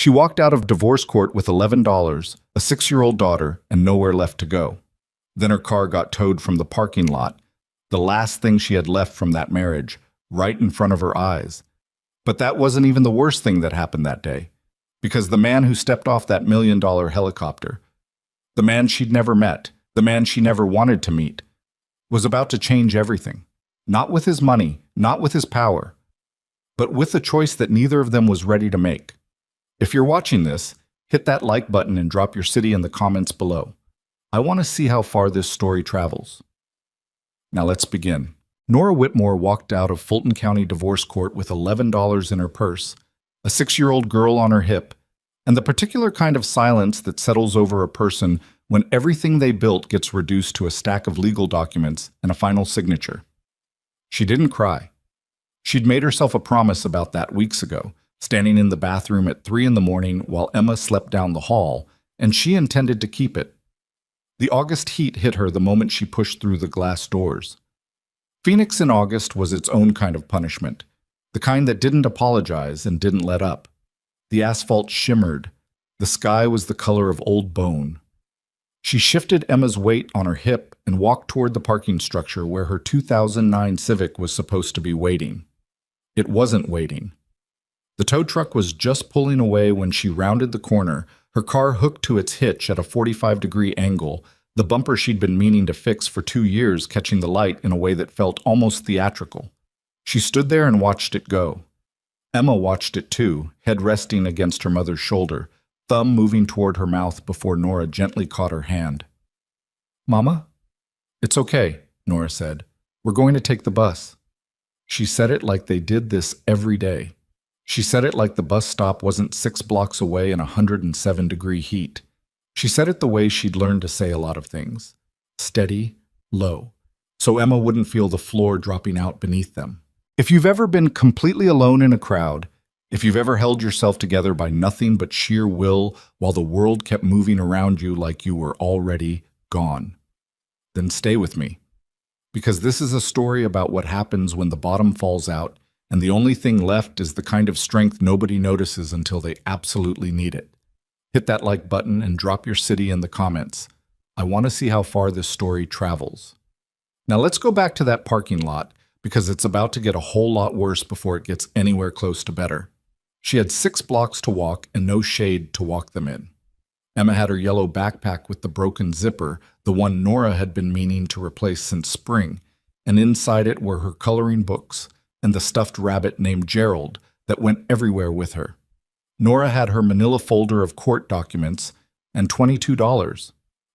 She walked out of divorce court with $11, a 6-year-old daughter, and nowhere left to go. Then her car got towed from the parking lot, the last thing she had left from that marriage, right in front of her eyes. But that wasn't even the worst thing that happened that day, because the man who stepped off that $1 million helicopter, the man she'd never met, the man she never wanted to meet, was about to change everything. Not with his money, not with his power, but with a choice that neither of them was ready to make. If you're watching this, hit that like button and drop your city in the comments below. I want to see how far this story travels. Now let's begin. Nora Whitmore walked out of Fulton County Divorce Court with $11 in her purse, a 6-year-old girl on her hip, and the particular kind of silence that settles over a person when everything they built gets reduced to a stack of legal documents and a final signature. She didn't cry. She'd made herself a promise about that weeks ago, standing in the bathroom at 3 in the morning while Emma slept down the hall, and she intended to keep it. The August heat hit her the moment she pushed through the glass doors. Phoenix in August was its own kind of punishment, the kind that didn't apologize and didn't let up. The asphalt shimmered. The sky was the color of old bone. She shifted Emma's weight on her hip and walked toward the parking structure where her 2009 Civic was supposed to be waiting. It wasn't waiting. The tow truck was just pulling away when she rounded the corner, her car hooked to its hitch at a 45-degree angle, the bumper she'd been meaning to fix for 2 years catching the light in a way that felt almost theatrical. She stood there and watched it go. Emma watched it too, head resting against her mother's shoulder, thumb moving toward her mouth before Nora gently caught her hand. "Mama?" "It's okay," Nora said. "We're going to take the bus." She said it like they did this every day. She said it like the bus stop wasn't 6 blocks away in 107-degree heat. She said it the way she'd learned to say a lot of things. Steady, low, so Emma wouldn't feel the floor dropping out beneath them. If you've ever been completely alone in a crowd, if you've ever held yourself together by nothing but sheer will while the world kept moving around you like you were already gone, then stay with me. Because this is a story about what happens when the bottom falls out and the only thing left is the kind of strength nobody notices until they absolutely need it. Hit that like button and drop your city in the comments. I want to see how far this story travels. Now let's go back to that parking lot because it's about to get a whole lot worse before it gets anywhere close to better. She had 6 blocks to walk and no shade to walk them in. Emma had her yellow backpack with the broken zipper, the one Nora had been meaning to replace since spring, and inside it were her coloring books and the stuffed rabbit named Gerald that went everywhere with her. Nora had her manila folder of court documents and $22.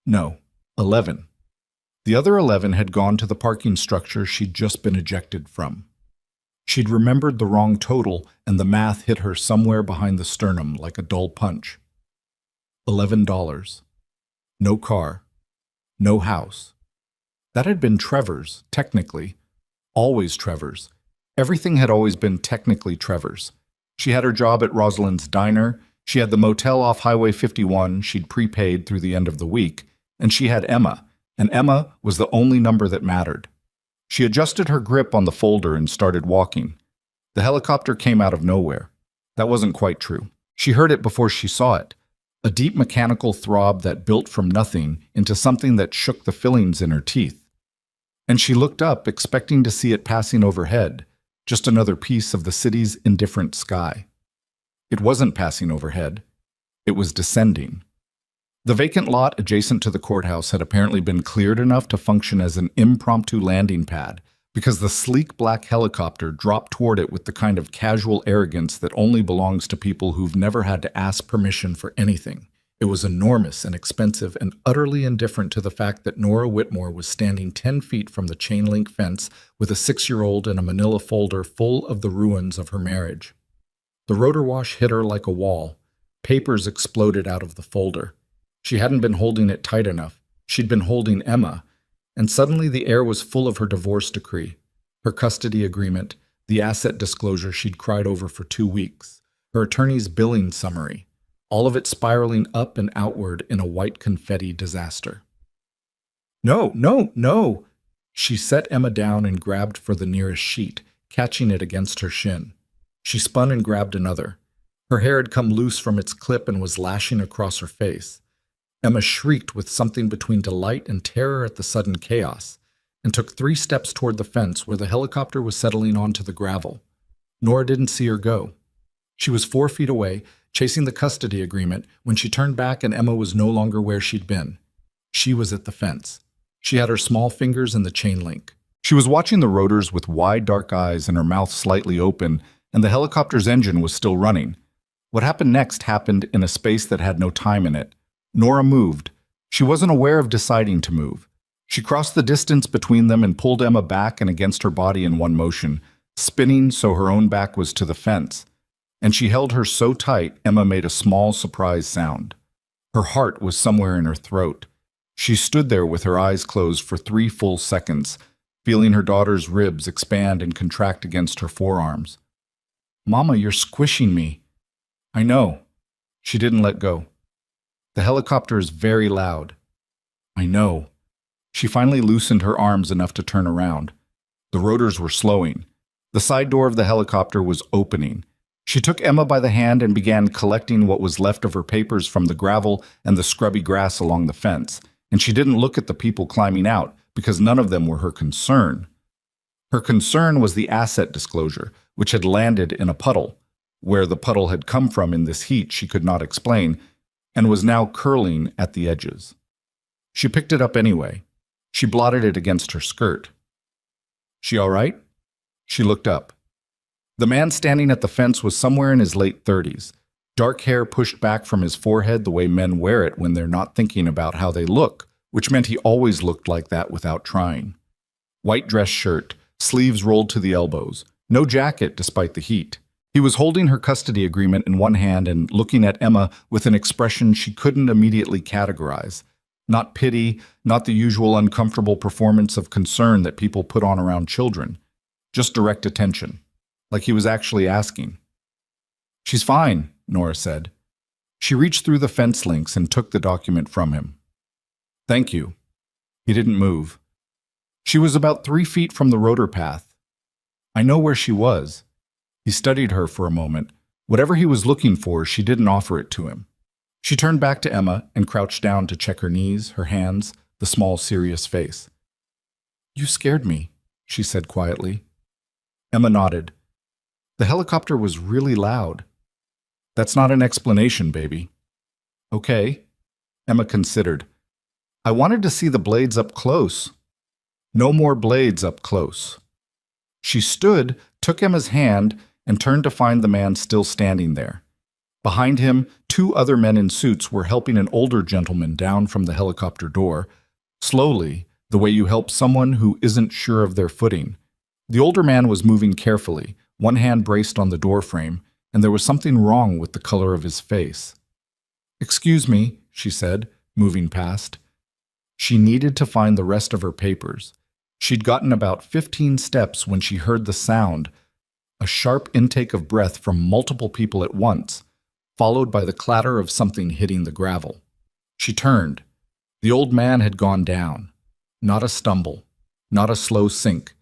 No, 11. The other 11 had gone to the parking structure she'd just been ejected from. She'd remembered the wrong total, and the math hit her somewhere behind the sternum like a dull punch. $11. No car. No house. That had been Trevor's, technically. Always Trevor's. Everything had always been technically Trevor's. She had her job at Rosalind's Diner, she had the motel off Highway 51 she'd prepaid through the end of the week, and she had Emma, and Emma was the only number that mattered. She adjusted her grip on the folder and started walking. The helicopter came out of nowhere. That wasn't quite true. She heard it before she saw it. A deep mechanical throb that built from nothing into something that shook the fillings in her teeth. And she looked up, expecting to see it passing overhead, just another piece of the city's indifferent sky. It wasn't passing overhead. It was descending. The vacant lot adjacent to the courthouse had apparently been cleared enough to function as an impromptu landing pad because the sleek black helicopter dropped toward it with the kind of casual arrogance that only belongs to people who've never had to ask permission for anything. It was enormous and expensive and utterly indifferent to the fact that Nora Whitmore was standing 10 feet from the chain-link fence with a 6-year-old and a manila folder full of the ruins of her marriage. The rotor wash hit her like a wall. Papers exploded out of the folder. She hadn't been holding it tight enough. She'd been holding Emma, and suddenly the air was full of her divorce decree, her custody agreement, the asset disclosure she'd cried over for 2 weeks, her attorney's billing summary, all of it spiraling up and outward in a white confetti disaster. "No, no, no!" She set Emma down and grabbed for the nearest sheet, catching it against her shin. She spun and grabbed another. Her hair had come loose from its clip and was lashing across her face. Emma shrieked with something between delight and terror at the sudden chaos, and took 3 steps toward the fence where the helicopter was settling onto the gravel. Nora didn't see her go. She was 4 feet away, chasing the custody agreement, when she turned back and Emma was no longer where she'd been. She was at the fence. She had her small fingers in the chain link. She was watching the rotors with wide, dark eyes and her mouth slightly open, and the helicopter's engine was still running. What happened next happened in a space that had no time in it. Nora moved. She wasn't aware of deciding to move. She crossed the distance between them and pulled Emma back and against her body in one motion, spinning so her own back was to the fence. And she held her so tight, Emma made a small surprise sound. Her heart was somewhere in her throat. She stood there with her eyes closed for 3 full seconds, feeling her daughter's ribs expand and contract against her forearms. "Mama, you're squishing me." "I know." She didn't let go. "The helicopter is very loud." "I know." She finally loosened her arms enough to turn around. The rotors were slowing. The side door of the helicopter was opening. She took Emma by the hand and began collecting what was left of her papers from the gravel and the scrubby grass along the fence, and she didn't look at the people climbing out because none of them were her concern. Her concern was the asset disclosure, which had landed in a puddle. Where the puddle had come from in this heat she could not explain, and was now curling at the edges. She picked it up anyway. She blotted it against her skirt. "She all right?" She looked up. The man standing at the fence was somewhere in his late 30s. Dark hair pushed back from his forehead the way men wear it when they're not thinking about how they look, which meant he always looked like that without trying. White dress shirt, sleeves rolled to the elbows, no jacket despite the heat. He was holding her custody agreement in one hand and looking at Emma with an expression she couldn't immediately categorize. Not pity, not the usual uncomfortable performance of concern that people put on around children. Just direct attention, like he was actually asking. "She's fine," Nora said. She reached through the fence links and took the document from him. "Thank you." He didn't move. She was about 3 feet from the rotor path. "I know where she was." He studied her for a moment. Whatever he was looking for, she didn't offer it to him. She turned back to Emma and crouched down to check her knees, her hands, the small, serious face. "You scared me," she said quietly. Emma nodded. "The helicopter was really loud." "That's not an explanation, baby." "Okay." Emma considered. "I wanted to see the blades up close." "No more blades up close." She stood, took Emma's hand, and turned to find the man still standing there. Behind him, 2 other men in suits were helping an older gentleman down from the helicopter door, slowly, the way you help someone who isn't sure of their footing. The older man was moving carefully, one hand braced on the doorframe, and there was something wrong with the color of his face. "Excuse me," she said, moving past. She needed to find the rest of her papers. She'd gotten about 15 steps when she heard the sound, a sharp intake of breath from multiple people at once, followed by the clatter of something hitting the gravel. She turned. The old man had gone down. Not a stumble, not a slow sink.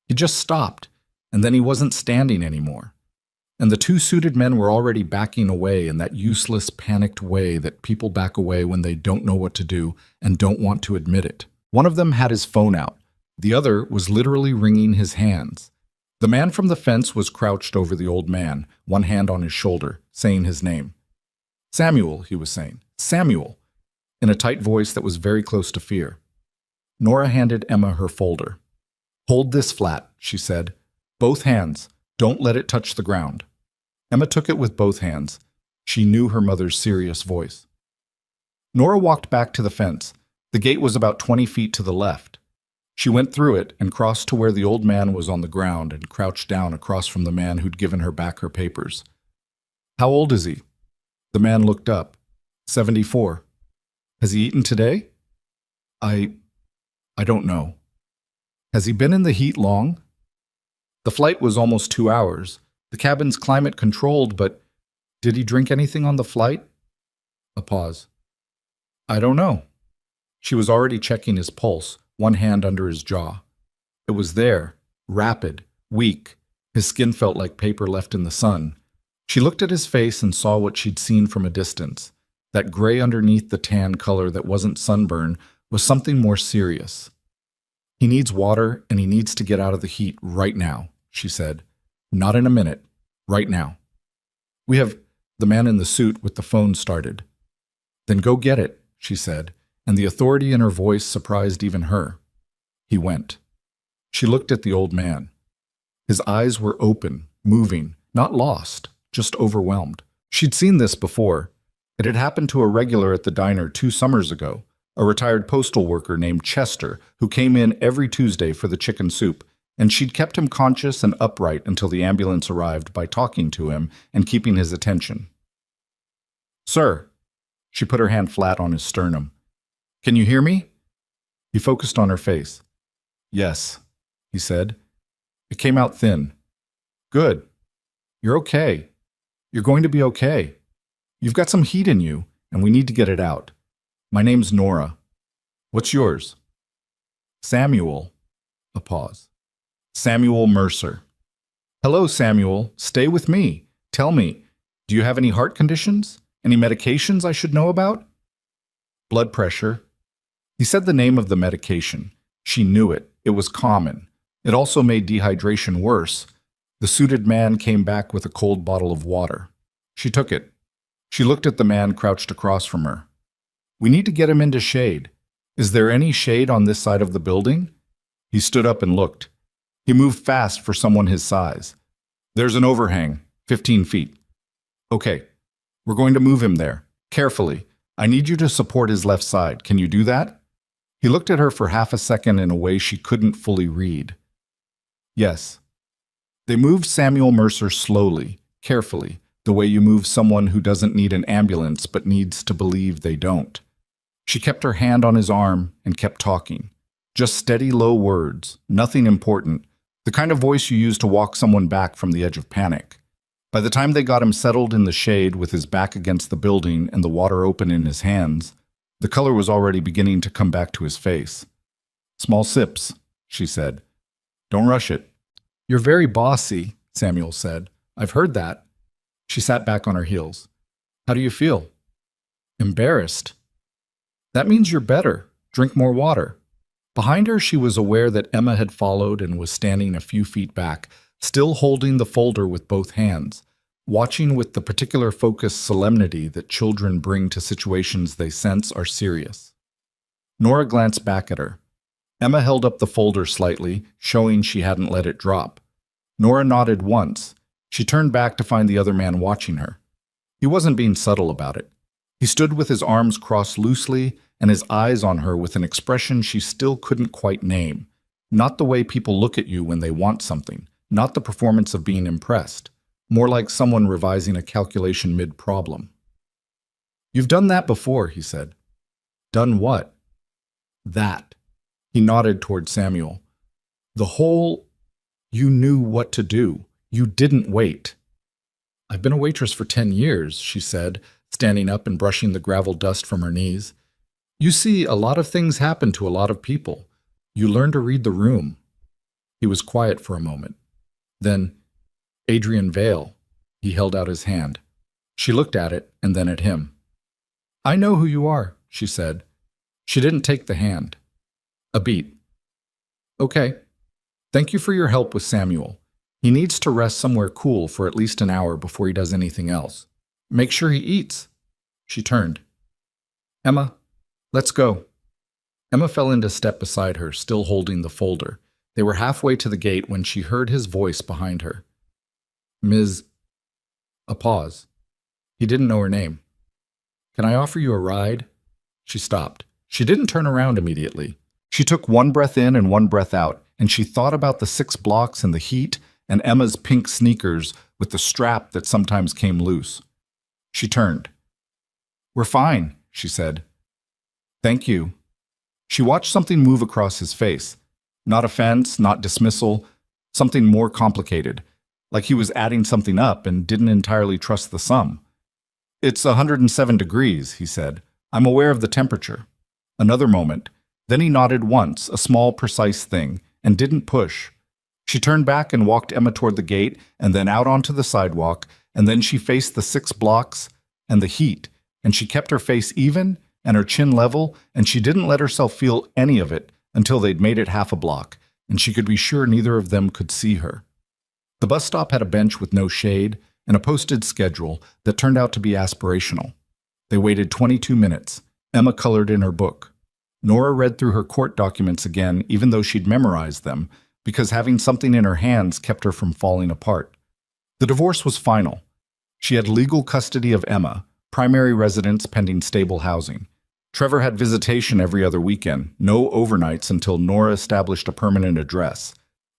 He just stopped, and then he wasn't standing anymore. And the 2 suited men were already backing away in that useless, panicked way that people back away when they don't know what to do and don't want to admit it. One of them had his phone out. The other was literally wringing his hands. The man from the fence was crouched over the old man, one hand on his shoulder, saying his name. "Samuel," he was saying. "Samuel," in a tight voice that was very close to fear. Nora handed Emma her folder. "Hold this flat," she said. "Both hands. Don't let it touch the ground." Emma took it with both hands. She knew her mother's serious voice. Nora walked back to the fence. The gate was about 20 feet to the left. She went through it and crossed to where the old man was on the ground and crouched down across from the man who'd given her back her papers. "How old is he?" The man looked up. 74. "Has he eaten today?" I don't know." "Has he been in the heat long?" "The flight was almost 2 hours. The cabin's climate controlled, but did he drink anything on the flight?" A pause. "I don't know." She was already checking his pulse, one hand under his jaw. It was there, rapid, weak. His skin felt like paper left in the sun. She looked at his face and saw what she'd seen from a distance. That gray underneath the tan color that wasn't sunburn was something more serious. "He needs water and he needs to get out of the heat right now," she said. "Not in a minute. Right now." "We have—" the man in the suit with the phone started. "Then go get it," she said, and the authority in her voice surprised even her. He went. She looked at the old man. His eyes were open, moving, not lost, just overwhelmed. She'd seen this before. It had happened to a regular at the diner 2 summers ago, a retired postal worker named Chester who came in every Tuesday for the chicken soup, and she'd kept him conscious and upright until the ambulance arrived by talking to him and keeping his attention. "Sir," she put her hand flat on his sternum. "Can you hear me?" He focused on her face. "Yes," he said. It came out thin. "Good. You're okay. You're going to be okay. You've got some heat in you, and we need to get it out. My name's Nora. What's yours?" "Samuel." A pause. "Samuel Mercer." "Hello, Samuel. Stay with me. Tell me, do you have any heart conditions? Any medications I should know about?" "Blood pressure." He said the name of the medication. She knew it. It was common. It also made dehydration worse. The suited man came back with a cold bottle of water. She took it. She looked at the man crouched across from her. "We need to get him into shade. Is there any shade on this side of the building?" He stood up and looked. He moved fast for someone his size. "There's an overhang, 15 feet. "Okay, we're going to move him there. Carefully. I need you to support his left side. Can you do that?" He looked at her for half a second in a way she couldn't fully read. "Yes." They moved Samuel Mercer slowly, carefully, the way you move someone who doesn't need an ambulance but needs to believe they don't. She kept her hand on his arm and kept talking. Just steady, low words, nothing important, the kind of voice you use to walk someone back from the edge of panic. By the time they got him settled in the shade with his back against the building and the water open in his hands, the color was already beginning to come back to his face. "Small sips," she said. "Don't rush it." "You're very bossy," Samuel said. "I've heard that." She sat back on her heels. "How do you feel?" "Embarrassed." "That means you're better. Drink more water." Behind her, she was aware that Emma had followed and was standing a few feet back, still holding the folder with both hands, watching with the particular focused solemnity that children bring to situations they sense are serious. Nora glanced back at her. Emma held up the folder slightly, showing she hadn't let it drop. Nora nodded once. She turned back to find the other man watching her. He wasn't being subtle about it. He stood with his arms crossed loosely and his eyes on her with an expression she still couldn't quite name. Not the way people look at you when they want something, not the performance of being impressed, more like someone revising a calculation mid-problem. "You've done that before," he said. "Done what?" "That." He nodded toward Samuel. You knew what to do. You didn't wait." "I've been a waitress for 10 years, she said, standing up and brushing the gravel dust from her knees. "You see, a lot of things happen to a lot of people. You learn to read the room." He was quiet for a moment. Then, "Adrian Vale." He held out his hand. She looked at it and then at him. "I know who you are," she said. She didn't take the hand. A beat. "Okay. Thank you for your help with Samuel. He needs to rest somewhere cool for at least an hour before he does anything else. Make sure he eats." She turned. "Emma, let's go." Emma fell into step beside her, still holding the folder. They were halfway to the gate when she heard his voice behind her. "Ms. A pause. He didn't know her name. "Can I offer you a ride?" She stopped. She didn't turn around immediately. She took one breath in and one breath out, and she thought about the 6 blocks and the heat and Emma's pink sneakers with the strap that sometimes came loose. She turned. "We're fine," she said. "Thank you." She watched something move across his face. Not offense, not dismissal, something more complicated, like he was adding something up and didn't entirely trust the sum. "It's 107 degrees, he said. "I'm aware of the temperature." Another moment. Then he nodded once, a small, precise thing, and didn't push. She turned back and walked Emma toward the gate and then out onto the sidewalk, and then she faced the 6 blocks and the heat, and she kept her face even and her chin level, and she didn't let herself feel any of it until they'd made it half a block, and she could be sure neither of them could see her. The bus stop had a bench with no shade and a posted schedule that turned out to be aspirational. They waited 22 minutes. Emma colored in her book. Nora read through her court documents again, even though she'd memorized them, because having something in her hands kept her from falling apart. The divorce was final. She had legal custody of Emma, primary residence pending stable housing. Trevor had visitation every other weekend, no overnights until Nora established a permanent address.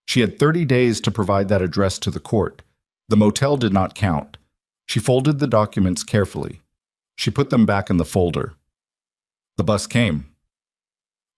She had 30 days to provide that address to the court. The motel did not count. She folded the documents carefully. She put them back in the folder. The bus came.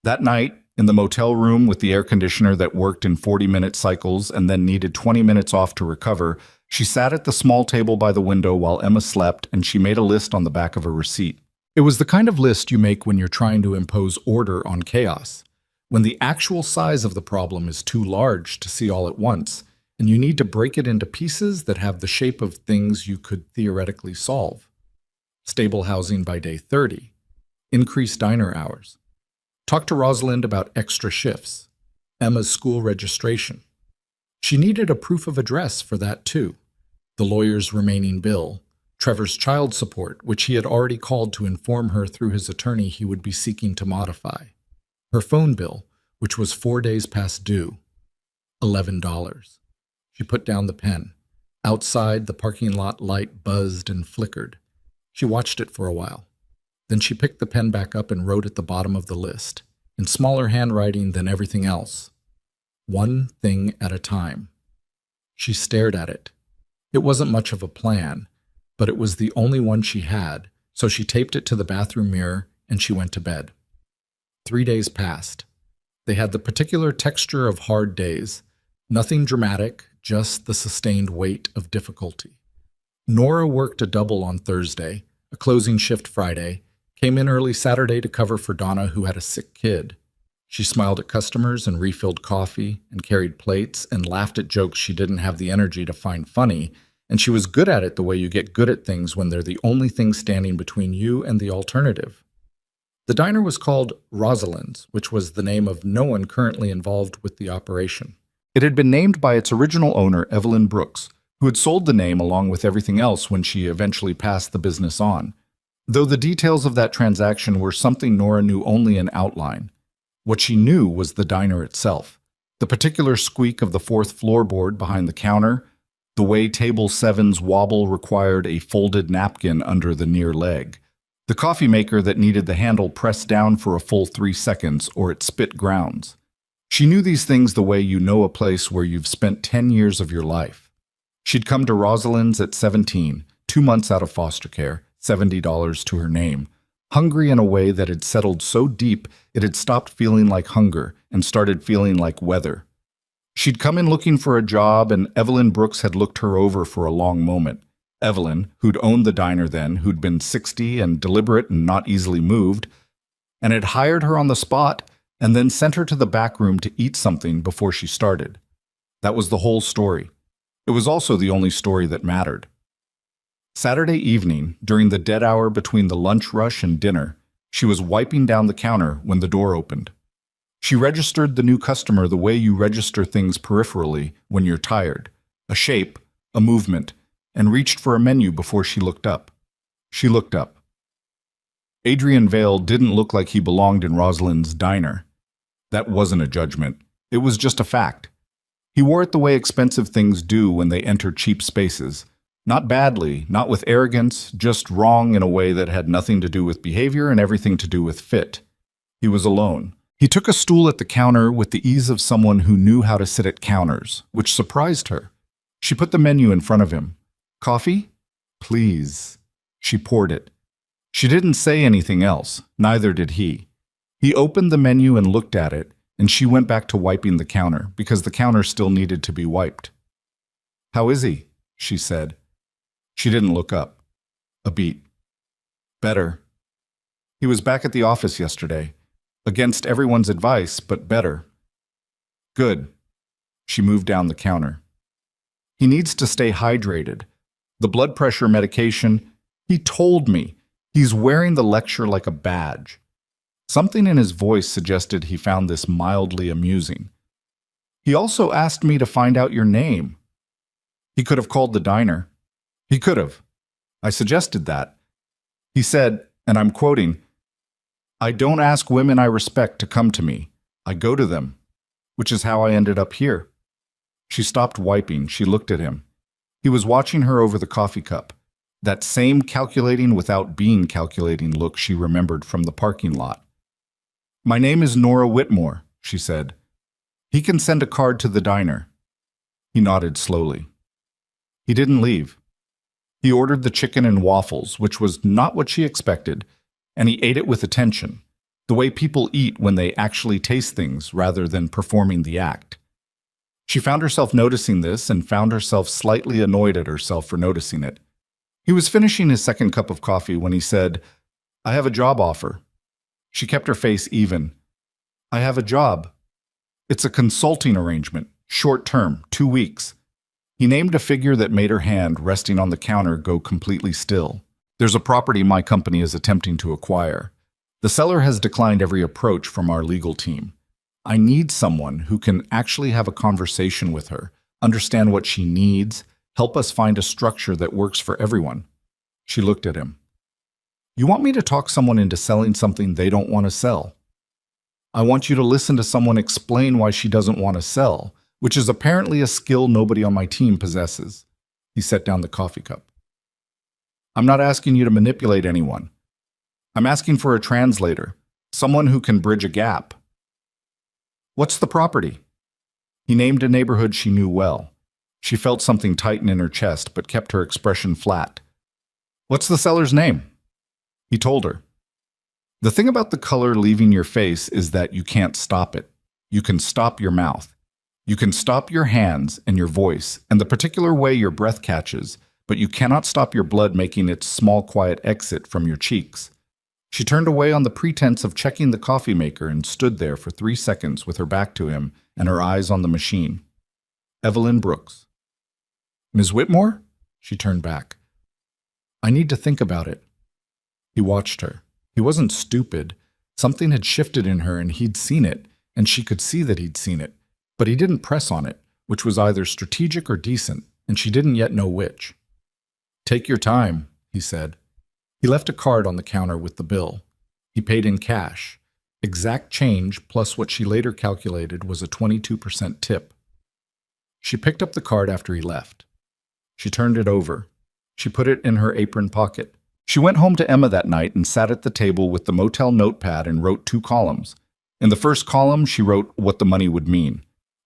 That night, in the motel room with the air conditioner that worked in 40-minute cycles and then needed 20 minutes off to recover, she sat at the small table by the window while Emma slept, and she made a list on the back of a receipt. It was the kind of list you make when you're trying to impose order on chaos, when the actual size of the problem is too large to see all at once, and you need to break it into pieces that have the shape of things you could theoretically solve. Stable housing by day 30. Increased diner hours. Talk to Rosalind about extra shifts. Emma's school registration. She needed a proof of address for that too. The lawyer's remaining bill. Trevor's child support, which he had already called to inform her through his attorney he would be seeking to modify. Her phone bill, which was 4 days past due. $11. She put down the pen. Outside, the parking lot light buzzed and flickered. She watched it for a while. Then she picked the pen back up and wrote at the bottom of the list, in smaller handwriting than everything else. One thing at a time. She stared at it. It wasn't much of a plan, but it was the only one she had, so she taped it to the bathroom mirror and she went to bed. 3 days passed. They had the particular texture of hard days. Nothing dramatic, just the sustained weight of difficulty. Nora worked a double on Thursday, a closing shift Friday, came in early Saturday to cover for Donna, who had a sick kid. She smiled at customers and refilled coffee and carried plates and laughed at jokes she didn't have the energy to find funny, and she was good at it the way you get good at things when they're the only thing standing between you and the alternative. The diner was called Rosalind's, which was the name of no one currently involved with the operation. It had been named by its original owner, Evelyn Brooks, who had sold the name along with everything else when she eventually passed the business on, though the details of that transaction were something Nora knew only in outline. What she knew was the diner itself, the particular squeak of the 4th floorboard behind the counter, the way table 7's wobble required a folded napkin under the near leg, the coffee maker that needed the handle pressed down for a full 3 seconds or it spit grounds. She knew these things the way you know a place where you've spent 10 years of your life. She'd come to Rosalind's at 17, 2 months out of foster care, $70 to her name, hungry in a way that had settled so deep it had stopped feeling like hunger and started feeling like weather. She'd come in looking for a job, and Evelyn Brooks had looked her over for a long moment. Evelyn, who'd owned the diner then, who'd been 60 and deliberate and not easily moved, and had hired her on the spot and then sent her to the back room to eat something before she started. That was the whole story. It was also the only story that mattered. Saturday evening, during the dead hour between the lunch rush and dinner, she was wiping down the counter when the door opened. She registered the new customer the way you register things peripherally when you're tired, a shape, a movement, and reached for a menu before she looked up. She looked up. Adrian Vale didn't look like he belonged in Rosalind's diner. That wasn't a judgment. It was just a fact. He wore it the way expensive things do when they enter cheap spaces. Not badly, not with arrogance, just wrong in a way that had nothing to do with behavior and everything to do with fit. He was alone. He took a stool at the counter with the ease of someone who knew how to sit at counters, which surprised her. She put the menu in front of him. Coffee? Please. She poured it. She didn't say anything else, neither did he. He opened the menu and looked at it, and she went back to wiping the counter, because the counter still needed to be wiped. "How is he?" she said. She didn't look up. A beat. Better. He was back at the office yesterday. Against everyone's advice, but better. Good. She moved down the counter. He needs to stay hydrated. The blood pressure medication. He told me. He's wearing the lecture like a badge. Something in his voice suggested he found this mildly amusing. He also asked me to find out your name. He could have called the diner. He could have. I suggested that. He said, and I'm quoting, "I don't ask women I respect to come to me. I go to them," which is how I ended up here. She stopped wiping. She looked at him. He was watching her over the coffee cup. That same calculating without being calculating look she remembered from the parking lot. "My name is Nora Whitmore," she said. "He can send a card to the diner." He nodded slowly. He didn't leave. He ordered the chicken and waffles, which was not what she expected, and he ate it with attention, the way people eat when they actually taste things rather than performing the act. She found herself noticing this and found herself slightly annoyed at herself for noticing it. He was finishing his second cup of coffee when he said, "I have a job offer." She kept her face even. "I have a job. It's a consulting arrangement, short term, 2 weeks." He named a figure that made her hand resting on the counter go completely still. "There's a property my company is attempting to acquire. The seller has declined every approach from our legal team. I need someone who can actually have a conversation with her, understand what she needs, help us find a structure that works for everyone." She looked at him. "You want me to talk someone into selling something they don't want to sell? I want you to listen to someone explain why she doesn't want to sell, which is apparently a skill nobody on my team possesses." He set down the coffee cup. "I'm not asking you to manipulate anyone. I'm asking for a translator, someone who can bridge a gap." "What's the property?" He named a neighborhood she knew well. She felt something tighten in her chest, but kept her expression flat. "What's the seller's name?" He told her. "The thing about the color leaving your face is that you can't stop it. You can stop your mouth. You can stop your hands and your voice and the particular way your breath catches, but you cannot stop your blood making its small, quiet exit from your cheeks." She turned away on the pretense of checking the coffee maker and stood there for 3 seconds with her back to him and her eyes on the machine. "Evelyn Brooks." "Ms. Whitmore?" She turned back. "I need to think about it." He watched her. He wasn't stupid. Something had shifted in her and he'd seen it, and she could see that he'd seen it. But he didn't press on it, which was either strategic or decent, and she didn't yet know which. "Take your time," he said. He left a card on the counter with the bill. He paid in cash. Exact change plus what she later calculated was a 22% tip. She picked up the card after he left. She turned it over. She put it in her apron pocket. She went home to Emma that night and sat at the table with the motel notepad and wrote 2 columns. In the first column, she wrote what the money would mean: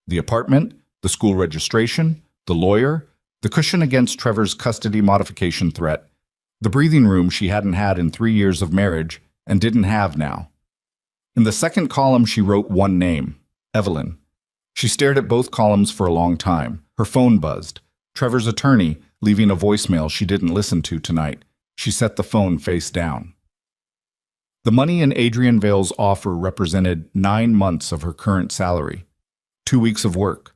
the apartment, the school registration, the lawyer, the cushion against Trevor's custody modification threat, the breathing room she hadn't had in 3 years of marriage and didn't have now. In the second column, she wrote one name: Evelyn. She stared at both columns for a long time. Her phone buzzed. Trevor's attorney, leaving a voicemail she didn't listen to tonight. She set the phone face down. The money in Adrian Vale's offer represented 9 months of her current salary, 2 weeks of work.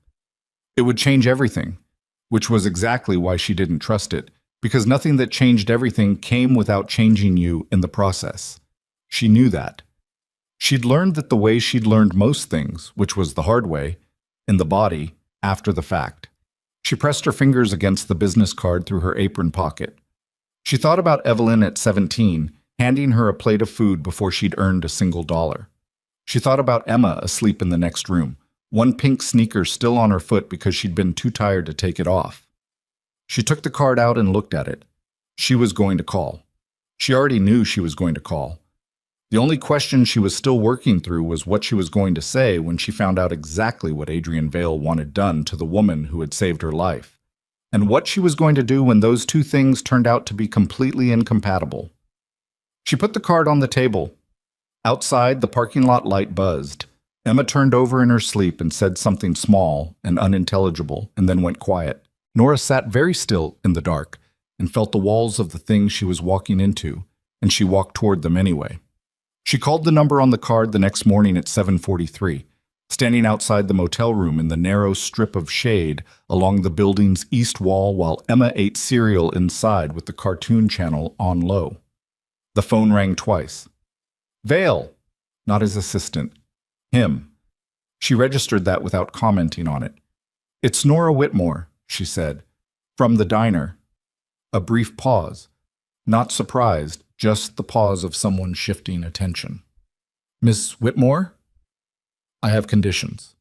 It would change everything, which was exactly why she didn't trust it, because nothing that changed everything came without changing you in the process. She knew that. She'd learned that the way she'd learned most things, which was the hard way, in the body, after the fact. She pressed her fingers against the business card through her apron pocket. She thought about Evelyn at 17, handing her a plate of food before she'd earned a single dollar. She thought about Emma asleep in the next room, one pink sneaker still on her foot because she'd been too tired to take it off. She took the card out and looked at it. She was going to call. She already knew she was going to call. The only question she was still working through was what she was going to say when she found out exactly what Adrian Vale wanted done to the woman who had saved her life, and what she was going to do when those two things turned out to be completely incompatible. She put the card on the table. Outside, the parking lot light buzzed. Emma turned over in her sleep and said something small and unintelligible, and then went quiet. Nora sat very still in the dark and felt the walls of the things she was walking into, and she walked toward them anyway. She called the number on the card the next morning at 7:43. standing outside the motel room in the narrow strip of shade along the building's east wall while Emma ate cereal inside with the cartoon channel on low. The phone rang twice. Vale, not his assistant. Him. She registered that without commenting on it. It's Nora Whitmore, she said. From the diner. A brief pause. Not surprised, just the pause of someone shifting attention. Miss Whitmore? I have conditions.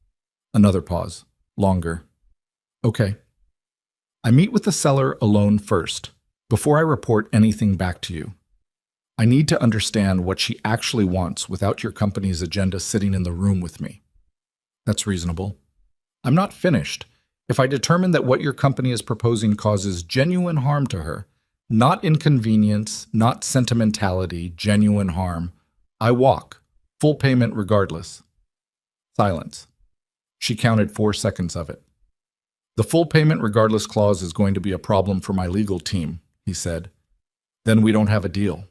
Another pause. Longer. Okay. I meet with the seller alone first, before I report anything back to you. I need to understand what she actually wants without your company's agenda sitting in the room with me. That's reasonable. I'm not finished. If I determine that what your company is proposing causes genuine harm to her, not inconvenience, not sentimentality, genuine harm, I walk. Full payment regardless. Silence. She counted 4 seconds of it. The full payment regardless clause is going to be a problem for my legal team, he said. Then we don't have a deal.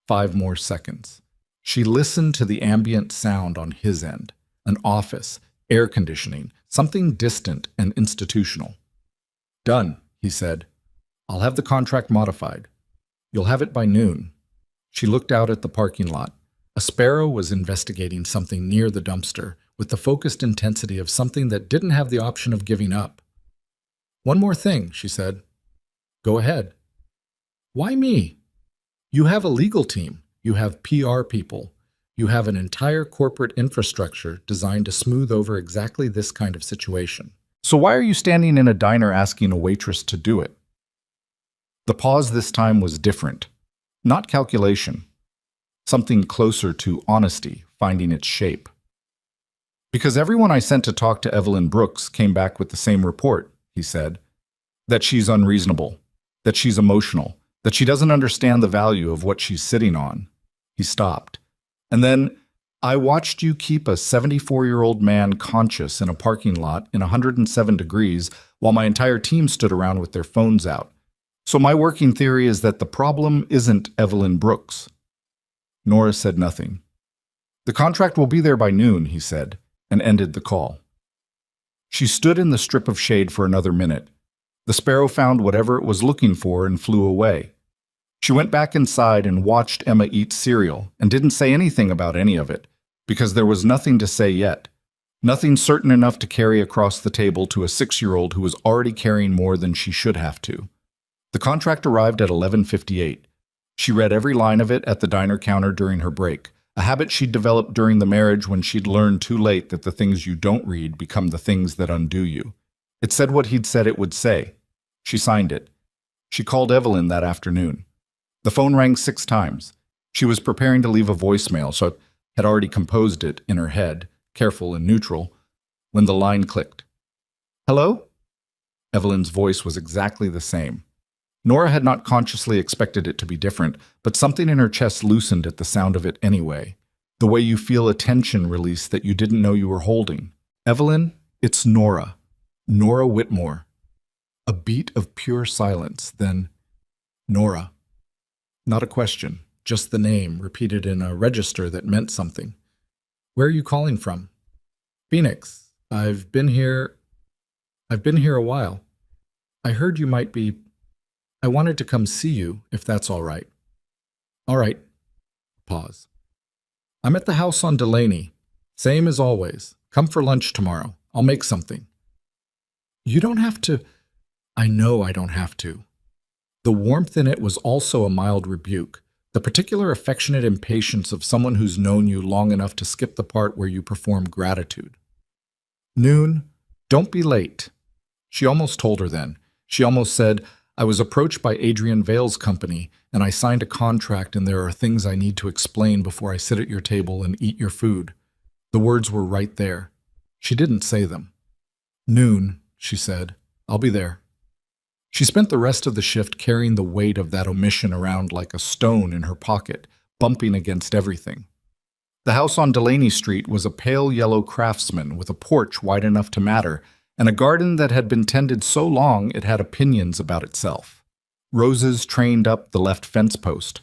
5 more seconds. She listened to the ambient sound on his end. An office, air conditioning, something distant and institutional. Done, he said. I'll have the contract modified. You'll have it by noon. She looked out at the parking lot. A sparrow was investigating something near the dumpster with the focused intensity of something that didn't have the option of giving up. One more thing, she said. Go ahead. Why me? You have a legal team. You have PR people. You have an entire corporate infrastructure designed to smooth over exactly this kind of situation. So why are you standing in a diner asking a waitress to do it? The pause this time was different. Not calculation. Something closer to honesty, finding its shape. Because everyone I sent to talk to Evelyn Brooks came back with the same report, he said. That she's unreasonable, that she's emotional, that she doesn't understand the value of what she's sitting on. He stopped. And then, I watched you keep a 74-year-old man conscious in a parking lot in 107 degrees while my entire team stood around with their phones out. So my working theory is that the problem isn't Evelyn Brooks. Nora said nothing. The contract will be there by noon, he said, and ended the call. She stood in the strip of shade for another minute. The sparrow found whatever it was looking for and flew away. She went back inside and watched Emma eat cereal and didn't say anything about any of it, because there was nothing to say yet. Nothing certain enough to carry across the table to a 6-year-old who was already carrying more than she should have to. The contract arrived at 11:58. She read every line of it at the diner counter during her break, a habit she'd developed during the marriage when she'd learned too late that the things you don't read become the things that undo you. It said what he'd said it would say. She signed it. She called Evelyn that afternoon. The phone rang 6 times. She was preparing to leave a voicemail, so had already composed it in her head, careful and neutral, when the line clicked. Hello? Evelyn's voice was exactly the same. Nora had not consciously expected it to be different, but something in her chest loosened at the sound of it anyway. The way you feel a tension release that you didn't know you were holding. Evelyn, it's Nora. Nora Whitmore. A beat of pure silence, then Nora. Not a question, just the name, repeated in a register that meant something. Where are you calling from? Phoenix. I've been here a while. I heard you might be... I wanted to come see you, if that's all right. All right. Pause. I'm at the house on Delaney. Same as always. Come for lunch tomorrow. I'll make something. You don't have to... I know I don't have to. The warmth in it was also a mild rebuke, the particular affectionate impatience of someone who's known you long enough to skip the part where you perform gratitude. Noon, don't be late. She almost told her then. She almost said, I was approached by Adrian Vale's company, and I signed a contract and there are things I need to explain before I sit at your table and eat your food. The words were right there. She didn't say them. Noon, she said. I'll be there. She spent the rest of the shift carrying the weight of that omission around like a stone in her pocket, bumping against everything. The house on Delaney Street was a pale yellow craftsman with a porch wide enough to matter, and a garden that had been tended so long it had opinions about itself. Roses trained up the left fence post,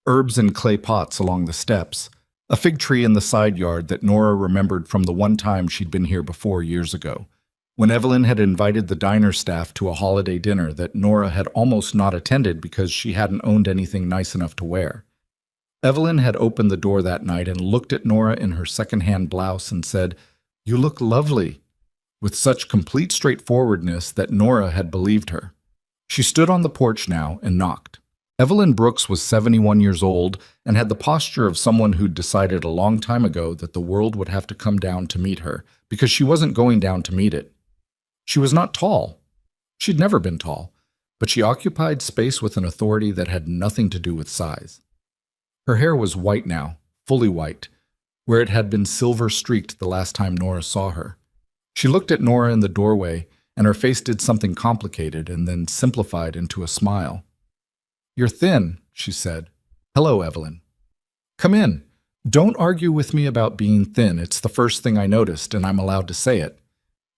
herbs in clay pots along the steps, A fig tree in the side yard that Nora remembered from the one time she'd been here before years ago, when Evelyn had invited the diner staff to a holiday dinner that Nora had almost not attended because she hadn't owned anything nice enough to wear. Evelyn had opened the door that night and looked at Nora in her second-hand blouse and said, "You look lovely," with such complete straightforwardness that Nora had believed her. She stood on the porch now and knocked. Evelyn Brooks was 71 years old and had the posture of someone who'd decided a long time ago that the world would have to come down to meet her because she wasn't going down to meet it. She was not tall. She'd never been tall, but she occupied space with an authority that had nothing to do with size. Her hair was white now, fully white, where it had been silver-streaked the last time Nora saw her. She looked at Nora in the doorway, and her face did something complicated and then simplified into a smile. "You're thin," she said. "Hello, Evelyn." "Come in. Don't argue with me about being thin. It's the first thing I noticed, and I'm allowed to say it."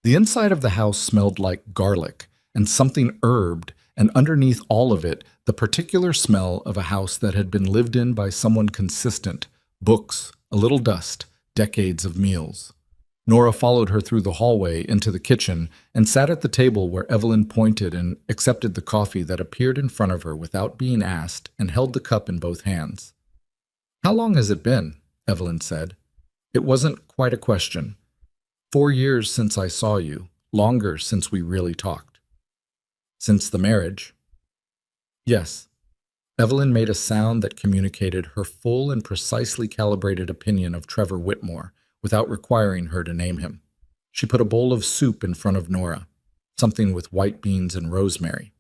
The inside of the house smelled like garlic and something herbed, and underneath all of it, the particular smell of a house that had been lived in by someone consistent, books, a little dust, decades of meals. Nora followed her through the hallway into the kitchen and sat at the table where Evelyn pointed and accepted the coffee that appeared in front of her without being asked and held the cup in both hands. "How long has it been?" Evelyn said. It wasn't quite a question. 4 years since I saw you, longer since we really talked." "Since the marriage?" "Yes." Evelyn made a sound that communicated her full and precisely calibrated opinion of Trevor Whitmore, without requiring her to name him. She put a bowl of soup in front of Nora, something with white beans and rosemary,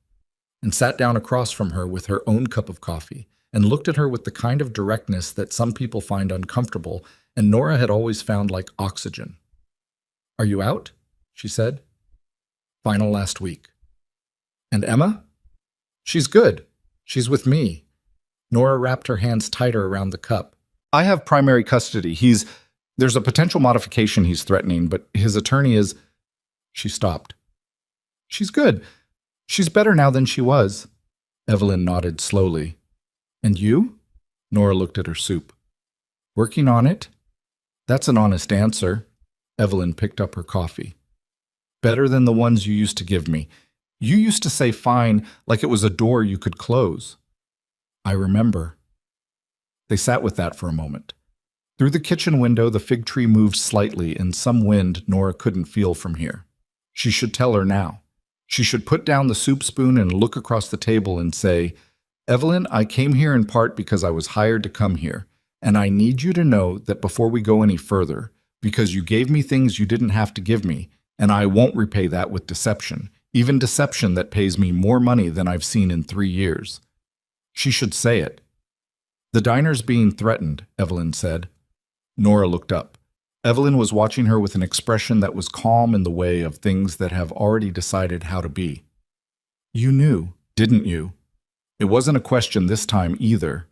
and sat down across from her with her own cup of coffee, and looked at her with the kind of directness that some people find uncomfortable, and Nora had always found like oxygen. "Are you out?" she said. "Final last week." "And Emma?" "She's good. She's with me." Nora wrapped her hands tighter around the cup. "I have primary custody. There's a potential modification he's threatening, but his attorney is—" She stopped. "She's good. She's better now than she was." Evelyn nodded slowly. "And you?" Nora looked at her soup. "Working on it?" "That's an honest answer." Evelyn picked up her coffee. "Better than the ones you used to give me. You used to say fine like it was a door you could close." "I remember." They sat with that for a moment. Through the kitchen window, the fig tree moved slightly in some wind Nora couldn't feel from here. She should tell her now. She should put down the soup spoon and look across the table and say, "Evelyn, I came here in part because I was hired to come here, and I need you to know that before we go any further, because you gave me things you didn't have to give me, and I won't repay that with deception, even deception that pays me more money than I've seen in 3 years." She should say it. "The diner's being threatened," Evelyn said. Nora looked up. Evelyn was watching her with an expression that was calm in the way of things that have already decided how to be. "You knew, didn't you?" It wasn't a question this time either.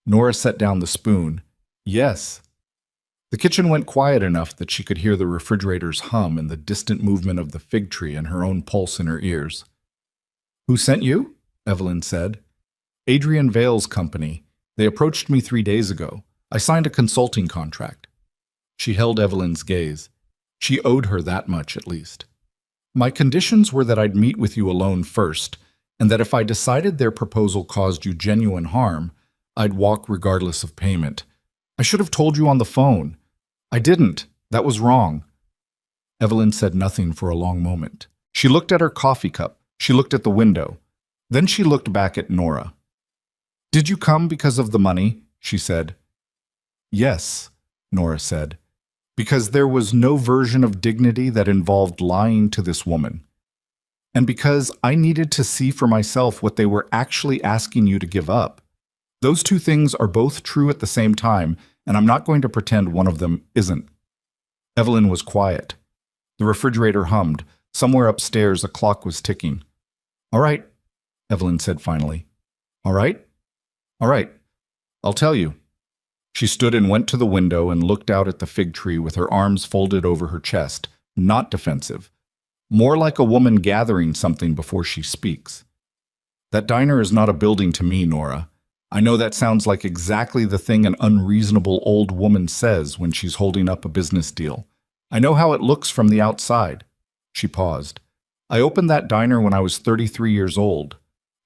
Nora set down the spoon. "Yes." The kitchen went quiet enough that she could hear the refrigerator's hum and the distant movement of the fig tree and her own pulse in her ears. "Who sent you?" Evelyn said. "Adrian Vale's company. They approached me 3 days ago. I signed a consulting contract." She held Evelyn's gaze. She owed her that much, at least. "My conditions were that I'd meet with you alone first, and that if I decided their proposal caused you genuine harm, I'd walk regardless of payment. I should have told you on the phone. I didn't. That was wrong." Evelyn said nothing for a long moment. She looked at her coffee cup. She looked at the window. Then she looked back at Nora. "Did you come because of the money?" she said. "Yes," Nora said, "because there was no version of dignity that involved lying to this woman. And because I needed to see for myself what they were actually asking you to give up. Those two things are both true at the same time, and I'm not going to pretend one of them isn't." Evelyn was quiet. The refrigerator hummed. Somewhere upstairs, a clock was ticking. "All right," Evelyn said finally. "All right? All right. I'll tell you." She stood and went to the window and looked out at the fig tree with her arms folded over her chest, not defensive. More like a woman gathering something before she speaks. "That diner is not a building to me, Nora. I know that sounds like exactly the thing an unreasonable old woman says when she's holding up a business deal. I know how it looks from the outside. She paused. I opened that diner when I was 33 years old.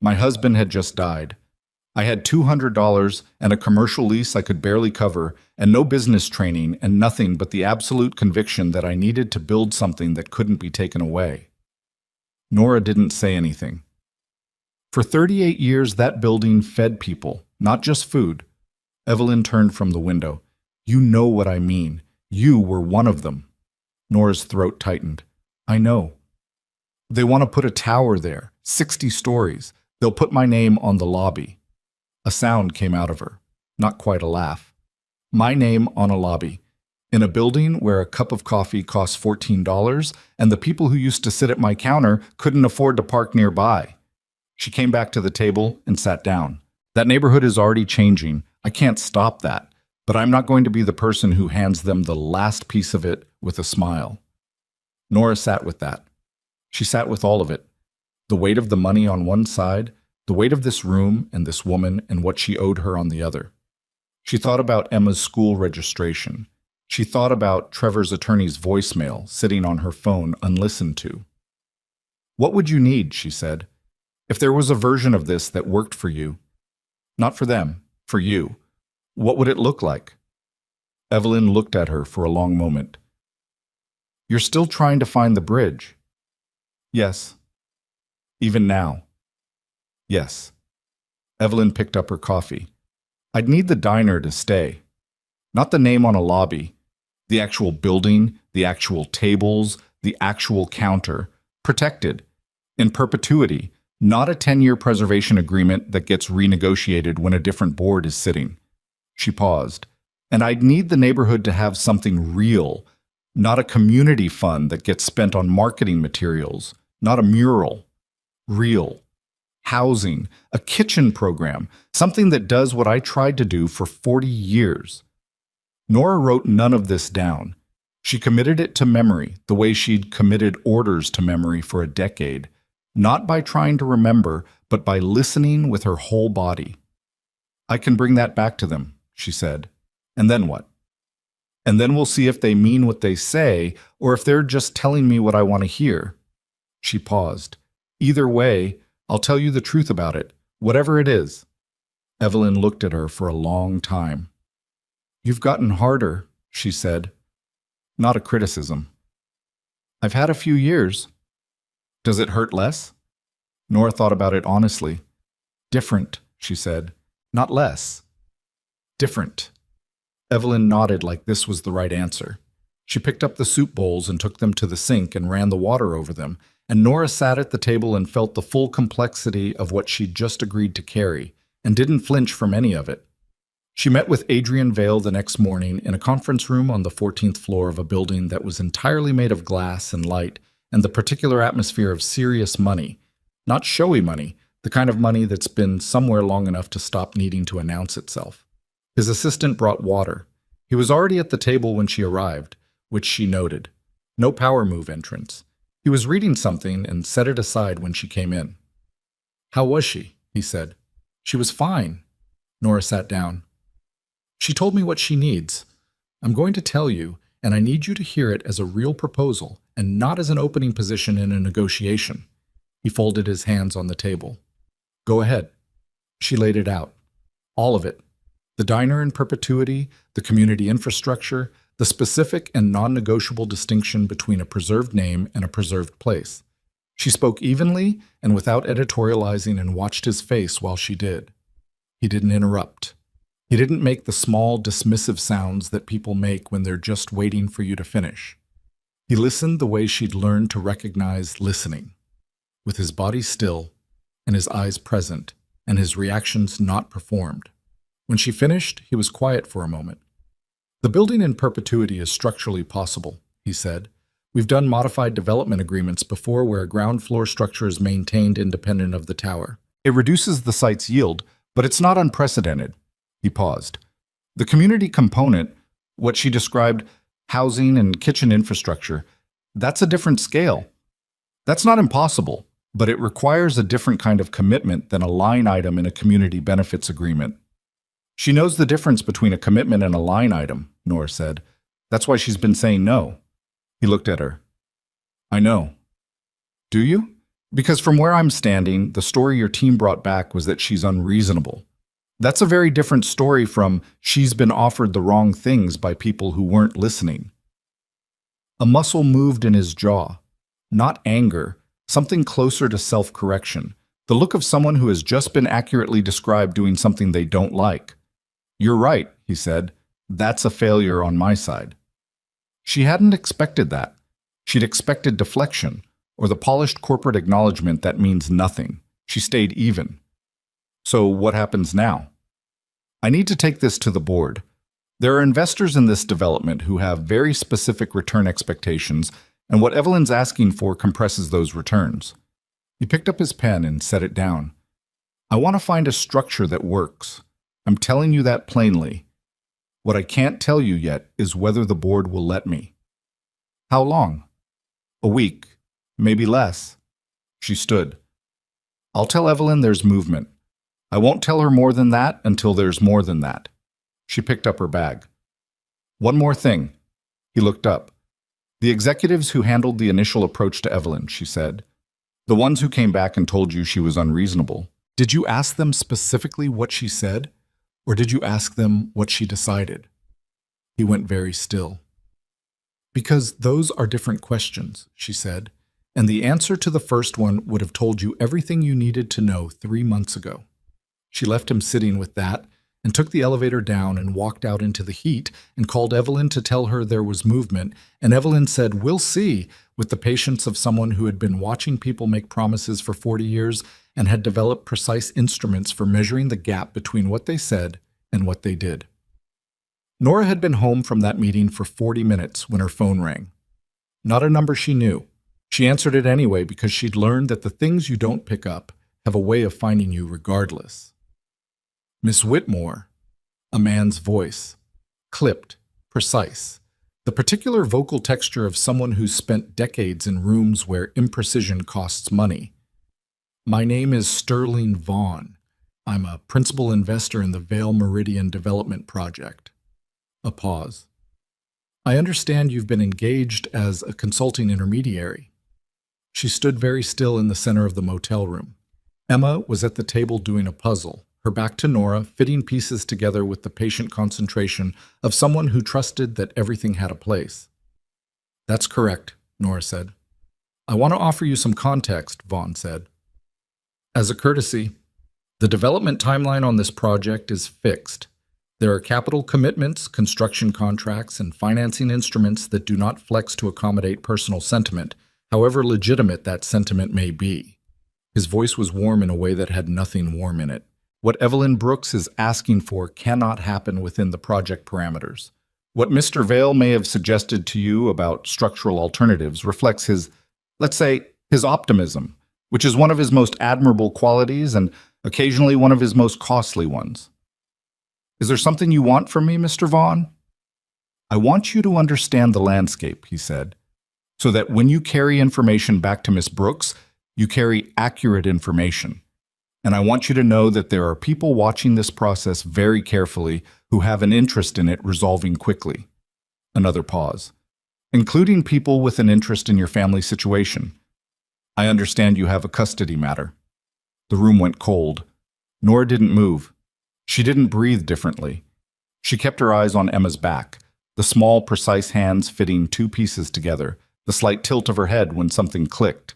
My husband had just died. I had $200 and a commercial lease I could barely cover, and no business training, and nothing but the absolute conviction that I needed to build something that couldn't be taken away. Nora didn't say anything. For 38 years, that building fed people, not just food. Evelyn turned from the window. You know what I mean. You were one of them. Nora's throat tightened. I know. They want to put a tower there, 60 stories. They'll put my name on the lobby. A sound came out of her, not quite a laugh. My name on a lobby. In a building where a cup of coffee costs $14 and the people who used to sit at my counter couldn't afford to park nearby. She came back to the table and sat down. That neighborhood is already changing. I can't stop that, but I'm not going to be the person who hands them the last piece of it with a smile. Nora sat with that. She sat with all of it. The weight of the money on one side, the weight of this room and this woman and what she owed her on the other. She thought about Emma's school registration. She thought about Trevor's attorney's voicemail sitting on her phone unlistened to. What would you need, she said, if there was a version of this that worked for you? Not for them, for you. What would it look like? Evelyn looked at her for a long moment. You're still trying to find the bridge. Yes. Even now. Yes. Evelyn picked up her coffee. I'd need the diner to stay. Not the name on a lobby. The actual building, the actual tables, the actual counter. Protected. In perpetuity. Not a 10-year preservation agreement that gets renegotiated when a different board is sitting. She paused. And I'd need the neighborhood to have something real, not a community fund that gets spent on marketing materials, not a mural. Real. Housing, a kitchen program, something that does what I tried to do for 40 years. Nora wrote none of this down. She committed it to memory, the way she'd committed orders to memory for a decade. Not by trying to remember, but by listening with her whole body. I can bring that back to them, she said. And then what? And then we'll see if they mean what they say, or if they're just telling me what I want to hear. She paused. Either way, I'll tell you the truth about it, whatever it is. Evelyn looked at her for a long time. You've gotten harder, she said. Not a criticism. I've had a few years. Does it hurt less? Nora thought about it honestly. Different, she said. Not less. Different. Evelyn nodded like this was the right answer. She picked up the soup bowls and took them to the sink and ran the water over them, and Nora sat at the table and felt the full complexity of what she'd just agreed to carry, and didn't flinch from any of it. She met with Adrian Vale the next morning in a conference room on the 14th floor of a building that was entirely made of glass and light, and the particular atmosphere of serious money. Not showy money, the kind of money that's been somewhere long enough to stop needing to announce itself. His assistant brought water. He was already at the table when she arrived, which she noted. No power move entrance. He was reading something and set it aside when she came in. How was she? He said. She was fine. Nora sat down. She told me what she needs. I'm going to tell you, and I need you to hear it as a real proposal and not as an opening position in a negotiation. He folded his hands on the table. Go ahead. She laid it out. All of it. The diner in perpetuity, the community infrastructure, the specific and non-negotiable distinction between a preserved name and a preserved place. She spoke evenly and without editorializing and watched his face while she did. He didn't interrupt. He didn't make the small, dismissive sounds that people make when they're just waiting for you to finish. He listened the way she'd learned to recognize listening, with his body still and his eyes present and his reactions not performed. When she finished, he was quiet for a moment. The building in perpetuity is structurally possible, he said. We've done modified development agreements before where a ground floor structure is maintained independent of the tower. It reduces the site's yield, but it's not unprecedented. He paused. The community component, what she described, housing and kitchen infrastructure, that's a different scale. That's not impossible, but it requires a different kind of commitment than a line item in a community benefits agreement. She knows the difference between a commitment and a line item, Nora said. That's why she's been saying no. He looked at her. I know. Do you? Because from where I'm standing, the story your team brought back was that she's unreasonable. That's a very different story from she's been offered the wrong things by people who weren't listening. A muscle moved in his jaw. Not anger, something closer to self-correction. The look of someone who has just been accurately described doing something they don't like. You're right, he said. That's a failure on my side. She hadn't expected that. She'd expected deflection, or the polished corporate acknowledgement that means nothing. She stayed even. So what happens now? I need to take this to the board. There are investors in this development who have very specific return expectations, and what Evelyn's asking for compresses those returns. He picked up his pen and set it down. I want to find a structure that works. I'm telling you that plainly. What I can't tell you yet is whether the board will let me. How long? A week, maybe less. She stood. I'll tell Evelyn there's movement. I won't tell her more than that until there's more than that. She picked up her bag. One more thing. He looked up. The executives who handled the initial approach to Evelyn, she said. The ones who came back and told you she was unreasonable. Did you ask them specifically what she said? Or did you ask them what she decided? He went very still. Because those are different questions, she said, and the answer to the first one would have told you everything you needed to know 3 months ago. She left him sitting with that and took the elevator down and walked out into the heat and called Evelyn to tell her there was movement, and Evelyn said, "We'll see," with the patience of someone who had been watching people make promises for 40 years and had developed precise instruments for measuring the gap between what they said and what they did. Nora had been home from that meeting for 40 minutes when her phone rang. Not a number she knew. She answered it anyway because she'd learned that the things you don't pick up have a way of finding you regardless. Miss Whitmore, a man's voice, clipped, precise, the particular vocal texture of someone who's spent decades in rooms where imprecision costs money. My name is Sterling Vaughn. I'm a principal investor in the Vale Meridian Development Project. A pause. I understand you've been engaged as a consulting intermediary. She stood very still in the center of the motel room. Emma was at the table doing a puzzle, her back to Nora, fitting pieces together with the patient concentration of someone who trusted that everything had a place. That's correct, Nora said. I want to offer you some context, Vaughn said. As a courtesy, the development timeline on this project is fixed. There are capital commitments, construction contracts, and financing instruments that do not flex to accommodate personal sentiment, however legitimate that sentiment may be. His voice was warm in a way that had nothing warm in it. What Evelyn Brooks is asking for cannot happen within the project parameters. What Mr. Vale may have suggested to you about structural alternatives reflects his, let's say, his optimism, which is one of his most admirable qualities and occasionally one of his most costly ones. Is there something you want from me, Mr. Vaughn? I want you to understand the landscape, he said, so that when you carry information back to Miss Brooks, you carry accurate information. And I want you to know that there are people watching this process very carefully who have an interest in it resolving quickly. Another pause. Including people with an interest in your family situation. I understand you have a custody matter. The room went cold. Nora didn't move. She didn't breathe differently. She kept her eyes on Emma's back, the small, precise hands fitting 2 pieces together, the slight tilt of her head when something clicked.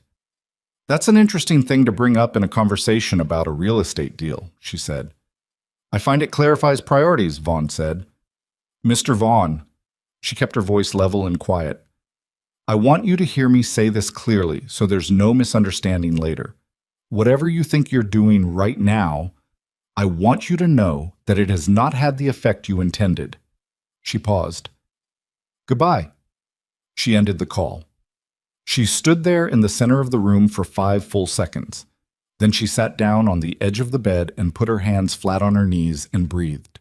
That's an interesting thing to bring up in a conversation about a real estate deal, she said. I find it clarifies priorities, Vaughn said. Mr. Vaughn, she kept her voice level and quiet. I want you to hear me say this clearly so there's no misunderstanding later. Whatever you think you're doing right now, I want you to know that it has not had the effect you intended. She paused. Goodbye. She ended the call. She stood there in the center of the room for 5 full seconds. Then she sat down on the edge of the bed and put her hands flat on her knees and breathed.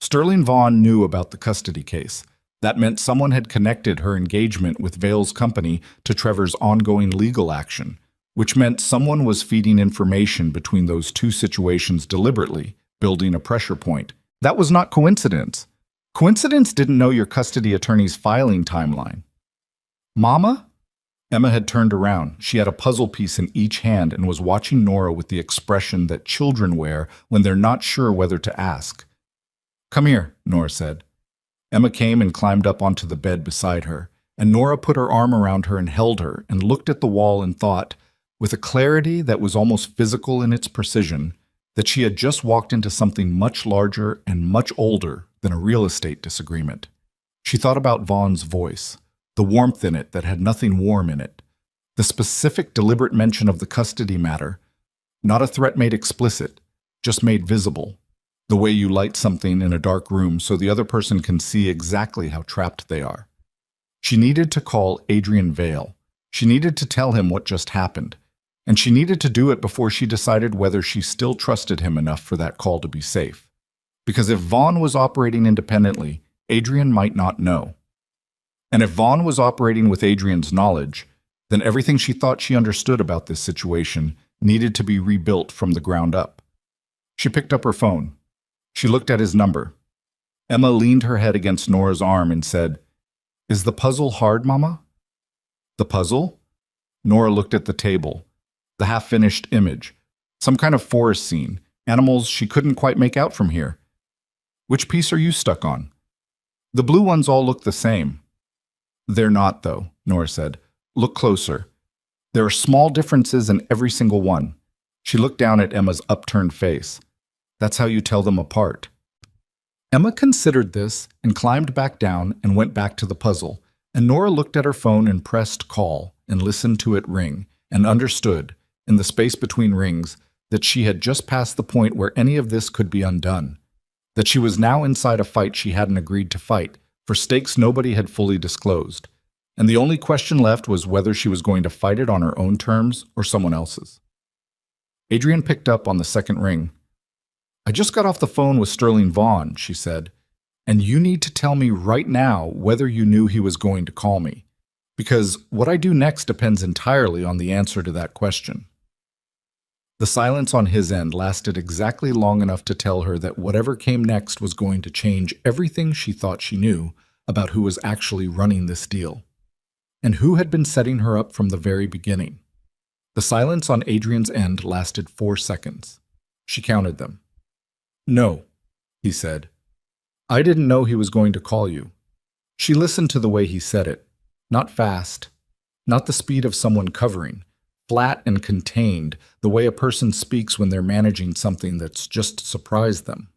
Sterling Vaughn knew about the custody case. That meant someone had connected her engagement with Vale's company to Trevor's ongoing legal action, which meant someone was feeding information between those two situations deliberately, building a pressure point. That was not coincidence. Coincidence didn't know your custody attorney's filing timeline. Mama? Emma had turned around. She had a puzzle piece in each hand and was watching Nora with the expression that children wear when they're not sure whether to ask. Come here, Nora said. Emma came and climbed up onto the bed beside her, and Nora put her arm around her and held her and looked at the wall and thought, with a clarity that was almost physical in its precision, that she had just walked into something much larger and much older than a real estate disagreement. She thought about Vaughn's voice, the warmth in it that had nothing warm in it, the specific deliberate mention of the custody matter, not a threat made explicit, just made visible, the way you light something in a dark room so the other person can see exactly how trapped they are. She needed to call Adrian Vale. She needed to tell him what just happened, and she needed to do it before she decided whether she still trusted him enough for that call to be safe. Because if Vaughn was operating independently, Adrian might not know. And if Vaughn was operating with Adrian's knowledge, then everything she thought she understood about this situation needed to be rebuilt from the ground up. She picked up her phone. She looked at his number. Emma leaned her head against Nora's arm and said, Is the puzzle hard, Mama? The puzzle? Nora looked at the table, the half-finished image, some kind of forest scene, animals she couldn't quite make out from here. Which piece are you stuck on? The blue ones all look the same. They're not, though, Nora said. Look closer. There are small differences in every single one. She looked down at Emma's upturned face. That's how you tell them apart. Emma considered this and climbed back down and went back to the puzzle, and Nora looked at her phone and pressed call and listened to it ring and understood, in the space between rings, that she had just passed the point where any of this could be undone, that she was now inside a fight she hadn't agreed to fight, for stakes nobody had fully disclosed, and the only question left was whether she was going to fight it on her own terms or someone else's. Adrian picked up on the second ring. I just got off the phone with Sterling Vaughn, she said, and you need to tell me right now whether you knew he was going to call me, because what I do next depends entirely on the answer to that question. The silence on his end lasted exactly long enough to tell her that whatever came next was going to change everything she thought she knew about who was actually running this deal, and who had been setting her up from the very beginning. The silence on Adrian's end lasted 4 seconds. She counted them. No, he said. I didn't know he was going to call you. She listened to the way he said it. Not fast, not the speed of someone covering, flat and contained, the way a person speaks when they're managing something that's just surprised them.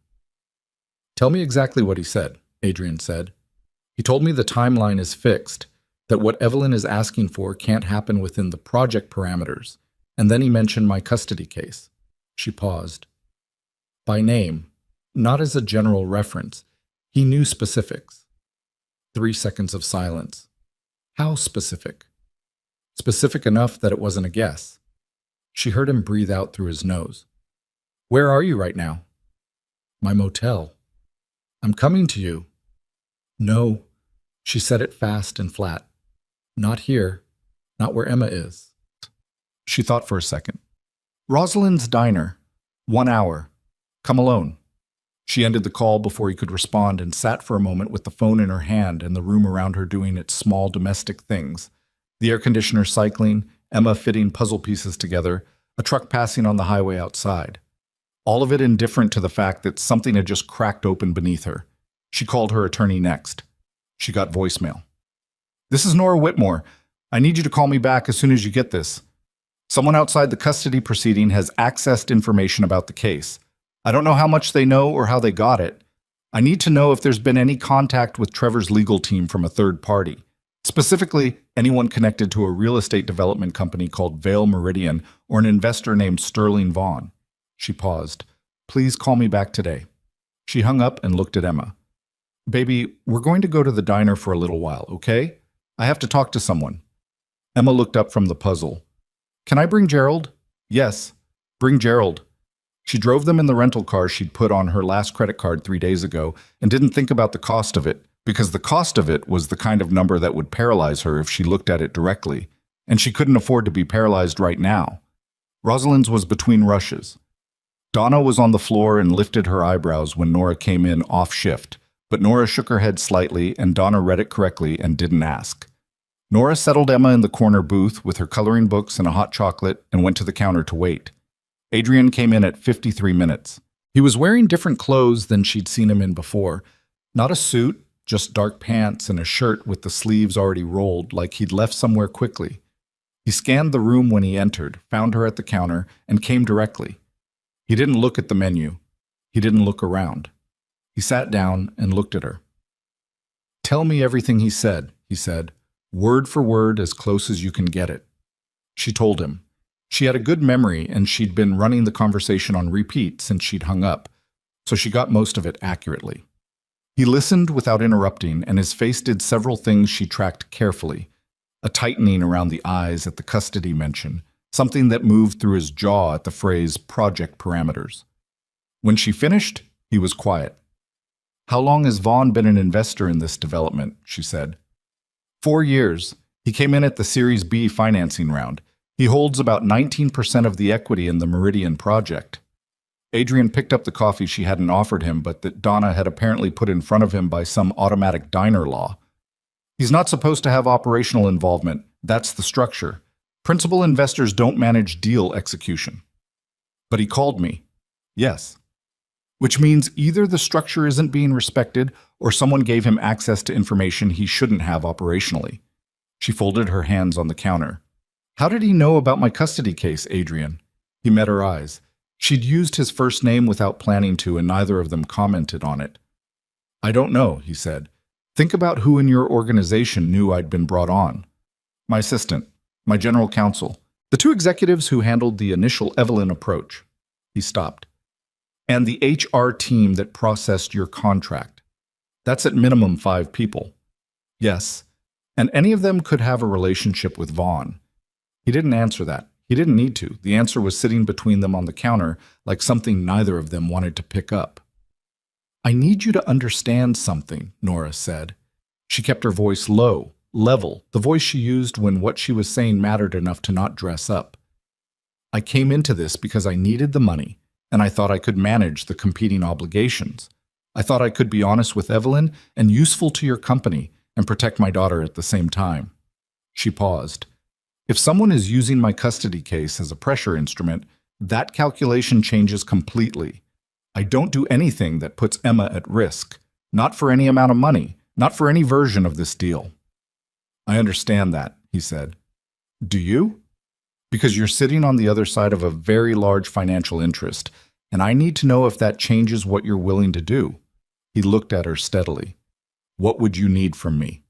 Tell me exactly what he said, Adrian said. He told me the timeline is fixed, that what Evelyn is asking for can't happen within the project parameters, and then he mentioned my custody case. She paused. By name, not as a general reference. He knew specifics. 3 seconds of silence. How specific? Specific enough that it wasn't a guess. She heard him breathe out through his nose. Where are you right now? My motel. I'm coming to you. No, she said it fast and flat. Not here. Not where Emma is. She thought for a second. Rosalind's diner. 1 hour. Come alone. She ended the call before he could respond and sat for a moment with the phone in her hand and the room around her doing its small domestic things. The air conditioner cycling, Emma fitting puzzle pieces together, a truck passing on the highway outside. All of it indifferent to the fact that something had just cracked open beneath her. She called her attorney next. She got voicemail. This is Nora Whitmore. I need you to call me back as soon as you get this. Someone outside the custody proceeding has accessed information about the case. I don't know how much they know or how they got it. I need to know if there's been any contact with Trevor's legal team from a third party. Specifically, anyone connected to a real estate development company called Vale Meridian or an investor named Sterling Vaughn. She paused. Please call me back today. She hung up and looked at Emma. Baby, we're going to go to the diner for a little while, okay? I have to talk to someone. Emma looked up from the puzzle. Can I bring Gerald? Yes, bring Gerald. She drove them in the rental car she'd put on her last credit card 3 days ago and didn't think about the cost of it, because the cost of it was the kind of number that would paralyze her if she looked at it directly. and she couldn't afford to be paralyzed right now. Rosalind's was between rushes. Donna was on the floor and lifted her eyebrows when Nora came in off shift, but Nora shook her head slightly and Donna read it correctly and didn't ask. Nora settled Emma in the corner booth with her coloring books and a hot chocolate and went to the counter to wait. Adrian came in at 53 minutes. He was wearing different clothes than she'd seen him in before. Not a suit, just dark pants and a shirt with the sleeves already rolled like he'd left somewhere quickly. He scanned the room when he entered, found her at the counter, and came directly. He didn't look at the menu. He didn't look around. He sat down and looked at her. "Tell me everything he said," word for word as close as you can get it. She told him. She had a good memory and she'd been running the conversation on repeat since she'd hung up, so she got most of it accurately. He listened without interrupting, and his face did several things she tracked carefully. A tightening around the eyes at the custody mention, something that moved through his jaw at the phrase project parameters. When she finished, he was quiet. "How long has Vaughn been an investor in this development?" she said. 4 years. He came in at the Series B financing round. He holds about 19% of the equity in the Meridian project. Adrian picked up the coffee she hadn't offered him, but that Donna had apparently put in front of him by some automatic diner law. "He's not supposed to have operational involvement. That's the structure. Principal investors don't manage deal execution." "But he called me." "Yes." "Which means either the structure isn't being respected or someone gave him access to information he shouldn't have operationally." She folded her hands on the counter. "How did he know about my custody case, Adrian?" He met her eyes. She'd used his first name without planning to, and neither of them commented on it. "I don't know," he said. "Think about who in your organization knew I'd been brought on. My assistant, my general counsel, the 2 executives who handled the initial Evelyn approach." He stopped. "And the HR team that processed your contract. That's at minimum 5 people." "Yes. And any of them could have a relationship with Vaughn." He didn't answer that. He didn't need to. The answer was sitting between them on the counter, like something neither of them wanted to pick up. "I need you to understand something," Nora said. She kept her voice low, level, the voice she used when what she was saying mattered enough to not dress up. "I came into this because I needed the money, and I thought I could manage the competing obligations. I thought I could be honest with Evelyn and useful to your company and protect my daughter at the same time." She paused. "If someone is using my custody case as a pressure instrument, that calculation changes completely. I don't do anything that puts Emma at risk. Not for any amount of money. Not for any version of this deal." "I understand that," he said. "Do you?" "Because you're sitting on the other side of a very large financial interest, and I need to know if that changes what you're willing to do." He looked at her steadily. "What would you need from me?"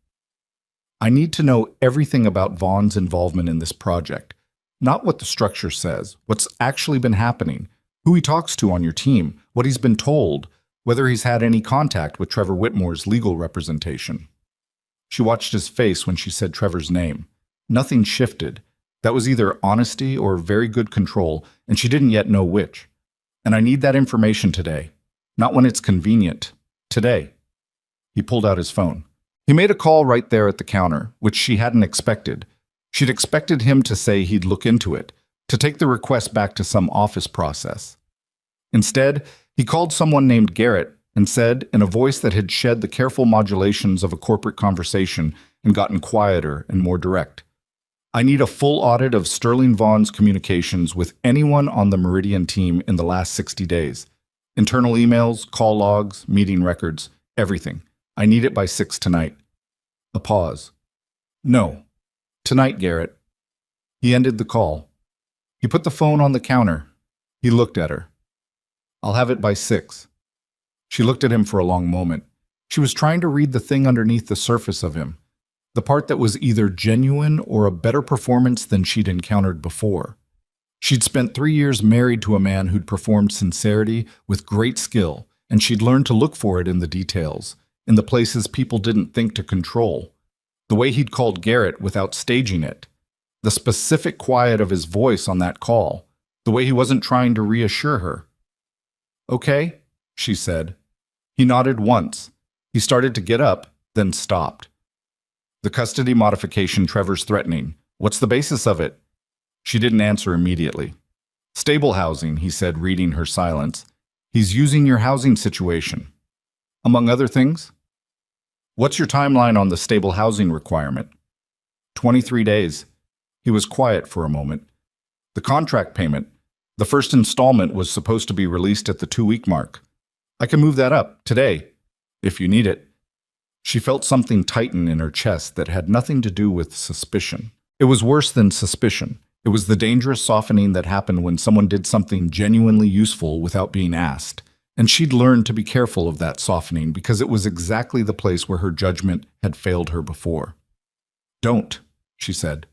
"I need to know everything about Vaughn's involvement in this project. Not what the structure says, what's actually been happening, who he talks to on your team, what he's been told, whether he's had any contact with Trevor Whitmore's legal representation." She watched his face when she said Trevor's name. Nothing shifted. That was either honesty or very good control, and she didn't yet know which. "And I need that information today. Not when it's convenient. Today." He pulled out his phone. He made a call right there at the counter, which she hadn't expected. She'd expected him to say he'd look into it, to take the request back to some office process. Instead, he called someone named Garrett and said, in a voice that had shed the careful modulations of a corporate conversation and gotten quieter and more direct, "I need a full audit of Sterling Vaughn's communications with anyone on the Meridian team in the last 60 days. Internal emails, call logs, meeting records, everything. I need it by 6 tonight." A pause. "No. Tonight, Garrett." He ended the call. He put the phone on the counter. He looked at her. "I'll have it by 6. She looked at him for a long moment. She was trying to read the thing underneath the surface of him, the part that was either genuine or a better performance than she'd encountered before. She'd spent 3 years married to a man who'd performed sincerity with great skill, and she'd learned to look for it in the details, in the places people didn't think to control. The way he'd called Garrett without staging it. The specific quiet of his voice on that call. The way he wasn't trying to reassure her. "Okay," she said. He nodded once. He started to get up, then stopped. "The custody modification Trevor's threatening. What's the basis of it? She didn't answer immediately. Stable housing, he said, reading her silence. He's using your housing situation. Among other things? What's your timeline on the stable housing requirement? 23 days. He was quiet for a moment. The contract payment, the first installment, was supposed to be released at the 2-week mark. I can move that up, today, if you need it. She felt something tighten in her chest that had nothing to do with suspicion. It was worse than suspicion. It was the dangerous softening that happened when someone did something genuinely useful without being asked. And she'd learned to be careful of that softening because it was exactly the place where her judgment had failed her before. Don't, she said.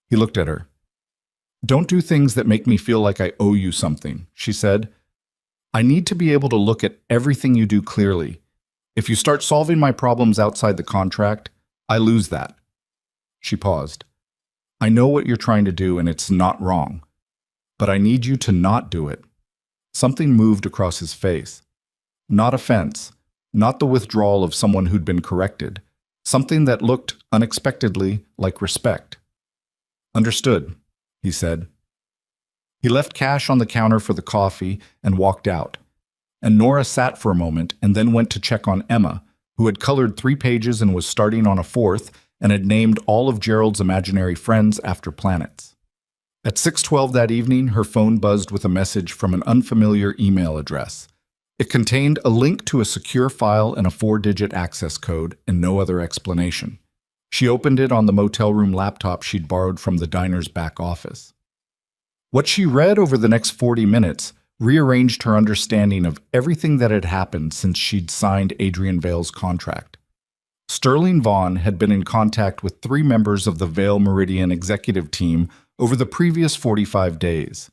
He looked at her. Don't do things that make me feel like I owe you something, she said. I need to be able to look at everything you do clearly. If you start solving my problems outside the contract, I lose that. She paused. I know what you're trying to do and it's not wrong, but I need you to not do it. Something moved across his face. Not offense, not the withdrawal of someone who'd been corrected. Something that looked unexpectedly like respect. Understood, he said. He left cash on the counter for the coffee and walked out. And Nora sat for a moment and then went to check on Emma, who had colored 3 pages and was starting on a 4th and had named all of Gerald's imaginary friends after planets. At 6:12 that evening, her phone buzzed with a message from an unfamiliar email address. It contained a link to a secure file and a 4-digit access code and no other explanation. She opened it on the motel room laptop she'd borrowed from the diner's back office. What she read over the next 40 minutes rearranged her understanding of everything that had happened since she'd signed Adrian Vale's contract. Sterling Vaughn had been in contact with 3 members of the Vale Meridian executive team over the previous 45 days,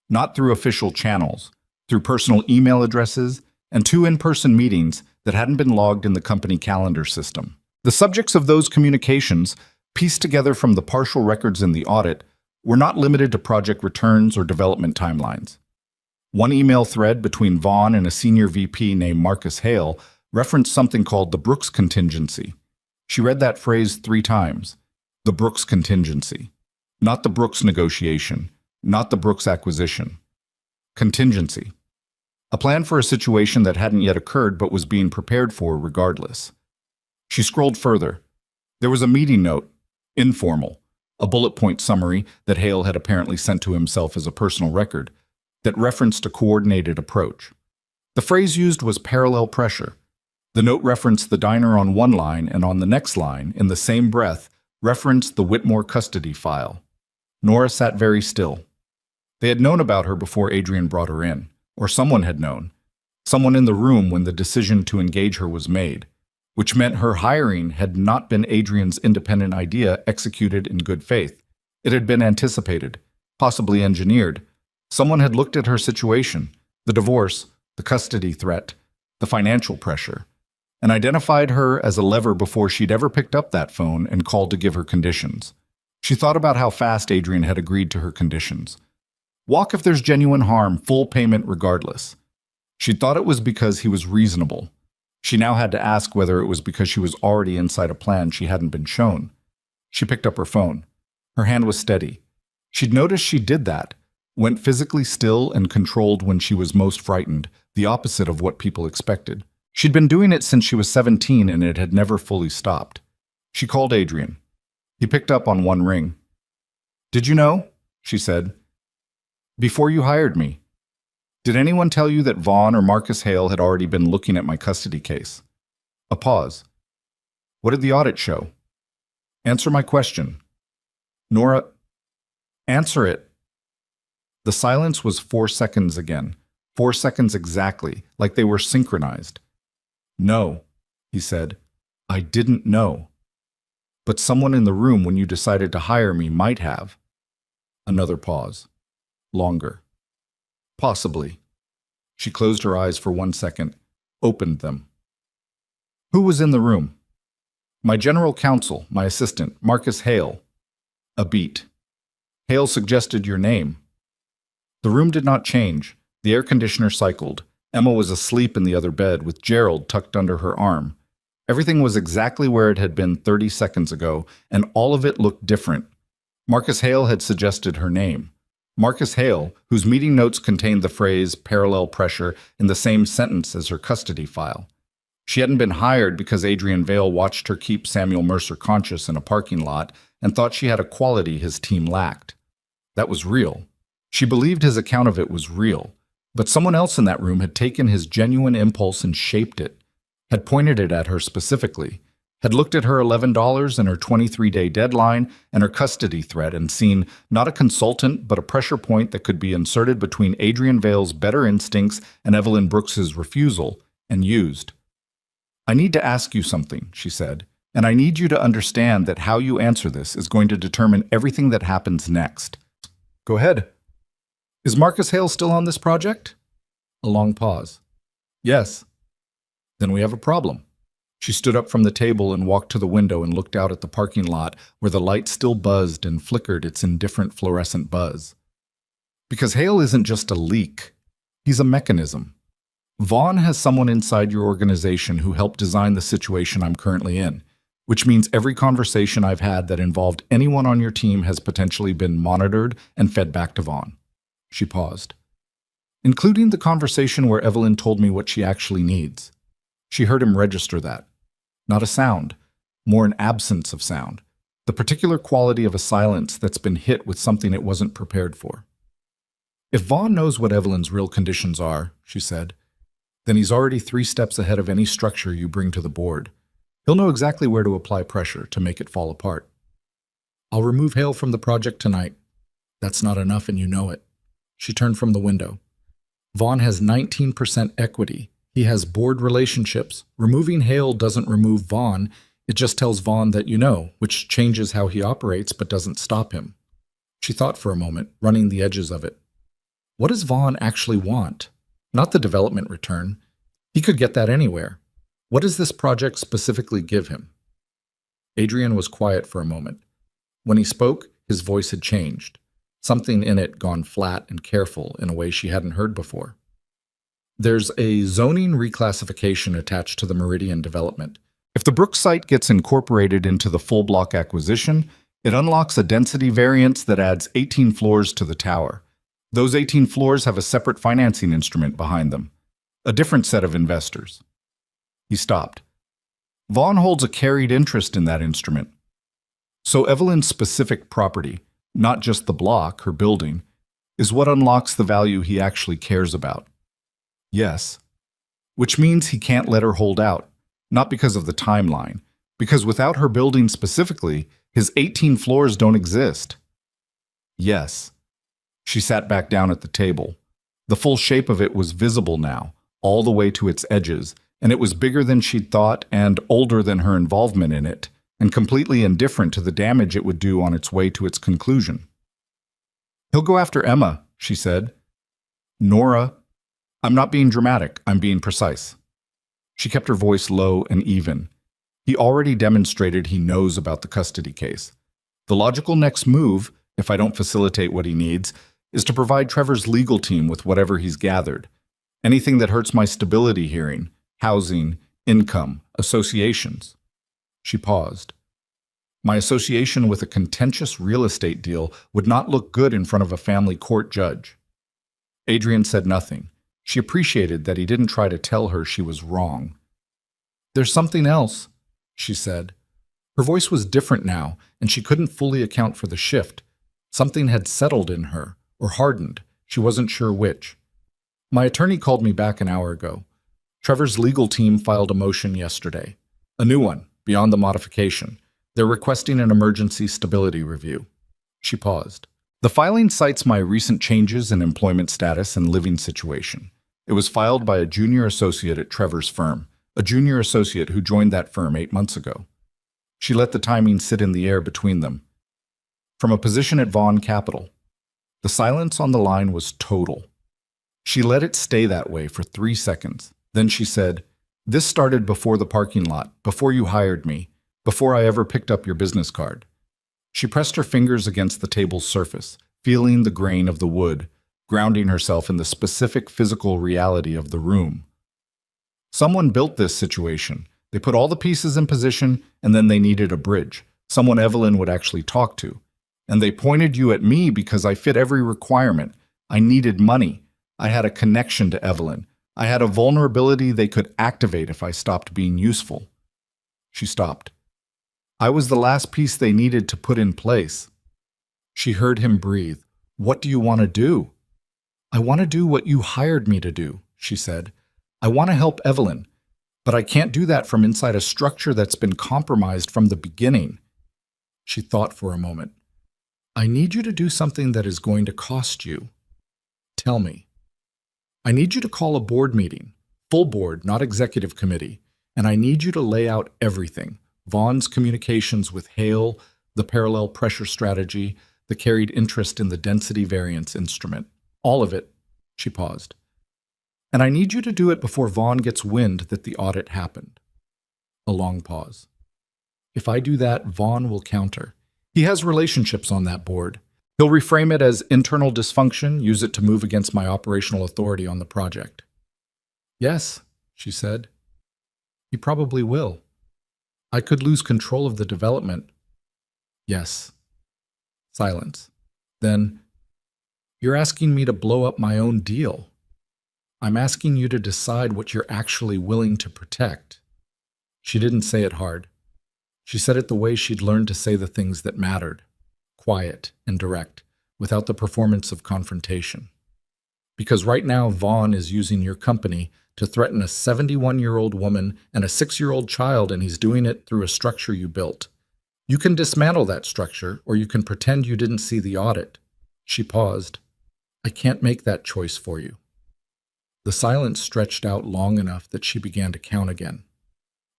not through official channels, through personal email addresses, and 2 in-person meetings that hadn't been logged in the company calendar system. The subjects of those communications, pieced together from the partial records in the audit, were not limited to project returns or development timelines. One email thread between Vaughn and a senior VP named Marcus Hale referenced something called the Brooks contingency. She read that phrase 3 times. The Brooks contingency. Not the Brooks negotiation. Not the Brooks acquisition. Contingency. A plan for a situation that hadn't yet occurred but was being prepared for regardless. She scrolled further. There was a meeting note, informal, a bullet point summary that Hale had apparently sent to himself as a personal record, that referenced a coordinated approach. The phrase used was parallel pressure. The note referenced the diner on one line and on the next line, in the same breath, referenced the Whitmore custody file. Nora sat very still. They had known about her before Adrian brought her in, or someone had known. Someone in the room when the decision to engage her was made, which meant her hiring had not been Adrian's independent idea executed in good faith. It had been anticipated, possibly engineered. Someone had looked at her situation, the divorce, the custody threat, the financial pressure, and identified her as a lever before she'd ever picked up that phone and called to give her conditions. She thought about how fast Adrian had agreed to her conditions. Walk if there's genuine harm, full payment regardless. She'd thought it was because he was reasonable. She now had to ask whether it was because she was already inside a plan she hadn't been shown. She picked up her phone. Her hand was steady. She'd noticed she did that, went physically still and controlled when she was most frightened, the opposite of what people expected. She'd been doing it since she was 17 and it had never fully stopped. She called Adrian. He picked up on one ring. Did you know? She said. Before you hired me. Did anyone tell you that Vaughn or Marcus Hale had already been looking at my custody case? A pause. What did the audit show? Answer my question. Nora, answer it. The silence was 4 seconds again. 4 seconds exactly, like they were synchronized. No, he said. I didn't know. But someone in the room when you decided to hire me might have. Another pause. Longer. Possibly. She closed her eyes for 1 second, opened them. Who was in the room? My general counsel, my assistant, Marcus Hale. A beat. Hale suggested your name. The room did not change. The air conditioner cycled. Emma was asleep in the other bed with Gerald tucked under her arm. Everything was exactly where it had been 30 seconds ago, and all of it looked different. Marcus Hale had suggested her name. Marcus Hale, whose meeting notes contained the phrase parallel pressure in the same sentence as her custody file. She hadn't been hired because Adrian Vale watched her keep Samuel Mercer conscious in a parking lot and thought she had a quality his team lacked. That was real. She believed his account of it was real, but someone else in that room had taken his genuine impulse and shaped it, had pointed it at her specifically, had looked at her $11 and her 23-day deadline and her custody threat and seen not a consultant but a pressure point that could be inserted between Adrian Vale's better instincts and Evelyn Brooks's refusal and used. "I need to ask you something," she said, "and I need you to understand that how you answer this is going to determine everything that happens next." "Go ahead." "Is Marcus Hale still on this project?" A long pause. "Yes." "Then we have a problem." She stood up from the table and walked to the window and looked out at the parking lot where the light still buzzed and flickered its indifferent fluorescent buzz. "Because Hale isn't just a leak. He's a mechanism. Vaughn has someone inside your organization who helped design the situation I'm currently in, which means every conversation I've had that involved anyone on your team has potentially been monitored and fed back to Vaughn." She paused. "Including the conversation where Evelyn told me what she actually needs." She heard him register that. Not a sound, more an absence of sound, the particular quality of a silence that's been hit with something it wasn't prepared for. "If Vaughn knows what Evelyn's real conditions are," she said, "then he's already 3 steps ahead of any structure you bring to the board. He'll know exactly where to apply pressure to make it fall apart." "I'll remove Hale from the project tonight." "That's not enough and you know it." She turned from the window. "Vaughn has 19% equity. He has board relationships. Removing Hale doesn't remove Vaughn. It just tells Vaughn that you know, which changes how he operates but doesn't stop him." She thought for a moment, running the edges of it. What does Vaughn actually want? Not the development return. He could get that anywhere. What does this project specifically give him? Adrian was quiet for a moment. When he spoke, his voice had changed. Something in it gone flat and careful in a way she hadn't heard before. "There's a zoning reclassification attached to the Meridian development. If the Brooks site gets incorporated into the full block acquisition, it unlocks a density variance that adds 18 floors to the tower. Those 18 floors have a separate financing instrument behind them, a different set of investors." He stopped. "Vaughn holds a carried interest in that instrument. So Evelyn's specific property, not just the block, her building, is what unlocks the value he actually cares about." "Yes." "Which means he can't let her hold out, not because of the timeline, because without her building specifically, his 18 floors don't exist." "Yes." She sat back down at the table. The full shape of it was visible now, all the way to its edges, and it was bigger than she'd thought and older than her involvement in it, and completely indifferent to the damage it would do on its way to its conclusion. "He'll go after Emma," she said. "Nora. I'm not being dramatic, I'm being precise." She kept her voice low and even. He already demonstrated he knows about the custody case. The logical next move, if I don't facilitate what he needs, is to provide Trevor's legal team with whatever he's gathered. Anything that hurts my stability hearing, housing, income, associations. She paused. "My association with a contentious real estate deal would not look good in front of a family court judge." Adrian said nothing. She appreciated that he didn't try to tell her she was wrong. "There's something else," she said. Her voice was different now, and she couldn't fully account for the shift. Something had settled in her, or hardened. She wasn't sure which. "My attorney called me back an hour ago. Trevor's legal team filed a motion yesterday. A new one, beyond the modification. They're requesting an emergency stability review." She paused. "The filing cites my recent changes in employment status and living situation. It was filed by a junior associate at Trevor's firm, a junior associate who joined that firm 8 months ago." She let the timing sit in the air between them. "From a position at Vaughn Capital." The silence on the line was total. She let it stay that way for 3 seconds. Then she said, "This started before the parking lot, before you hired me, before I ever picked up your business card." She pressed her fingers against the table's surface, feeling the grain of the wood, grounding herself in the specific physical reality of the room. Someone built this situation. They put all the pieces in position, and then they needed a bridge, someone Evelyn would actually talk to. And they pointed you at me because I fit every requirement. I needed money. I had a connection to Evelyn. I had a vulnerability they could activate if I stopped being useful. She stopped. I was the last piece they needed to put in place. She heard him breathe. What do you want to do? I want to do what you hired me to do, she said. I want to help Evelyn, but I can't do that from inside a structure that's been compromised from the beginning. She thought for a moment. I need you to do something that is going to cost you. Tell me. I need you to call a board meeting, full board, not executive committee, and I need you to lay out everything. Vaughn's communications with Hale, the parallel pressure strategy, the carried interest in the density variance instrument. All of it. She paused. And I need you to do it before Vaughn gets wind that the audit happened. A long pause. If I do that, Vaughn will counter. He has relationships on that board. He'll reframe it as internal dysfunction, use it to move against my operational authority on the project. Yes, she said. He probably will. I could lose control of the development. Yes. Silence. Then, you're asking me to blow up my own deal. I'm asking you to decide what you're actually willing to protect. She didn't say it hard. She said it the way she'd learned to say the things that mattered. Quiet and direct, without the performance of confrontation. Because right now, Vaughn is using your company to threaten a 71-year-old woman and a 6-year-old child, and he's doing it through a structure you built. You can dismantle that structure, or you can pretend you didn't see the audit. She paused. I can't make that choice for you. The silence stretched out long enough that she began to count again.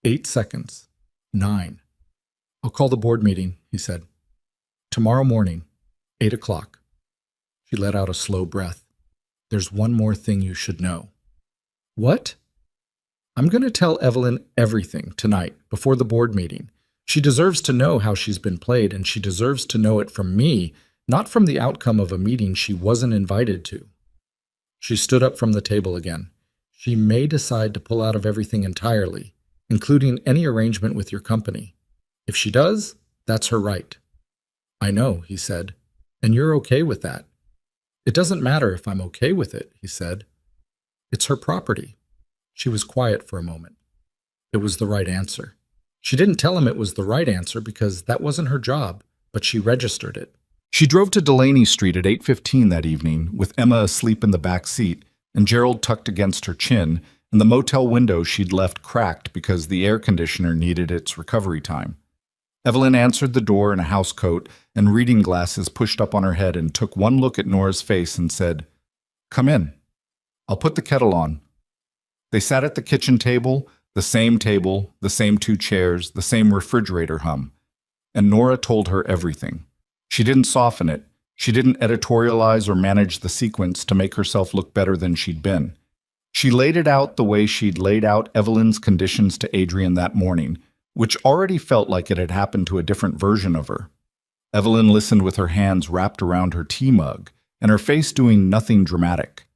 8 seconds. 9. I'll call the board meeting, he said. Tomorrow morning, 8 o'clock. She let out a slow breath. There's one more thing you should know. What? I'm going to tell Evelyn everything tonight before the board meeting. She deserves to know how she's been played, and she deserves to know it from me, not from the outcome of a meeting she wasn't invited to. She stood up from the table again. She may decide to pull out of everything entirely, including any arrangement with your company. If she does, that's her right. I know, he said, and you're okay with that. It doesn't matter if I'm okay with it, he said. It's her property. She was quiet for a moment. It was the right answer. She didn't tell him it was the right answer because that wasn't her job, but she registered it. She drove to Delaney Street at 8:15 that evening, with Emma asleep in the back seat and Gerald tucked against her chin, and the motel window she'd left cracked because the air conditioner needed its recovery time. Evelyn answered the door in a housecoat and reading glasses pushed up on her head and took one look at Nora's face and said, "Come in. I'll put the kettle on." They sat at the kitchen table, the same 2 chairs, the same refrigerator hum. And Nora told her everything. She didn't soften it. She didn't editorialize or manage the sequence to make herself look better than she'd been. She laid it out the way she'd laid out Evelyn's conditions to Adrian that morning, which already felt like it had happened to a different version of her. Evelyn listened with her hands wrapped around her tea mug and her face doing nothing dramatic.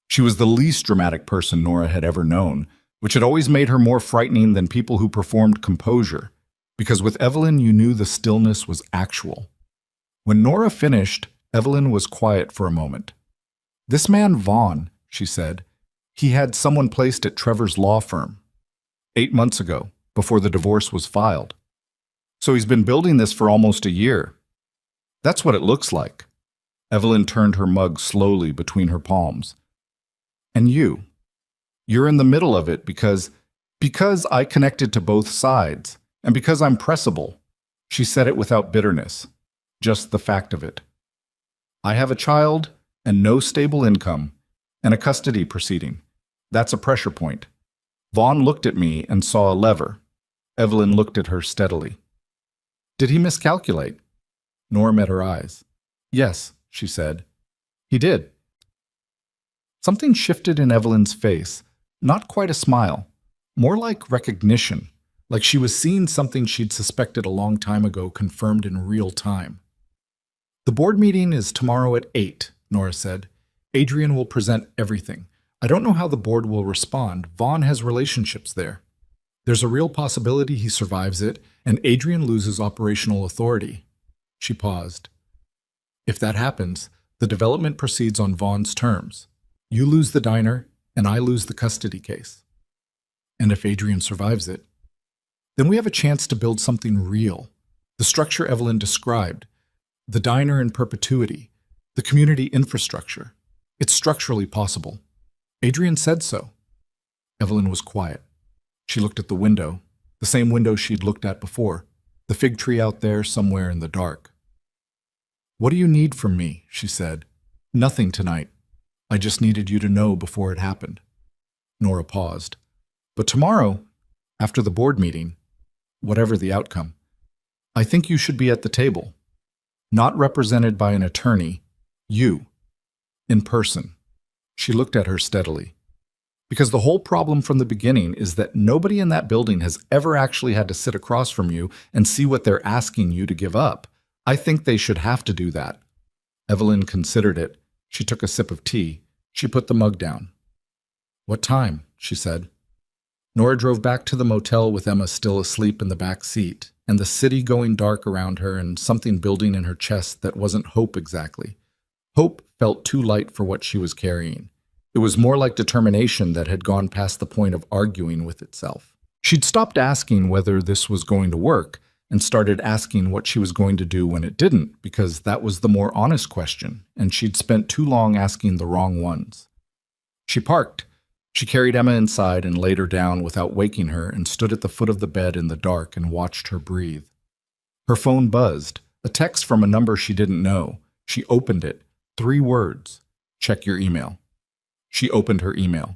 She was the least dramatic person Nora had ever known, which had always made her more frightening than people who performed composure, because with Evelyn you knew the stillness was actual. When Nora finished, Evelyn was quiet for a moment. "This man Vaughn," she said, "he had someone placed at Trevor's law firm 8 months ago, before the divorce was filed. So he's been building this for almost a year. That's what it looks like." Evelyn turned her mug slowly between her palms. "And you're in the middle of it because I connected to both sides, and because I'm pressable." She said it without bitterness, just the fact of it. "I have a child and no stable income, and a custody proceeding. That's a pressure point." Vaughn looked at me and saw a lever. Evelyn looked at her steadily. "Did he miscalculate?" Nora met her eyes. "Yes," she said. "He did." Something shifted in Evelyn's face, not quite a smile, more like recognition, like she was seeing something she'd suspected a long time ago confirmed in real time. "The board meeting is tomorrow at 8, Nora said. "Adrian will present everything. I don't know how the board will respond. Vaughn has relationships there. There's a real possibility he survives it, and Adrian loses operational authority." She paused. If that happens, the development proceeds on Vaughn's terms. You lose the diner, and I lose the custody case. And if Adrian survives it, then we have a chance to build something real. The structure Evelyn described, the diner in perpetuity, the community infrastructure. It's structurally possible. Adrian said so. Evelyn was quiet. She looked at the window, the same window she'd looked at before, the fig tree out there somewhere in the dark. What do you need from me? She said. Nothing tonight. I just needed you to know before it happened. Nora paused. But tomorrow, after the board meeting, whatever the outcome, I think you should be at the table, not represented by an attorney, you, in person. She looked at her steadily. Because the whole problem from the beginning is that nobody in that building has ever actually had to sit across from you and see what they're asking you to give up. I think they should have to do that. Evelyn considered it. She took a sip of tea. She put the mug down. What time? She said. Nora drove back to the motel with Emma still asleep in the back seat, and the city going dark around her and something building in her chest that wasn't hope exactly. Hope felt too light for what she was carrying. It was more like determination that had gone past the point of arguing with itself. She'd stopped asking whether this was going to work and started asking what she was going to do when it didn't, because that was the more honest question, and she'd spent too long asking the wrong ones. She parked. She carried Emma inside and laid her down without waking her and stood at the foot of the bed in the dark and watched her breathe. Her phone buzzed, a text from a number she didn't know. She opened it. 3 words. Check your email. She opened her email.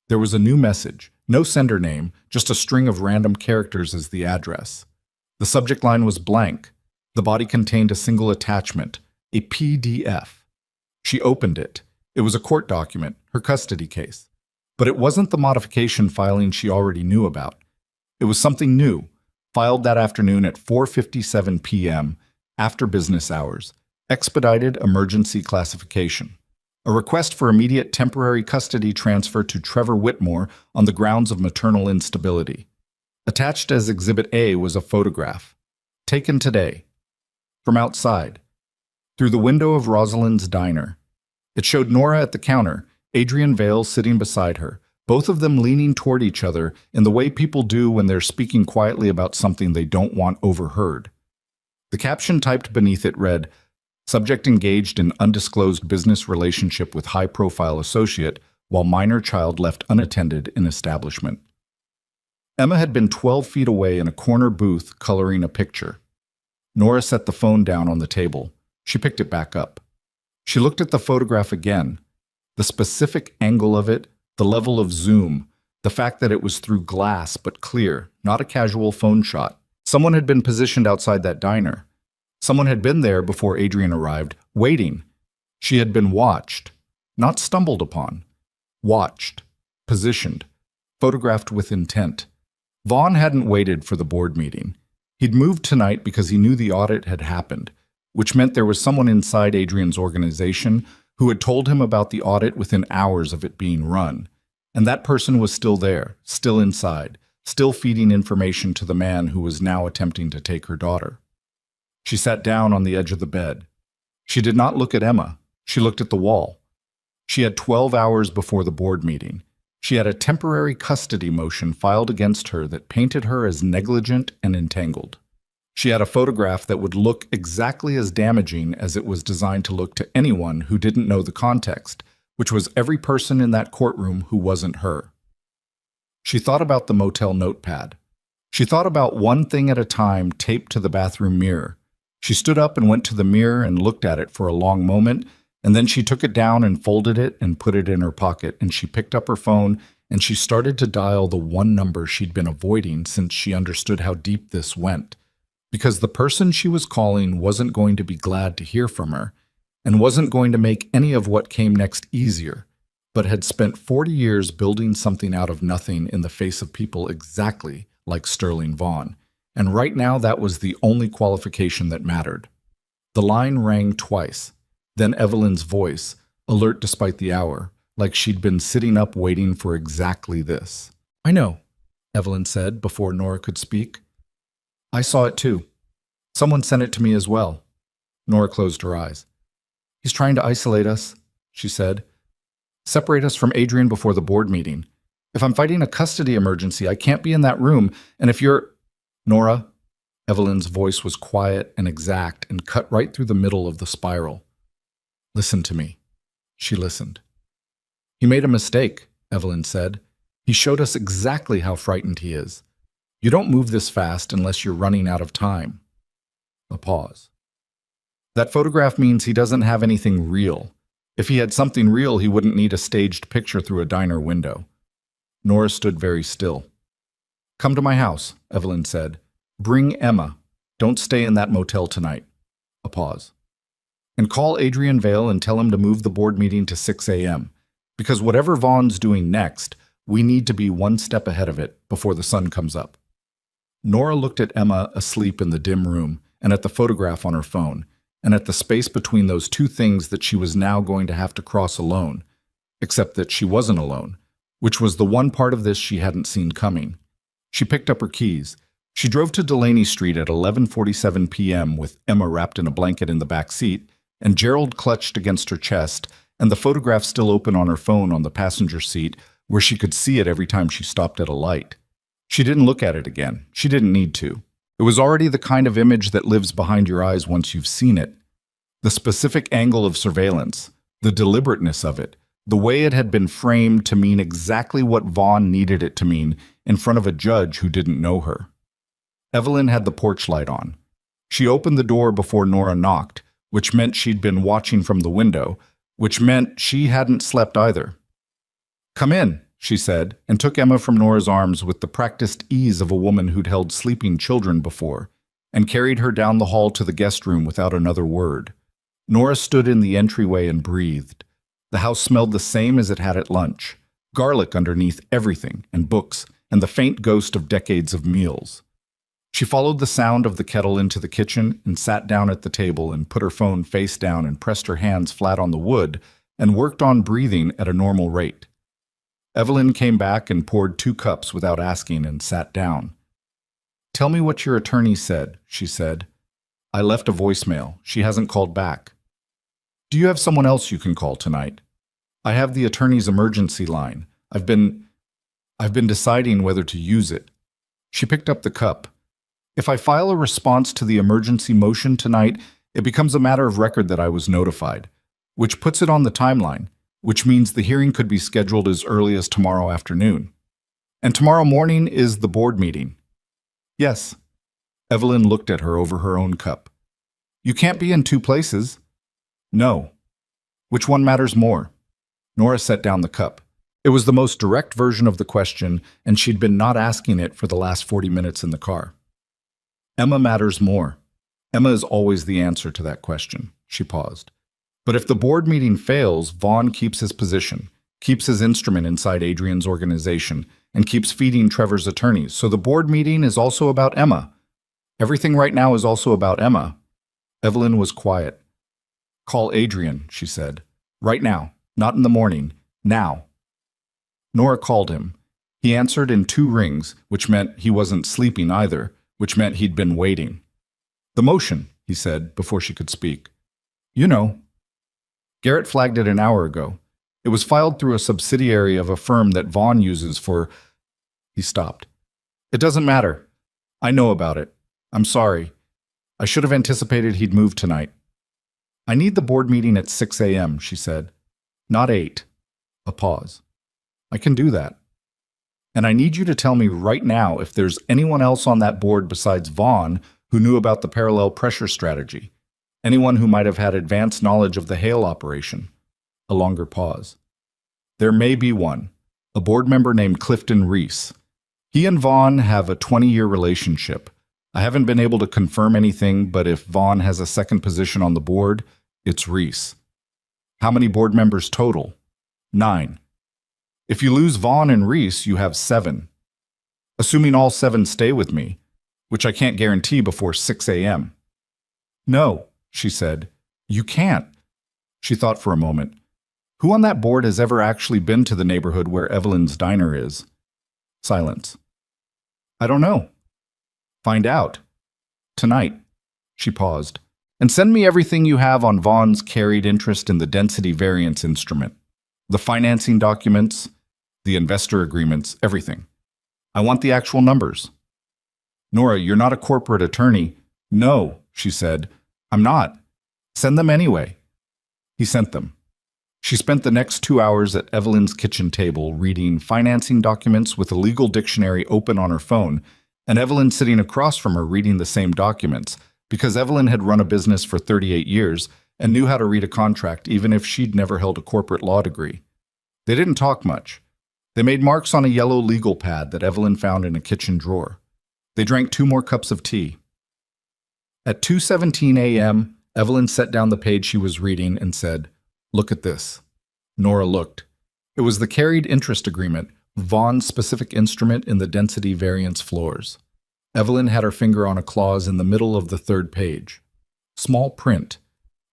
There was a new message, no sender name, just a string of random characters as the address. The subject line was blank. The body contained a single attachment, a PDF. She opened it. It was a court document, her custody case. But it wasn't the modification filing she already knew about. It was something new, filed that afternoon at 4:57 p.m., after business hours. Expedited emergency classification. A request for immediate temporary custody transfer to Trevor Whitmore on the grounds of maternal instability. Attached as Exhibit A was a photograph. Taken today. From outside. Through the window of Rosalind's diner. It showed Nora at the counter, Adrian Vale sitting beside her, both of them leaning toward each other in the way people do when they're speaking quietly about something they don't want overheard. The caption typed beneath it read, "Subject engaged in undisclosed business relationship with high-profile associate, while minor child left unattended in establishment." Emma had been 12 feet away in a corner booth coloring a picture. Nora set the phone down on the table. She picked it back up. She looked at the photograph again. The specific angle of it, the level of zoom, the fact that it was through glass but clear, not a casual phone shot. Someone had been positioned outside that diner. Someone had been there before Adrian arrived, waiting. She had been watched, not stumbled upon. Watched, positioned, photographed with intent. Vaughn hadn't waited for the board meeting. He'd moved tonight because he knew the audit had happened, which meant there was someone inside Adrian's organization who had told him about the audit within hours of it being run. And that person was still there, still inside, still feeding information to the man who was now attempting to take her daughter. She sat down on the edge of the bed. She did not look at Emma. She looked at the wall. She had 12 hours before the board meeting. She had a temporary custody motion filed against her that painted her as negligent and entangled. She had a photograph that would look exactly as damaging as it was designed to look to anyone who didn't know the context, which was every person in that courtroom who wasn't her. She thought about the motel notepad. She thought about one thing at a time taped to the bathroom mirror. She stood up and went to the mirror and looked at it for a long moment, and then she took it down and folded it and put it in her pocket, and she picked up her phone and she started to dial the one number she'd been avoiding since she understood how deep this went. Because the person she was calling wasn't going to be glad to hear from her, and wasn't going to make any of what came next easier, but had spent 40 years building something out of nothing in the face of people exactly like Sterling Vaughn. And right now that was the only qualification that mattered. The line rang twice. Then Evelyn's voice, alert despite the hour, like she'd been sitting up waiting for exactly this. "I know," Evelyn said before Nora could speak. "I saw it too. Someone sent it to me as well." Nora closed her eyes. He's trying to isolate us, she said. Separate us from Adrian before the board meeting. If I'm fighting a custody emergency, I can't be in that room, and if you're… Nora, Evelyn's voice was quiet and exact and cut right through the middle of the spiral. Listen to me. She listened. He made a mistake, Evelyn said. He showed us exactly how frightened he is. You don't move this fast unless you're running out of time. A pause. That photograph means he doesn't have anything real. If he had something real, he wouldn't need a staged picture through a diner window. Nora stood very still. Come to my house, Evelyn said. Bring Emma. Don't stay in that motel tonight. A pause. And call Adrian Vale and tell him to move the board meeting to 6 a.m. Because whatever Vaughn's doing next, we need to be one step ahead of it before the sun comes up. Nora looked at Emma asleep in the dim room and at the photograph on her phone, and at the space between those two things that she was now going to have to cross alone, except that she wasn't alone, which was the one part of this she hadn't seen coming. She picked up her keys. She drove to Delaney Street at 11:47 p.m. with Emma wrapped in a blanket in the back seat, and Gerald clutched against her chest, and the photograph still open on her phone on the passenger seat, where she could see it every time she stopped at a light. She didn't look at it again. She didn't need to. It was already the kind of image that lives behind your eyes once you've seen it. The specific angle of surveillance, the deliberateness of it, the way it had been framed to mean exactly what Vaughn needed it to mean in front of a judge who didn't know her. Evelyn had the porch light on. She opened the door before Nora knocked, which meant she'd been watching from the window, which meant she hadn't slept either. Come in, she said, and took Emma from Nora's arms with the practiced ease of a woman who'd held sleeping children before, and carried her down the hall to the guest room without another word. Nora stood in the entryway and breathed. The house smelled the same as it had at lunch, garlic underneath everything, and books, and the faint ghost of decades of meals. She followed the sound of the kettle into the kitchen and sat down at the table and put her phone face down and pressed her hands flat on the wood and worked on breathing at a normal rate. Evelyn came back and poured 2 cups without asking and sat down. Tell me what your attorney said, she said. I left a voicemail. She hasn't called back. Do you have someone else you can call tonight? I have the attorney's emergency line. I've been deciding whether to use it. She picked up the cup. If I file a response to the emergency motion tonight, it becomes a matter of record that I was notified, which puts it on the timeline, which means the hearing could be scheduled as early as tomorrow afternoon. And tomorrow morning is the board meeting. Yes. Evelyn looked at her over her own cup. You can't be in 2 places. No. Which one matters more? Nora set down the cup. It was the most direct version of the question, and she'd been not asking it for the last 40 minutes in the car. Emma matters more. Emma is always the answer to that question. She paused. But if the board meeting fails, Vaughn keeps his position, keeps his instrument inside Adrian's organization, and keeps feeding Trevor's attorneys. So the board meeting is also about Emma. Everything right now is also about Emma. Evelyn was quiet. Call Adrian, she said. Right now. Not in the morning. Now. Nora called him. He answered in 2 rings, which meant he wasn't sleeping either, which meant he'd been waiting. The motion, he said, before she could speak. You know. Garrett flagged it an hour ago. It was filed through a subsidiary of a firm that Vaughn uses for… He stopped. It doesn't matter. I know about it. I'm sorry. I should have anticipated he'd move tonight. I need the board meeting at 6 a.m., she said. Not 8. A pause. I can do that. And I need you to tell me right now if there's anyone else on that board besides Vaughn who knew about the parallel pressure strategy. Anyone who might have had advanced knowledge of the Hale operation. A longer pause. There may be one. A board member named Clifton Reese. He and Vaughn have a 20-year relationship. I haven't been able to confirm anything, but if Vaughn has a second position on the board, it's Reese. How many board members total? 9. If you lose Vaughn and Reese, you have 7. Assuming all 7 stay with me, which I can't guarantee before 6 a.m. No, she said. You can't. She thought for a moment. Who on that board has ever actually been to the neighborhood where Evelyn's diner is? Silence. I don't know. Find out. Tonight. She paused. And send me everything you have on Vaughn's carried interest in the density variance instrument. The financing documents, the investor agreements, everything. I want the actual numbers. Nora, you're not a corporate attorney. No, she said. I'm not. Send them anyway. He sent them. She spent the next 2 hours at Evelyn's kitchen table reading financing documents with a legal dictionary open on her phone, and Evelyn sitting across from her reading the same documents, because Evelyn had run a business for 38 years and knew how to read a contract even if she'd never held a corporate law degree. They didn't talk much. They made marks on a yellow legal pad that Evelyn found in a kitchen drawer. They drank 2 more cups of tea. At 2:17 a.m., Evelyn set down the page she was reading and said, "Look at this." Nora looked. It was the carried interest agreement, Vaughn's specific instrument in the density variance floors. Evelyn had her finger on a clause in the middle of the 3rd page. Small print.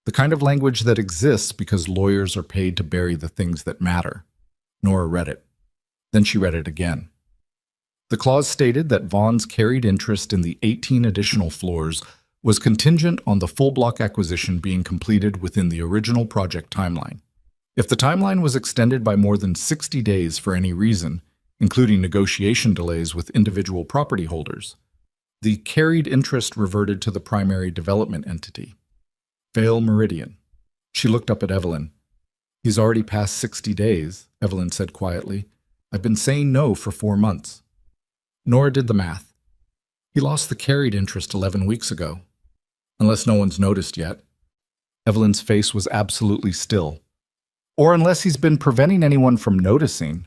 The kind of language that exists because lawyers are paid to bury the things that matter. Nora read it. Then she read it again. The clause stated that Vaughn's carried interest in the 18 additional floors was contingent on the full block acquisition being completed within the original project timeline. If the timeline was extended by more than 60 days for any reason, including negotiation delays with individual property holders, the carried interest reverted to the primary development entity. Vale Meridian. She looked up at Evelyn. "He's already passed 60 days, Evelyn said quietly. "I've been saying no for 4 months. Nora did the math. He lost the carried interest 11 weeks ago. Unless no one's noticed yet. Evelyn's face was absolutely still. Or unless he's been preventing anyone from noticing.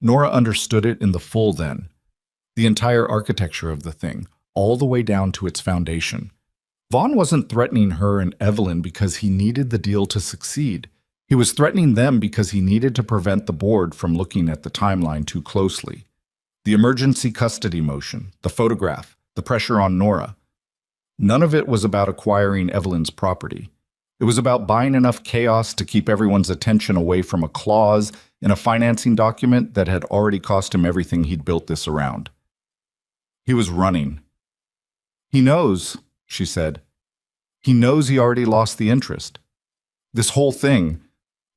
Nora understood it in the full then. The entire architecture of the thing, all the way down to its foundation. Vaughn wasn't threatening her and Evelyn because he needed the deal to succeed. He was threatening them because he needed to prevent the board from looking at the timeline too closely. The emergency custody motion, the photograph, the pressure on Nora. None of it was about acquiring Evelyn's property. It was about buying enough chaos to keep everyone's attention away from a clause in a financing document that had already cost him everything he'd built this around. He was running. "He knows," she said. "He knows he already lost the interest. This whole thing,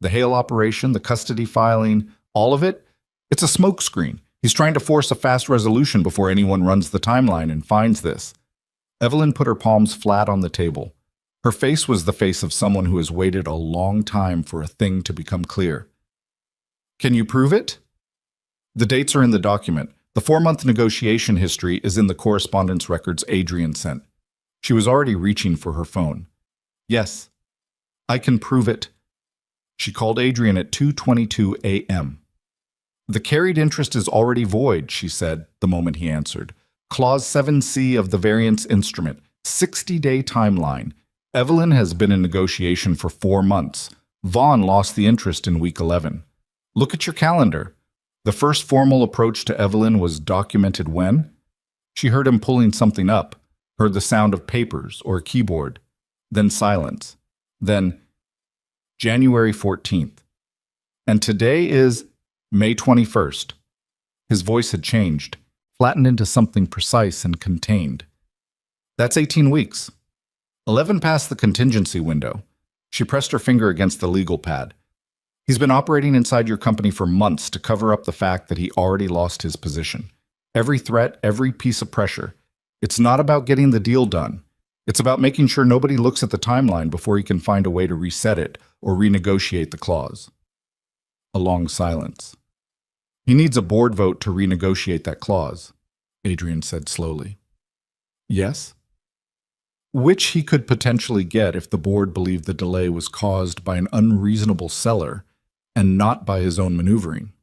the Hale operation, the custody filing, all of it, it's a smokescreen. He's trying to force a fast resolution before anyone runs the timeline and finds this." Evelyn put her palms flat on the table. Her face was the face of someone who has waited a long time for a thing to become clear. "Can you prove it?" The dates are in the document. The 4-month negotiation history is in the correspondence records Adrian sent. She was already reaching for her phone. "Yes, I can prove it." She called Adrian at 2:22 a.m. "The carried interest is already void," she said the moment he answered. "Clause 7C of the variance instrument, 60-day timeline. Evelyn has been in negotiation for 4 months. Vaughn lost the interest in week 11. Look at your calendar. The first formal approach to Evelyn was documented when?" She heard him pulling something up, heard the sound of papers or a keyboard, then silence, then January 14th. "And today is May 21st. His voice had changed, flattened into something precise and contained. "That's 18 weeks. 11 past the contingency window." She pressed her finger against the legal pad. "He's been operating inside your company for months to cover up the fact that he already lost his position. Every threat, every piece of pressure. It's not about getting the deal done. It's about making sure nobody looks at the timeline before he can find a way to reset it or renegotiate the clause." A long silence. "He needs a board vote to renegotiate that clause," Adrian said slowly. "Yes?" "Which he could potentially get if the board believed the delay was caused by an unreasonable seller and not by his own maneuvering."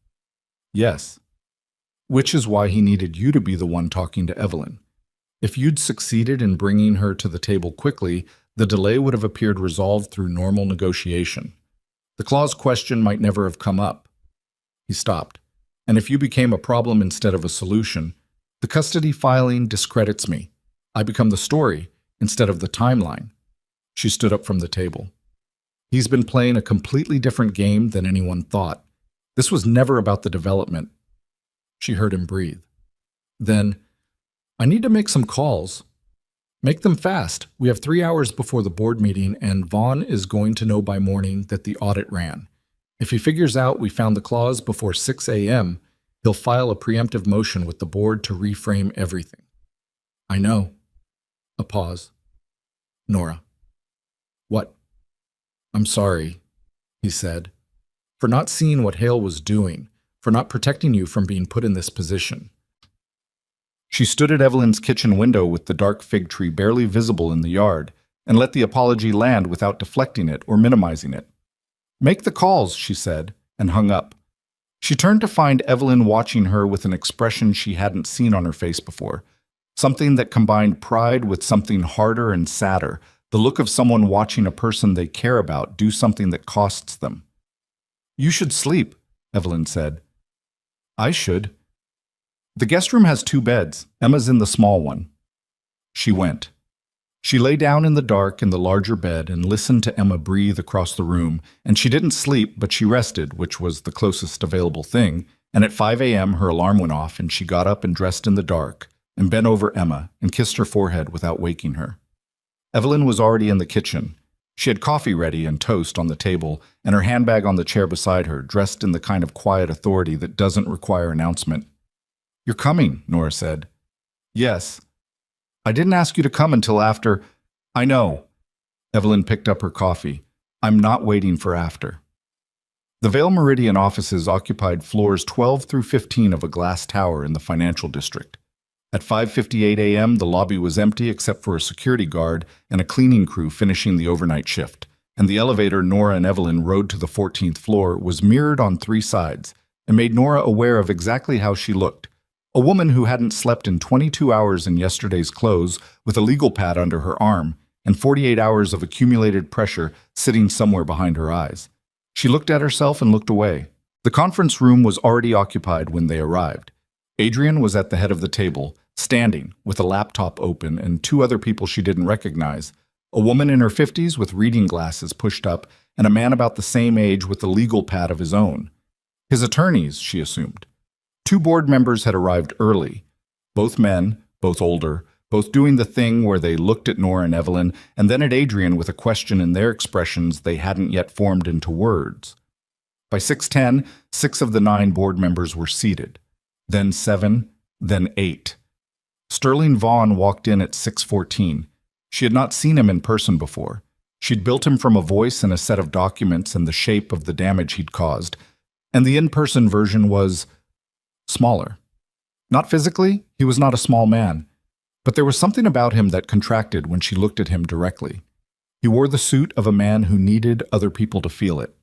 "Yes." "Which is why he needed you to be the one talking to Evelyn. If you'd succeeded in bringing her to the table quickly, the delay would have appeared resolved through normal negotiation. The clause question might never have come up." He stopped. "And if you became a problem instead of a solution, the custody filing discredits me. I become the story instead of the timeline." She stood up from the table. "He's been playing a completely different game than anyone thought. This was never about the development." She heard him breathe. Then, "I need to make some calls." Make them fast. We have 3 hours before the board meeting, and Vaughn is going to know by morning that the audit ran. If he figures out we found the clause before 6 a.m., he'll file a preemptive motion with the board to reframe everything. I know. A pause. Nora. What? I'm sorry, he said, for not seeing what Hale was doing, for not protecting you from being put in this position. She stood at Evelyn's kitchen window with the dark fig tree barely visible in the yard, and let the apology land without deflecting it or minimizing it. Make the calls, she said, and hung up. She turned to find Evelyn watching her with an expression she hadn't seen on her face before, something that combined pride with something harder and sadder, the look of someone watching a person they care about do something that costs them. You should sleep, Evelyn said. I should. The guest room has 2 beds. Emma's in the small one. She went. She lay down in the dark in the larger bed and listened to Emma breathe across the room, and she didn't sleep, but she rested, which was the closest available thing, and at 5 a.m. her alarm went off and she got up and dressed in the dark and bent over Emma and kissed her forehead without waking her. Evelyn was already in the kitchen. She had coffee ready and toast on the table and her handbag on the chair beside her, dressed in the kind of quiet authority that doesn't require announcement. You're coming, Nora said. Yes. I didn't ask you to come until after. I know. Evelyn picked up her coffee. I'm not waiting for after. The Vale Meridian offices occupied floors 12 through 15 of a glass tower in the financial district. At 5:58 a.m., the lobby was empty except for a security guard and a cleaning crew finishing the overnight shift, and the elevator Nora and Evelyn rode to the 14th floor was mirrored on 3 sides and made Nora aware of exactly how she looked. A woman who hadn't slept in 22 hours in yesterday's clothes with a legal pad under her arm and 48 hours of accumulated pressure sitting somewhere behind her eyes. She looked at herself and looked away. The conference room was already occupied when they arrived. Adrian was at the head of the table, standing, with a laptop open and 2 other people she didn't recognize, a woman in her 50s with reading glasses pushed up and a man about the same age with a legal pad of his own. His attorneys, she assumed. 2 board members had arrived early, both men, both older, both doing the thing where they looked at Nora and Evelyn and then at Adrian with a question in their expressions they hadn't yet formed into words. By 6:10, 6 of the 9 board members were seated, then 7, then 8. Sterling Vaughn walked in at 6:14. She had not seen him in person before. She'd built him from a voice and a set of documents and the shape of the damage he'd caused, and the in-person version was smaller. Not physically, he was not a small man, but there was something about him that contracted when she looked at him directly. He wore the suit of a man who needed other people to feel it.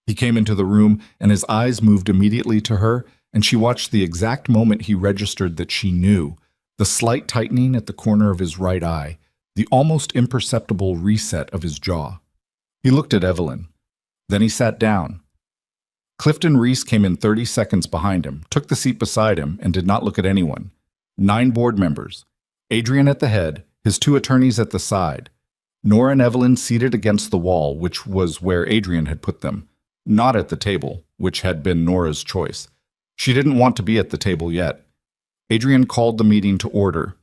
He came into the room and his eyes moved immediately to her, and she watched the exact moment he registered that she knew, the slight tightening at the corner of his right eye, the almost imperceptible reset of his jaw. He looked at Evelyn. Then he sat down. Clifton Reese came in 30 seconds behind him, took the seat beside him, and did not look at anyone. 9 board members. Adrian at the head, his 2 attorneys at the side. Nora and Evelyn seated against the wall, which was where Adrian had put them, not at the table, which had been Nora's choice. She didn't want to be at the table yet. Adrian called the meeting to order.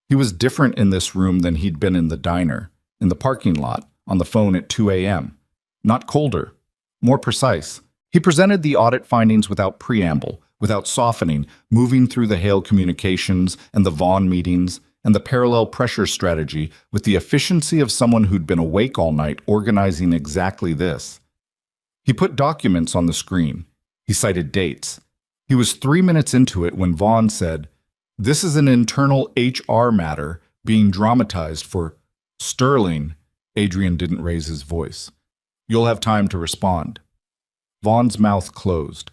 He was different in this room than he'd been in the diner, in the parking lot, on the phone at 2 a.m. Not colder, more precise. He presented the audit findings without preamble, without softening, moving through the Hale communications and the Vaughn meetings and the parallel pressure strategy with the efficiency of someone who'd been awake all night organizing exactly this. He put documents on the screen. He cited dates. He was 3 minutes into it when Vaughn said, "This is an internal HR matter being dramatized for Sterling." Adrian didn't raise his voice. "You'll have time to respond." Vaughn's mouth closed.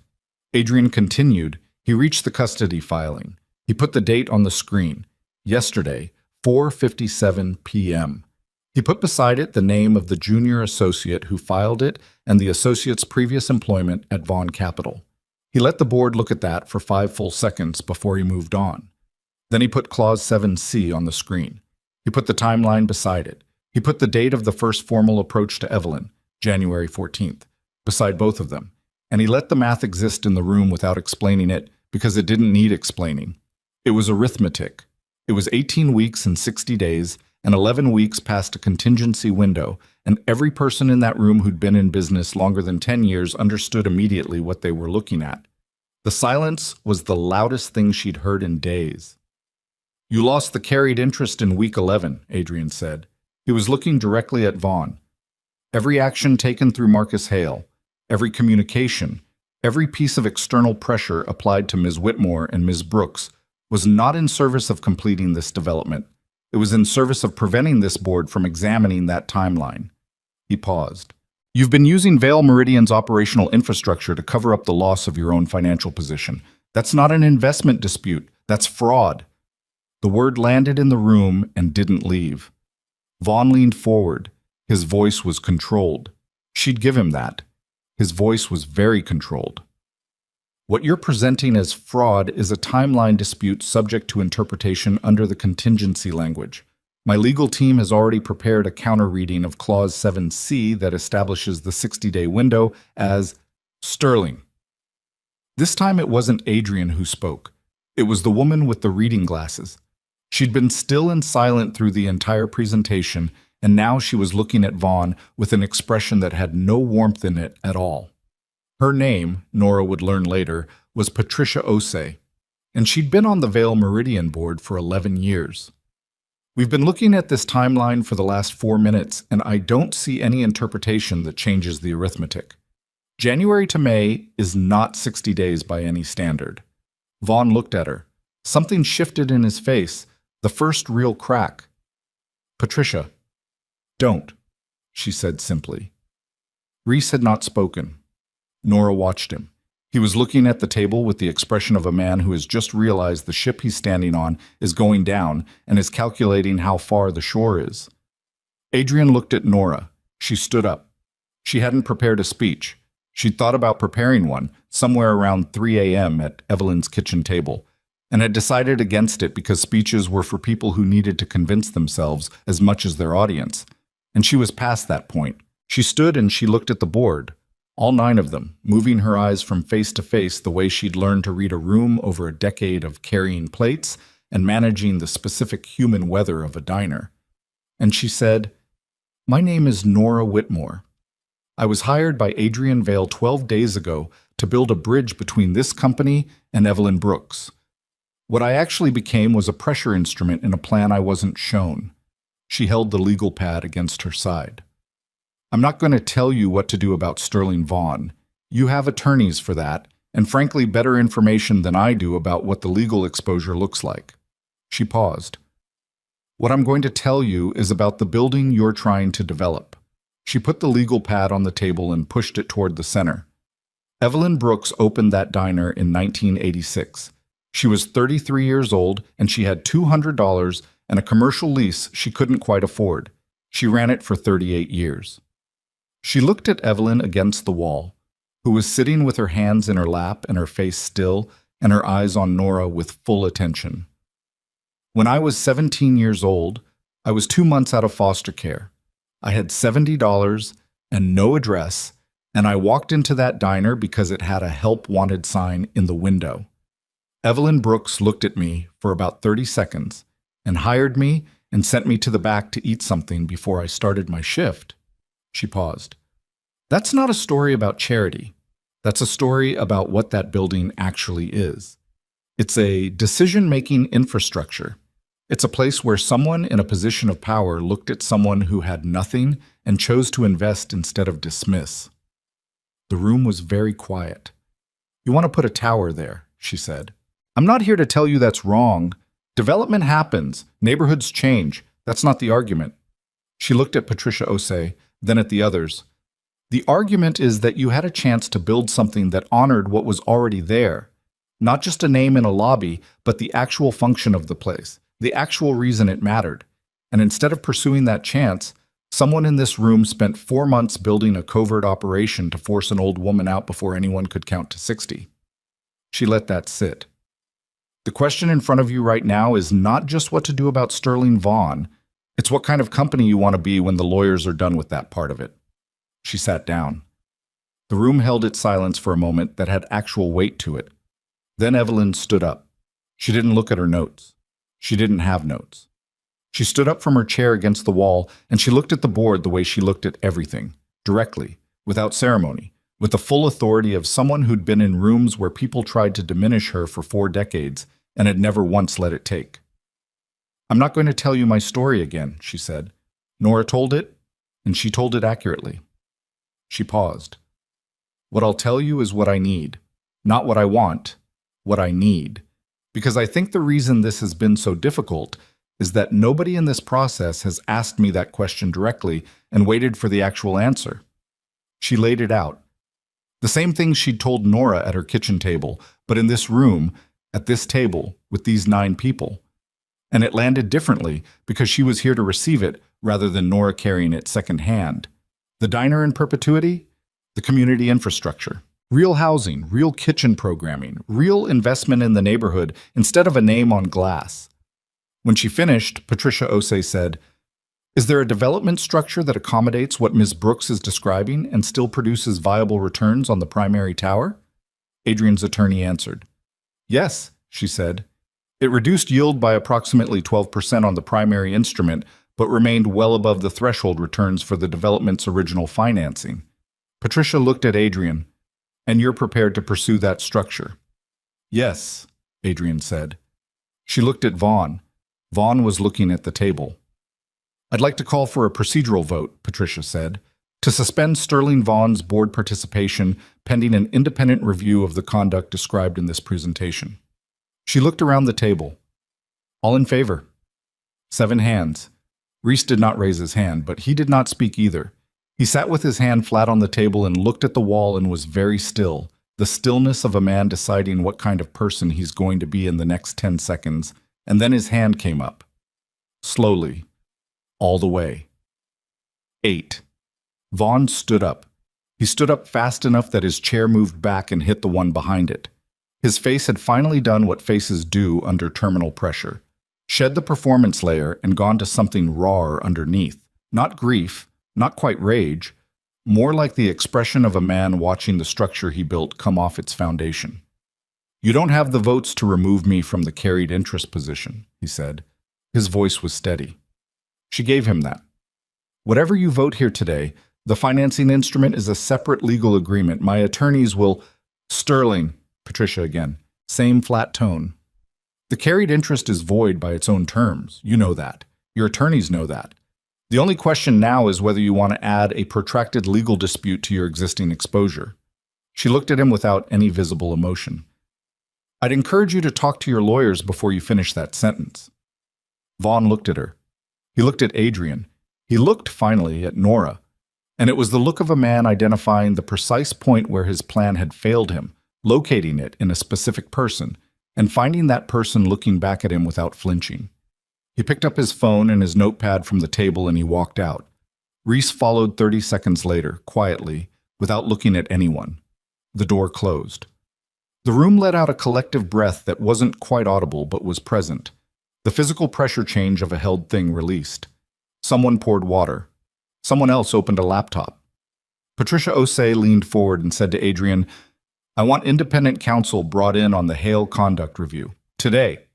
Adrian continued. He reached the custody filing. He put the date on the screen. Yesterday, 4:57 p.m. He put beside it the name of the junior associate who filed it and the associate's previous employment at Vaughn Capital. He let the board look at that for 5 full seconds before he moved on. Then he put Clause 7C on the screen. He put the timeline beside it. He put the date of the first formal approach to Evelyn, January 14th, beside both of them, and he let the math exist in the room without explaining it because it didn't need explaining. It was arithmetic. It was 18 weeks and 60 days, and 11 weeks past a contingency window, and every person in that room who'd been in business longer than 10 years understood immediately what they were looking at. The silence was the loudest thing she'd heard in days. "You lost the carried interest in week 11, Adrian said. He was looking directly at Vaughn. Every action taken through Marcus Hale, every communication, every piece of external pressure applied to Ms. Whitmore and Ms. Brooks was not in service of completing this development. It was in service of preventing this board from examining that timeline." He paused. "You've been using Vale Meridian's operational infrastructure to cover up the loss of your own financial position. That's not an investment dispute. That's fraud." The word landed in the room and didn't leave. Vaughn leaned forward. His voice was controlled. She'd give him that. His voice was very controlled. "What you're presenting as fraud is a timeline dispute subject to interpretation under the contingency language. My legal team has already prepared a counter-reading of Clause 7C that establishes the 60-day window as sterling." This time it wasn't Adrian who spoke. It was the woman with the reading glasses. She'd been still and silent through the entire presentation, and now she was looking at Vaughn with an expression that had no warmth in it at all. Her name, Nora would learn later, was Patricia Osei, and she'd been on the Vale Meridian board for 11 years. "We've been looking at this timeline for the last 4 minutes, and I don't see any interpretation that changes the arithmetic. January to May is not 60 days by any standard." Vaughn looked at her. Something shifted in his face, the first real crack. "Patricia, don't," she said simply. Reese had not spoken. Nora watched him. He was looking at the table with the expression of a man who has just realized the ship he's standing on is going down and is calculating how far the shore is. Adrian looked at Nora. She stood up. She hadn't prepared a speech. She'd thought about preparing one somewhere around 3 a.m. at Evelyn's kitchen table, and had decided against it because speeches were for people who needed to convince themselves as much as their audience. And she was past that point. She stood and she looked at the board. All 9 of them, moving her eyes from face to face the way she'd learned to read a room over a decade of carrying plates and managing the specific human weather of a diner. And she said, "My name is Nora Whitmore. I was hired by Adrian Vale 12 days ago to build a bridge between this company and Evelyn Brooks. What I actually became was a pressure instrument in a plan I wasn't shown." She held the legal pad against her side. "I'm not going to tell you what to do about Sterling Vaughn. You have attorneys for that, and frankly better information than I do about what the legal exposure looks like." She paused. "What I'm going to tell you is about the building you're trying to develop." She put the legal pad on the table and pushed it toward the center. Evelyn Brooks opened that diner in 1986. She was 33 years old, and she had $200 and a commercial lease she couldn't quite afford. She ran it for 38 years. She looked at Evelyn against the wall, who was sitting with her hands in her lap and her face still, and her eyes on Nora with full attention. "When I was 17 years old, I was 2 months out of foster care. I had $70 and no address, and I walked into that diner because it had a help wanted sign in the window. Evelyn Brooks looked at me for about 30 seconds and hired me and sent me to the back to eat something before I started my shift." She paused. "That's not a story about charity. That's a story about what that building actually is. It's a decision-making infrastructure. It's a place where someone in a position of power looked at someone who had nothing and chose to invest instead of dismiss." The room was very quiet. "You want to put a tower there," she said. "I'm not here to tell you that's wrong. Development happens. Neighborhoods change. That's not the argument." She looked at Patricia Osei, then at the others. "The argument is that you had a chance to build something that honored what was already there. Not just a name in a lobby, but the actual function of the place, the actual reason it mattered. And instead of pursuing that chance, someone in this room spent 4 months building a covert operation to force an old woman out before anyone could count to 60. She let that sit. "The question in front of you right now is not just what to do about Sterling Vaughn. It's what kind of company you want to be when the lawyers are done with that part of it." She sat down. The room held its silence for a moment that had actual weight to it. Then Evelyn stood up. She didn't look at her notes. She didn't have notes. She stood up from her chair against the wall, and she looked at the board the way she looked at everything, directly, without ceremony, with the full authority of someone who'd been in rooms where people tried to diminish her for 4 decades and had never once let it take. "I'm not going to tell you my story again," she said. "Nora told it, and she told it accurately." She paused. "What I'll tell you is what I need. Not what I want, what I need. Because I think the reason this has been so difficult is that nobody in this process has asked me that question directly and waited for the actual answer." She laid it out. The same things she'd told Nora at her kitchen table, but in this room, at this table, with these 9 people. And it landed differently because she was here to receive it rather than Nora carrying it secondhand. The diner in perpetuity, the community infrastructure, real housing, real kitchen programming, real investment in the neighborhood instead of a name on glass. When she finished, Patricia Osei said, "Is there a development structure that accommodates what Ms. Brooks is describing and still produces viable returns on the primary tower?" Adrian's attorney answered. "Yes," she said. "It reduced yield by approximately 12% on the primary instrument, but remained well above the threshold returns for the development's original financing." Patricia looked at Adrian. "And you're prepared to pursue that structure?" "Yes," Adrian said. She looked at Vaughn. Vaughn was looking at the table. "I'd like to call for a procedural vote," Patricia said, "to suspend Sterling Vaughn's board participation pending an independent review of the conduct described in this presentation." She looked around the table. "All in favor?" 7 hands. Reese did not raise his hand, but he did not speak either. He sat with his hand flat on the table and looked at the wall and was very still, the stillness of a man deciding what kind of person he's going to be in the next 10 seconds, and then his hand came up. Slowly. All the way. 8. Vaughn stood up. He stood up fast enough that his chair moved back and hit the one behind it. His face had finally done what faces do under terminal pressure. Shed the performance layer and gone to something rawer underneath. Not grief, not quite rage, more like the expression of a man watching the structure he built come off its foundation. "You don't have the votes to remove me from the carried interest position," he said. His voice was steady. She gave him that. "Whatever you vote here today, the financing instrument is a separate legal agreement. My attorneys will—" "Sterling," Patricia again, same flat tone. "The carried interest is void by its own terms. You know that. Your attorneys know that. The only question now is whether you want to add a protracted legal dispute to your existing exposure." She looked at him without any visible emotion. "I'd encourage you to talk to your lawyers before you finish that sentence." Vaughn looked at her. He looked at Adrian. He looked, finally, at Nora. And it was the look of a man identifying the precise point where his plan had failed him, locating it in a specific person, and finding that person looking back at him without flinching. He picked up his phone and his notepad from the table and he walked out. Reese followed 30 seconds later, quietly, without looking at anyone. The door closed. The room let out a collective breath that wasn't quite audible but was present. The physical pressure change of a held thing released. Someone poured water. Someone else opened a laptop. Patricia Osei leaned forward and said to Adrian, "I want independent counsel brought in on the Hale conduct review. Today."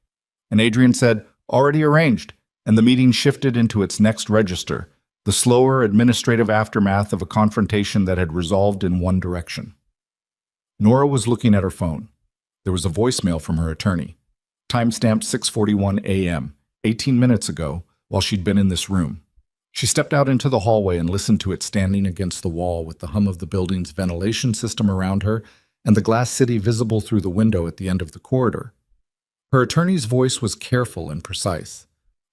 And Adrian said, "Already arranged," and the meeting shifted into its next register, the slower administrative aftermath of a confrontation that had resolved in one direction. Nora was looking at her phone. There was a voicemail from her attorney. Timestamp 6:41 a.m., 18 minutes ago, while she'd been in this room. She stepped out into the hallway and listened to it standing against the wall with the hum of the building's ventilation system around her and the glass city visible through the window at the end of the corridor. Her attorney's voice was careful and precise,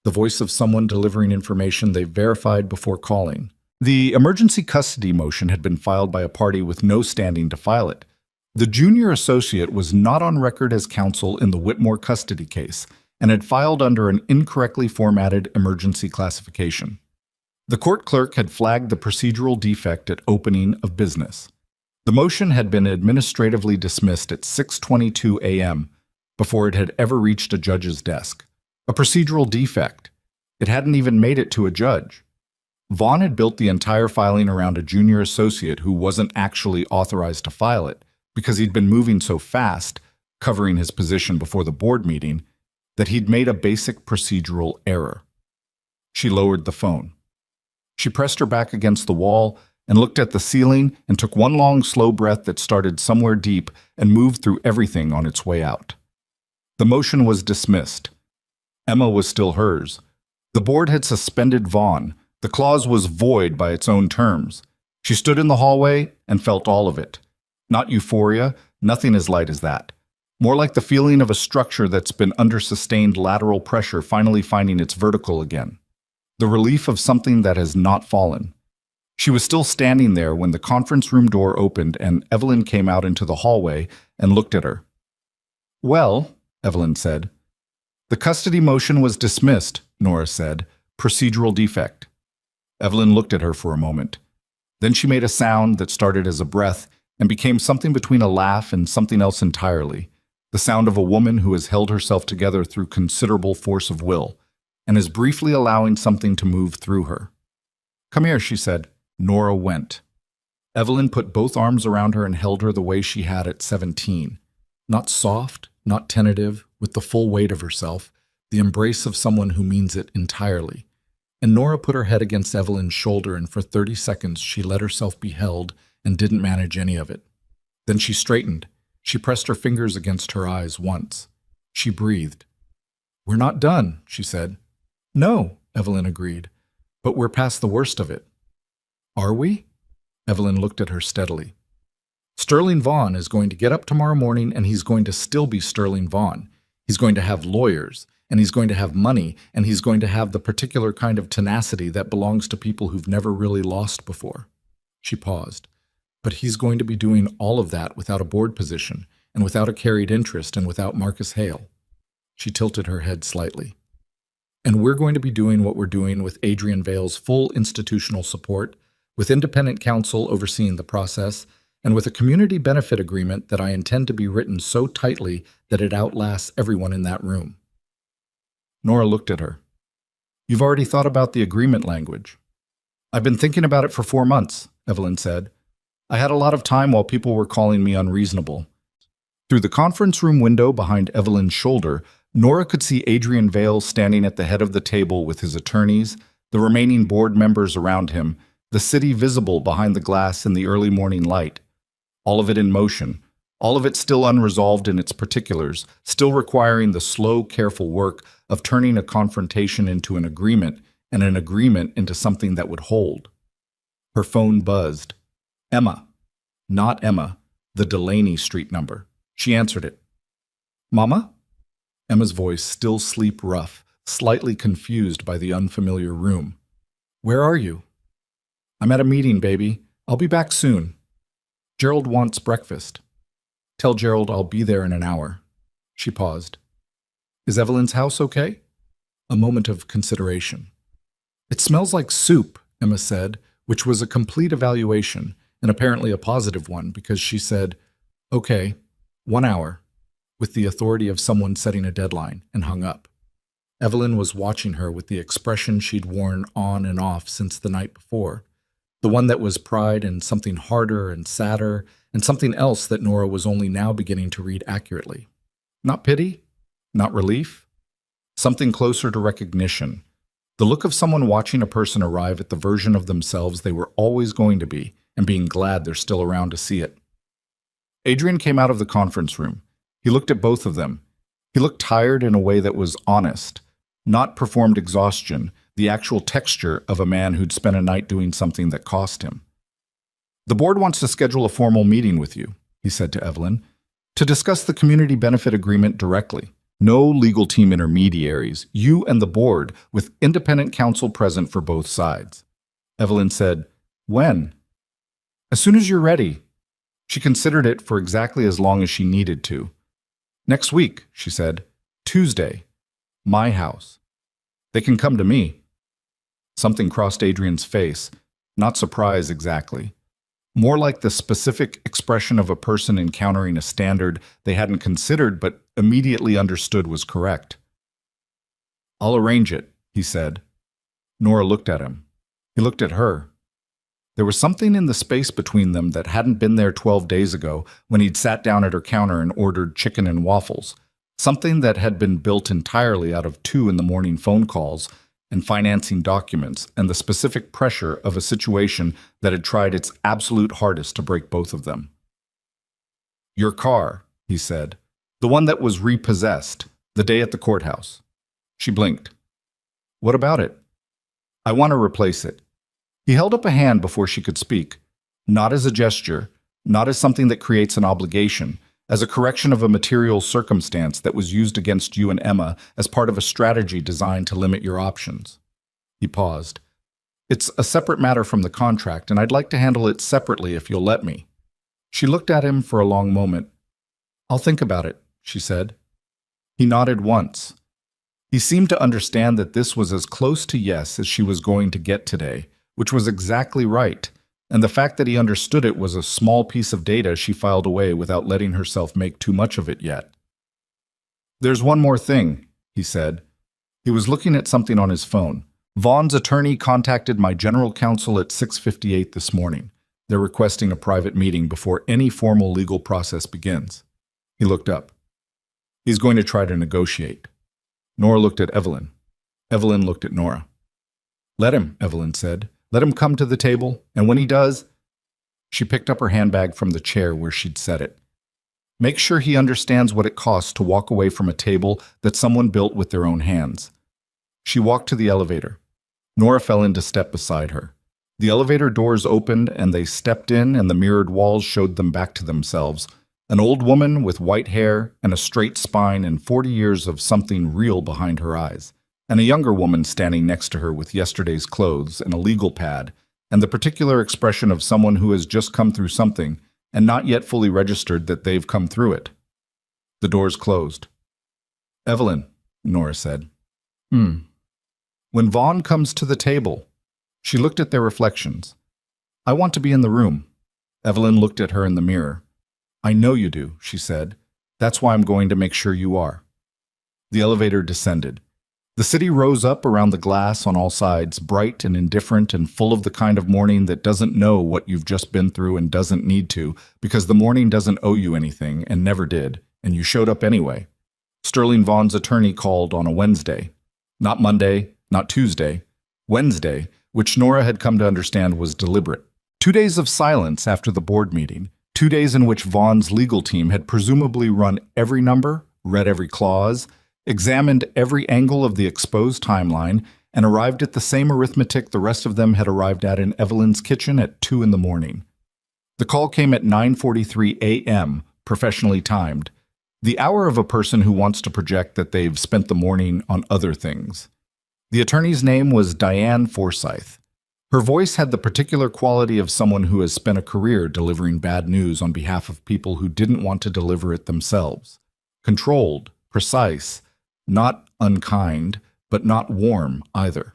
the voice of someone delivering information they verified before calling. The emergency custody motion had been filed by a party with no standing to file it. The junior associate was not on record as counsel in the Whitmore custody case and had filed under an incorrectly formatted emergency classification. The court clerk had flagged the procedural defect at opening of business. The motion had been administratively dismissed at 6:22 a.m. before it had ever reached a judge's desk. A procedural defect. It hadn't even made it to a judge. Vaughn had built the entire filing around a junior associate who wasn't actually authorized to file it because he'd been moving so fast, covering his position before the board meeting, that he'd made a basic procedural error. She lowered the phone. She pressed her back against the wall and looked at the ceiling and took one long, slow breath that started somewhere deep and moved through everything on its way out. The motion was dismissed. Emma was still hers. The board had suspended Vaughn. The clause was void by its own terms. She stood in the hallway and felt all of it. Not euphoria, nothing as light as that. More like the feeling of a structure that's been under sustained lateral pressure finally finding its vertical again. The relief of something that has not fallen. She was still standing there when the conference room door opened and Evelyn came out into the hallway and looked at her. "Well," Evelyn said. "The custody motion was dismissed," Nora said. "Procedural defect." Evelyn looked at her for a moment. Then she made a sound that started as a breath and became something between a laugh and something else entirely. The sound of a woman who has held herself together through considerable force of will and is briefly allowing something to move through her. "Come here," she said. Nora went. Evelyn put both arms around her and held her the way she had at 17. Not soft, not tentative, with the full weight of herself, the embrace of someone who means it entirely. And Nora put her head against Evelyn's shoulder, and for 30 seconds she let herself be held and didn't manage any of it. Then she straightened. She pressed her fingers against her eyes once. She breathed. "We're not done," she said. "No," Evelyn agreed, "but we're past the worst of it." "Are we?" Evelyn looked at her steadily. "Sterling Vaughn is going to get up tomorrow morning and he's going to still be Sterling Vaughn. He's going to have lawyers, and he's going to have money, and he's going to have the particular kind of tenacity that belongs to people who've never really lost before." She paused. "But he's going to be doing all of that without a board position, and without a carried interest, and without Marcus Hale." She tilted her head slightly. "And we're going to be doing what we're doing with Adrian Vale's full institutional support, with independent counsel overseeing the process, and with a community benefit agreement that I intend to be written so tightly that it outlasts everyone in that room." Nora looked at her. "You've already thought about the agreement language." "I've been thinking about it for 4 months," Evelyn said. "I had a lot of time while people were calling me unreasonable." Through the conference room window behind Evelyn's shoulder, Nora could see Adrian Vale standing at the head of the table with his attorneys, the remaining board members around him, the city visible behind the glass in the early morning light. All of it in motion, all of it still unresolved in its particulars, still requiring the slow, careful work of turning a confrontation into an agreement and an agreement into something that would hold. Her phone buzzed. Emma. Not Emma, the Delaney Street number. She answered it. "Mama?" Emma's voice still sleep rough, slightly confused by the unfamiliar room. "Where are you?" "I'm at a meeting, baby. I'll be back soon. Gerald wants breakfast. Tell Gerald I'll be there in an hour." She paused. "Is Evelyn's house okay?" A moment of consideration. "It smells like soup," Emma said, which was a complete evaluation, and apparently a positive one, because she said, "Okay, 1 hour," with the authority of someone setting a deadline, and hung up. Evelyn was watching her with the expression she'd worn on and off since the night before, the one that was pride and something harder and sadder, and something else that Nora was only now beginning to read accurately. Not pity, not relief, something closer to recognition. The look of someone watching a person arrive at the version of themselves they were always going to be, and being glad they're still around to see it. Adrian came out of the conference room. He looked at both of them. He looked tired in a way that was honest, not performed exhaustion, the actual texture of a man who'd spent a night doing something that cost him. "The board wants to schedule a formal meeting with you," he said to Evelyn, "to discuss the community benefit agreement directly. No legal team intermediaries, you and the board, with independent counsel present for both sides." Evelyn said, "When?" "As soon as you're ready." She considered it for exactly as long as she needed to. "Next week," she said. "Tuesday. My house. They can come to me." Something crossed Adrian's face, not surprise exactly. More like the specific expression of a person encountering a standard they hadn't considered but immediately understood was correct. "I'll arrange it," he said. Nora looked at him. He looked at her. There was something in the space between them that hadn't been there 12 days ago when he'd sat down at her counter and ordered chicken and waffles. Something that had been built entirely out of 2 in the morning phone calls, and financing documents and the specific pressure of a situation that had tried its absolute hardest to break both of them. "Your car," he said, "the one that was repossessed, the day at the courthouse." She blinked. "What about it?" "I want to replace it." He held up a hand before she could speak, not as a gesture, not as something that creates an obligation, as a correction of a material circumstance that was used against you and Emma as part of a strategy designed to limit your options. He paused. "It's a separate matter from the contract, and I'd like to handle it separately if you'll let me." She looked at him for a long moment. "I'll think about it," she said. He nodded once. He seemed to understand that this was as close to yes as she was going to get today, which was exactly right, and the fact that he understood it was a small piece of data she filed away without letting herself make too much of it yet. "There's one more thing," he said. He was looking at something on his phone. "Vaughn's attorney contacted my general counsel at 6:58 this morning. They're requesting a private meeting before any formal legal process begins." He looked up. "He's going to try to negotiate." Nora looked at Evelyn. Evelyn looked at Nora. "Let him," Evelyn said. "Let him come to the table, and when he does—" She picked up her handbag from the chair where she'd set it. "Make sure he understands what it costs to walk away from a table that someone built with their own hands." She walked to the elevator. Nora fell into step beside her. The elevator doors opened, and they stepped in, and the mirrored walls showed them back to themselves. An old woman with white hair and a straight spine and 40 years of something real behind her eyes, and a younger woman standing next to her with yesterday's clothes and a legal pad, and the particular expression of someone who has just come through something and not yet fully registered that they've come through it. The doors closed. "Evelyn," Nora said. "When Vaughn comes to the table," she looked at their reflections. "I want to be in the room." Evelyn looked at her in the mirror. "I know you do," she said. "That's why I'm going to make sure you are." The elevator descended. The city rose up around the glass on all sides, bright and indifferent and full of the kind of morning that doesn't know what you've just been through and doesn't need to, because the morning doesn't owe you anything and never did, and you showed up anyway. Sterling Vaughn's attorney called on a Wednesday. Not Monday, not Tuesday. Wednesday, which Nora had come to understand was deliberate. 2 days of silence after the board meeting. 2 days in which Vaughn's legal team had presumably run every number, read every clause, examined every angle of the exposed timeline, and arrived at the same arithmetic the rest of them had arrived at in Evelyn's kitchen at 2 in the morning. The call came at 9:43 a.m., professionally timed, the hour of a person who wants to project that they've spent the morning on other things. The attorney's name was Diane Forsyth. Her voice had the particular quality of someone who has spent a career delivering bad news on behalf of people who didn't want to deliver it themselves. Controlled, precise, not unkind, but not warm either.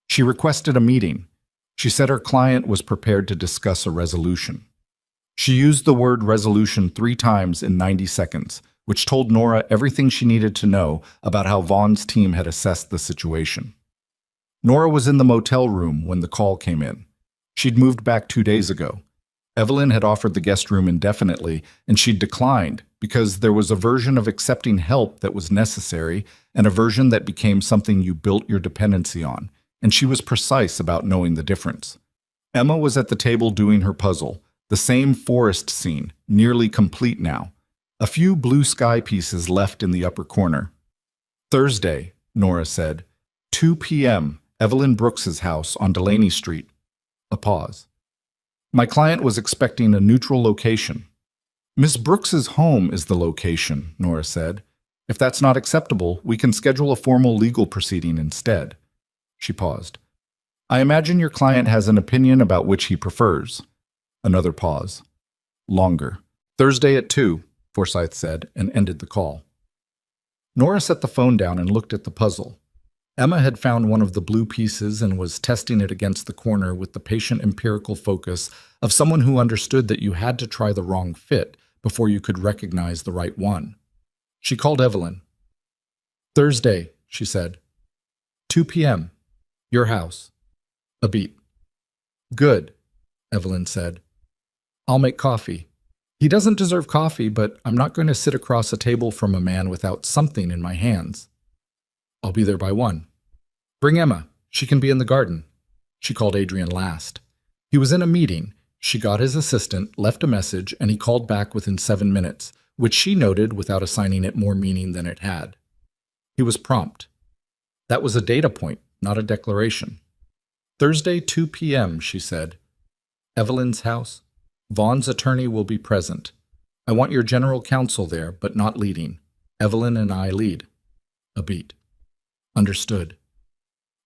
She requested a meeting. She said her client was prepared to discuss a resolution. She used the word resolution 3 times in 90 seconds, which told Nora everything she needed to know about how Vaughn's team had assessed the situation. Nora was in the motel room when the call came in. She'd moved back 2 days ago. Evelyn had offered the guest room indefinitely, and she'd declined because there was a version of accepting help that was necessary and a version that became something you built your dependency on, and she was precise about knowing the difference. Emma was at the table doing her puzzle, the same forest scene, nearly complete now. A few blue sky pieces left in the upper corner. "Thursday," Nora said. 2 p.m., Evelyn Brooks's house on Delaney Street. A pause. "My client was expecting a neutral location." "Miss Brooks's home is the location," Nora said. "If that's not acceptable, we can schedule a formal legal proceeding instead." She paused. "I imagine your client has an opinion about which he prefers." Another pause. Longer. "Thursday at 2, Forsyth said, and ended the call. Nora set the phone down and looked at the puzzle. Emma had found one of the blue pieces and was testing it against the corner with the patient empirical focus of someone who understood that you had to try the wrong fit before you could recognize the right one. She called Evelyn. "Thursday," she said. 2 p.m. Your house. A beat. "Good," Evelyn said. "I'll make coffee. He doesn't deserve coffee, but I'm not going to sit across a table from a man without something in my hands. I'll be there by 1. Bring Emma. She can be in the garden. She called Adrian last. He was in a meeting. She got his assistant, left a message, and he called back within 7 minutes, which she noted without assigning it more meaning than it had. He was prompt. That was a data point, not a declaration. Thursday, 2 p.m., she said. Evelyn's house. Vaughn's attorney will be present. I want your general counsel there, but not leading. Evelyn and I lead. A beat. Understood.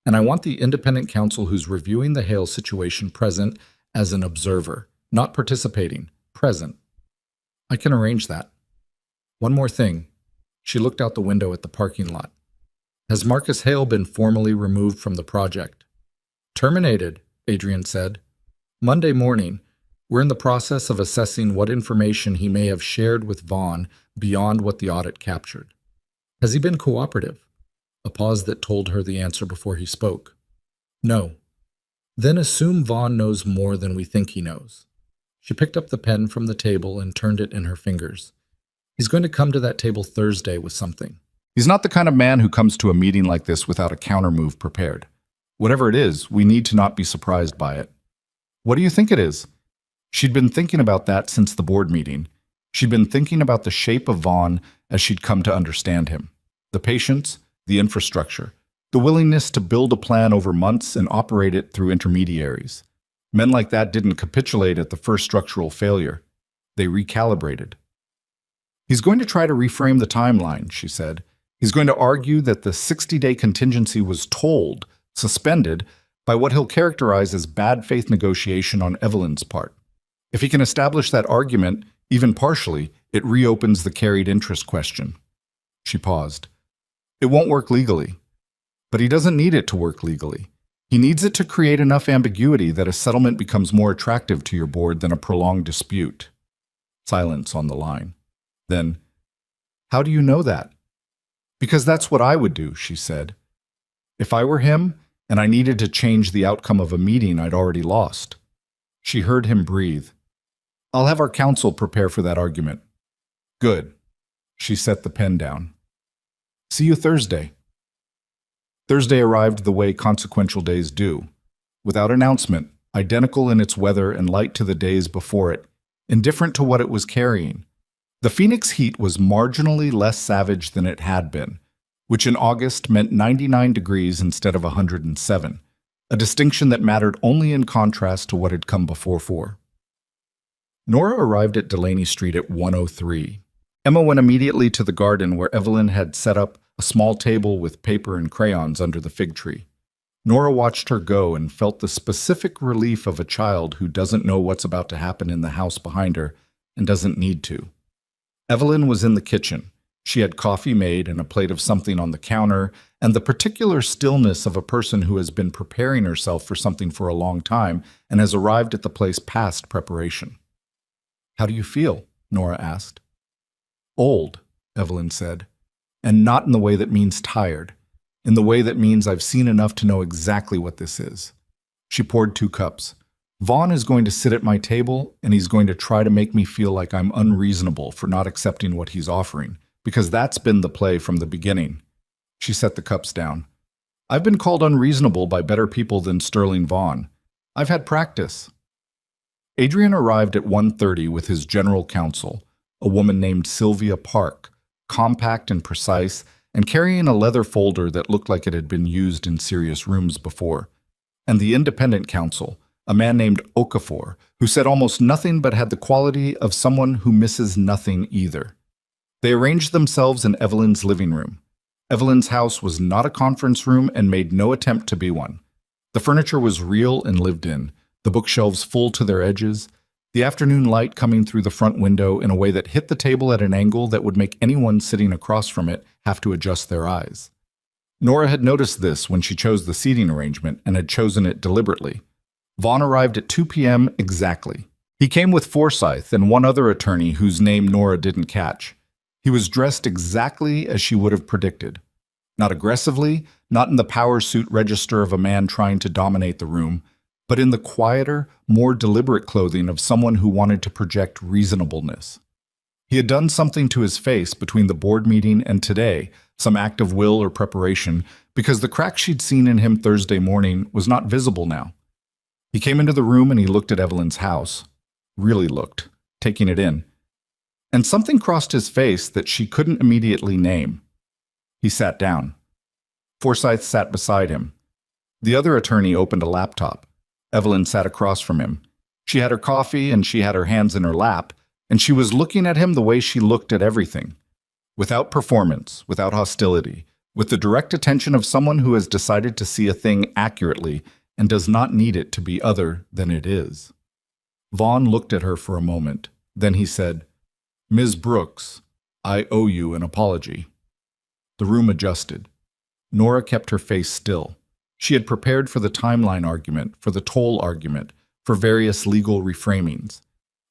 And I want the independent counsel who's reviewing the Hale situation present as an observer, not participating, present. I can arrange that. One more thing. She looked out the window at the parking lot. Has Marcus Hale been formally removed from the project? Terminated, Adrian said. Monday morning. We're in the process of assessing what information he may have shared with Vaughn beyond what the audit captured. Has he been cooperative? A pause that told her the answer before he spoke. No. Then assume Vaughn knows more than we think he knows. She picked up the pen from the table and turned it in her fingers. He's going to come to that table Thursday with something. He's not the kind of man who comes to a meeting like this without a countermove prepared. Whatever it is, we need to not be surprised by it. What do you think it is? She'd been thinking about that since the board meeting. She'd been thinking about the shape of Vaughn as she'd come to understand him. The patience, the infrastructure, the willingness to build a plan over months and operate it through intermediaries. Men like that didn't capitulate at the first structural failure. They recalibrated. He's going to try to reframe the timeline, she said. He's going to argue that the 60-day contingency was told, suspended, by what he'll characterize as bad faith negotiation on Evelyn's part. If he can establish that argument, even partially, it reopens the carried interest question. She paused. It won't work legally. But he doesn't need it to work legally. He needs it to create enough ambiguity that a settlement becomes more attractive to your board than a prolonged dispute. Silence on the line. Then, how do you know that? Because that's what I would do, she said. If I were him, and I needed to change the outcome of a meeting I'd already lost. She heard him breathe. I'll have our counsel prepare for that argument. Good. She set the pen down. See you Thursday. Thursday arrived the way consequential days do, without announcement, identical in its weather and light to the days before it, indifferent to what it was carrying. The Phoenix heat was marginally less savage than it had been, which in August meant 99 degrees instead of 107, a distinction that mattered only in contrast to what had come before. Nora arrived at Delaney Street at 1:03. Emma went immediately to the garden where Evelyn had set up a small table with paper and crayons under the fig tree. Nora watched her go and felt the specific relief of a child who doesn't know what's about to happen in the house behind her and doesn't need to. Evelyn was in the kitchen. She had coffee made and a plate of something on the counter, and the particular stillness of a person who has been preparing herself for something for a long time and has arrived at the place past preparation. How do you feel? Nora asked. Old, Evelyn said, and not in the way that means tired, in the way that means I've seen enough to know exactly what this is. She poured 2 cups. Vaughn is going to sit at my table, and he's going to try to make me feel like I'm unreasonable for not accepting what he's offering, because that's been the play from the beginning. She set the cups down. I've been called unreasonable by better people than Sterling Vaughn. I've had practice. Adrian arrived at 1:30 with his general counsel, a woman named Sylvia Park, compact and precise, and carrying a leather folder that looked like it had been used in serious rooms before, and the independent counsel, a man named Okafor, who said almost nothing but had the quality of someone who misses nothing either. They arranged themselves in Evelyn's living room. Evelyn's house was not a conference room and made no attempt to be one. The furniture was real and lived in, the bookshelves full to their edges, the afternoon light coming through the front window in a way that hit the table at an angle that would make anyone sitting across from it have to adjust their eyes. Nora had noticed this when she chose the seating arrangement and had chosen it deliberately. Vaughn arrived at 2 p.m. exactly. He came with Forsyth and one other attorney whose name Nora didn't catch. He was dressed exactly as she would have predicted. Not aggressively, not in the power suit register of a man trying to dominate the room, but in the quieter, more deliberate clothing of someone who wanted to project reasonableness. He had done something to his face between the board meeting and today, some act of will or preparation, because the crack she'd seen in him Thursday morning was not visible now. He came into the room and he looked at Evelyn's house. Really looked, taking it in. And something crossed his face that she couldn't immediately name. He sat down. Forsyth sat beside him. The other attorney opened a laptop. Evelyn sat across from him. She had her coffee and she had her hands in her lap, and she was looking at him the way she looked at everything. Without performance, without hostility, with the direct attention of someone who has decided to see a thing accurately and does not need it to be other than it is. Vaughn looked at her for a moment. Then he said, "Ms. Brooks, I owe you an apology." The room adjusted. Nora kept her face still. She had prepared for the timeline argument, for the toll argument, for various legal reframings.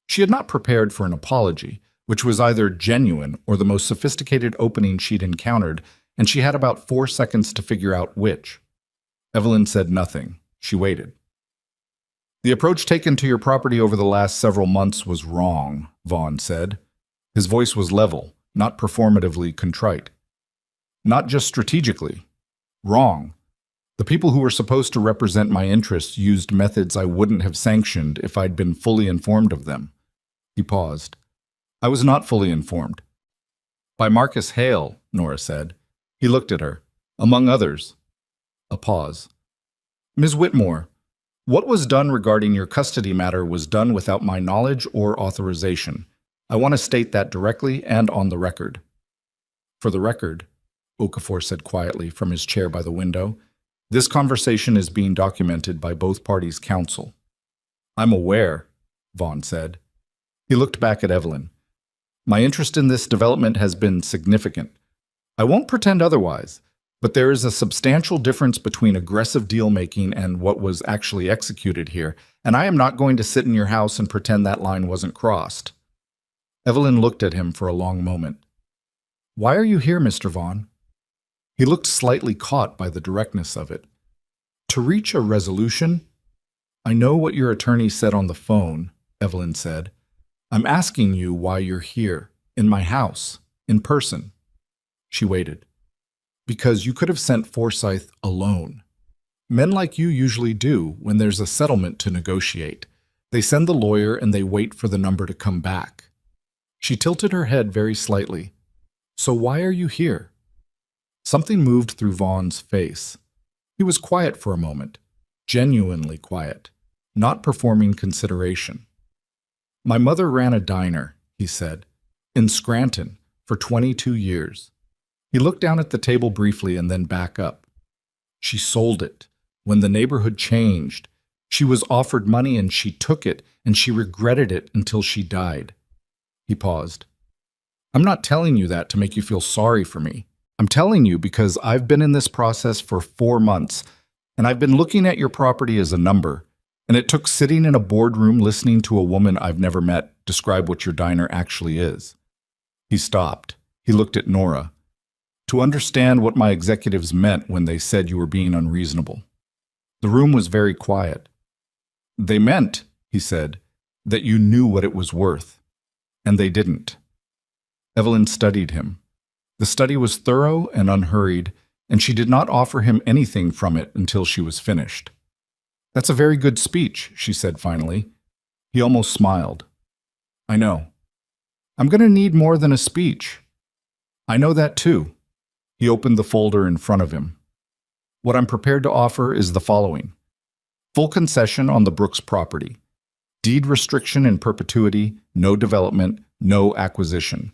She had not prepared for an apology, which was either genuine or the most sophisticated opening she'd encountered, and she had about 4 seconds to figure out which. Evelyn said nothing. She waited. "The approach taken to your property over the last several months was wrong," Vaughn said. His voice was level, not performatively contrite. "Not just strategically. Wrong. The people who were supposed to represent my interests used methods I wouldn't have sanctioned if I'd been fully informed of them." He paused. "I was not fully informed." "By Marcus Hale," Nora said. He looked at her. "Among others." A pause. "Ms. Whitmore, what was done regarding your custody matter was done without my knowledge or authorization. I want to state that directly and on the record." "For the record," Okafor said quietly from his chair by the window, "this conversation is being documented by both parties' counsel." "I'm aware," Vaughn said. He looked back at Evelyn. "My interest in this development has been significant. I won't pretend otherwise, but there is a substantial difference between aggressive deal-making and what was actually executed here, and I am not going to sit in your house and pretend that line wasn't crossed." Evelyn looked at him for a long moment. "Why are you here, Mr. Vaughn?" He looked slightly caught by the directness of it. "To reach a resolution?" "I know what your attorney said on the phone," Evelyn said. "I'm asking you why you're here, in my house, in person." She waited. "Because you could have sent Forsyth alone. Men like you usually do when there's a settlement to negotiate. They send the lawyer and they wait for the number to come back." She tilted her head very slightly. "So why are you here?" Something moved through Vaughn's face. He was quiet for a moment, genuinely quiet, not performing consideration. "My mother ran a diner," he said, "in Scranton for 22 years. He looked down at the table briefly and then back up. "She sold it. When the neighborhood changed, she was offered money and she took it, and she regretted it until she died." He paused. "I'm not telling you that to make you feel sorry for me. I'm telling you because I've been in this process for 4 months, and I've been looking at your property as a number, and it took sitting in a boardroom listening to a woman I've never met describe what your diner actually is." He stopped. He looked at Nora. "To understand what my executives meant when they said you were being unreasonable." The room was very quiet. "They meant," he said, "that you knew what it was worth. And they didn't." Evelyn studied him. The study was thorough and unhurried, and she did not offer him anything from it until she was finished. "That's a very good speech," she said finally. He almost smiled. "I know. I'm going to need more than a speech." "I know that too." He opened the folder in front of him. "What I'm prepared to offer is the following. Full concession on the Brooks property. Deed restriction in perpetuity, no development, no acquisition.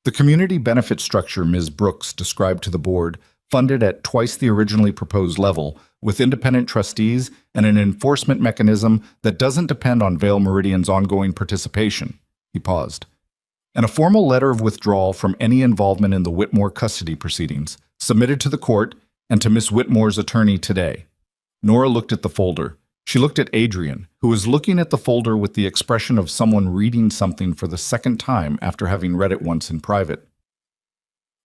The community benefit structure Ms. Brooks described to the board, funded at twice the originally proposed level, with independent trustees and an enforcement mechanism that doesn't depend on Vale Meridian's ongoing participation." He paused. "And a formal letter of withdrawal from any involvement in the Whitmore custody proceedings, submitted to the court and to Miss Whitmore's attorney today." Nora looked at the folder. She looked at Adrian, who was looking at the folder with the expression of someone reading something for the second time after having read it once in private.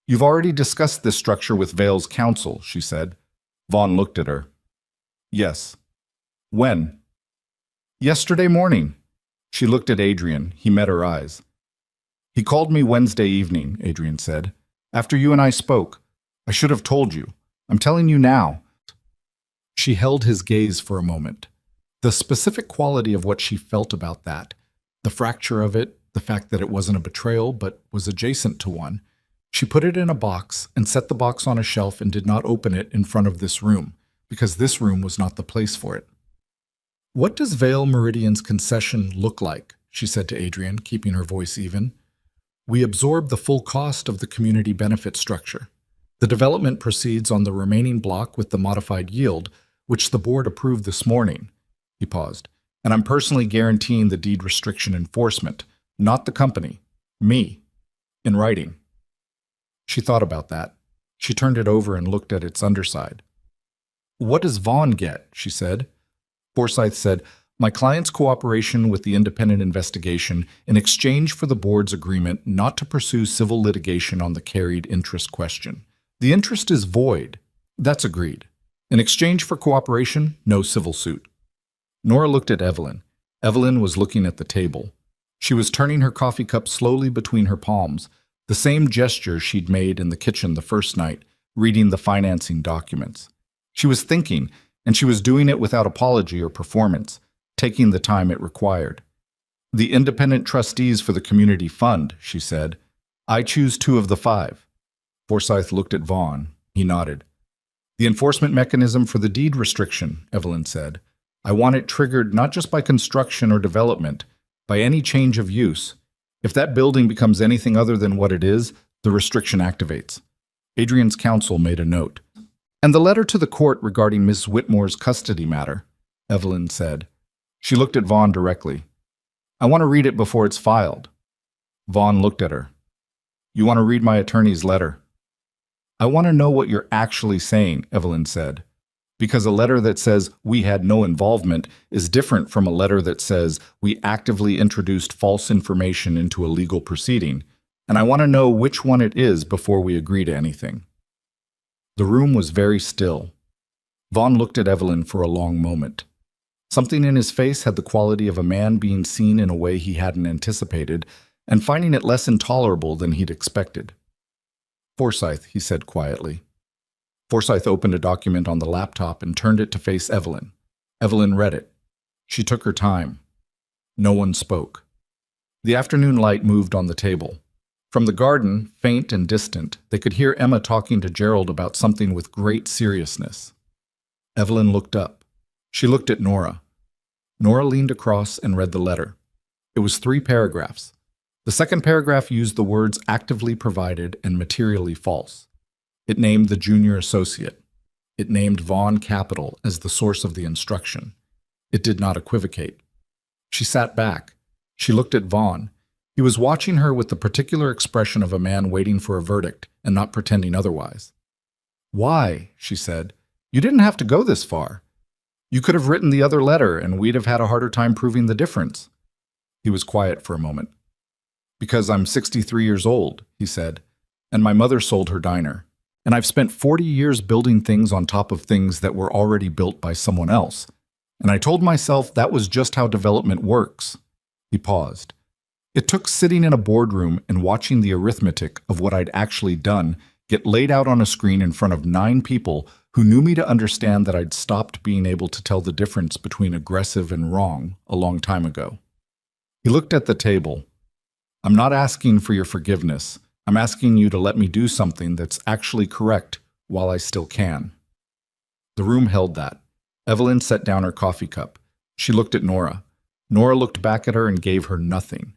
"You've already discussed this structure with Vale's counsel," she said. Vaughn looked at her. "Yes." "When?" "Yesterday morning." She looked at Adrian. He met her eyes. He called me Wednesday evening, Adrian said. After you and I spoke. I should have told you. I'm telling you now. She held his gaze for a moment. The specific quality of what she felt about that, the fracture of it, the fact that it wasn't a betrayal but was adjacent to one. She put it in a box and set the box on a shelf and did not open it in front of this room, because this room was not the place for it. What does Vale Meridian's concession look like? She said to Adrian, keeping her voice even. We absorb the full cost of the community benefit structure. The development proceeds on the remaining block with the modified yield, which the board approved this morning. He paused. And I'm personally guaranteeing the deed restriction enforcement, not the company, me, in writing. She thought about that. She turned it over and looked at its underside. What does Vaughn get? She said. Forsyth said, my client's cooperation with the independent investigation in exchange for the board's agreement not to pursue civil litigation on the carried interest question. The interest is void. That's agreed. In exchange for cooperation, no civil suit. Nora looked at Evelyn. Evelyn was looking at the table. She was turning her coffee cup slowly between her palms, the same gesture she'd made in the kitchen the first night, reading the financing documents. She was thinking, and she was doing it without apology or performance, taking the time it required. The independent trustees for the community fund, she said. I choose 2 of the 5. Forsyth looked at Vaughn. He nodded. The enforcement mechanism for the deed restriction, Evelyn said. I want it triggered not just by construction or development, by any change of use. If that building becomes anything other than what it is, the restriction activates. Adrian's counsel made a note. And the letter to the court regarding Miss Whitmore's custody matter, Evelyn said. She looked at Vaughn directly. I want to read it before it's filed. Vaughn looked at her. You want to read my attorney's letter? I want to know what you're actually saying, Evelyn said. Because a letter that says we had no involvement is different from a letter that says we actively introduced false information into a legal proceeding, and I want to know which one it is before we agree to anything. The room was very still. Vaughn looked at Evelyn for a long moment. Something in his face had the quality of a man being seen in a way he hadn't anticipated and finding it less intolerable than he'd expected. Forsyth, he said quietly. Forsyth opened a document on the laptop and turned it to face Evelyn. Evelyn read it. She took her time. No one spoke. The afternoon light moved on the table. From the garden, faint and distant, they could hear Emma talking to Gerald about something with great seriousness. Evelyn looked up. She looked at Nora. Nora leaned across and read the letter. It was 3 paragraphs. The second paragraph used the words actively provided and materially false. It named the junior associate. It named Vaughn Capital as the source of the instruction. It did not equivocate. She sat back. She looked at Vaughn. He was watching her with the particular expression of a man waiting for a verdict and not pretending otherwise. Why? She said. You didn't have to go this far. You could have written the other letter and we'd have had a harder time proving the difference. He was quiet for a moment. Because I'm 63 years old, he said, and my mother sold her diner. And I've spent 40 years building things on top of things that were already built by someone else. And I told myself that was just how development works. He paused. It took sitting in a boardroom and watching the arithmetic of what I'd actually done get laid out on a screen in front of 9 people who knew me to understand that I'd stopped being able to tell the difference between aggressive and wrong a long time ago. He looked at the table. I'm not asking for your forgiveness. I'm asking you to let me do something that's actually correct while I still can. The room held that. Evelyn set down her coffee cup. She looked at Nora. Nora looked back at her and gave her nothing.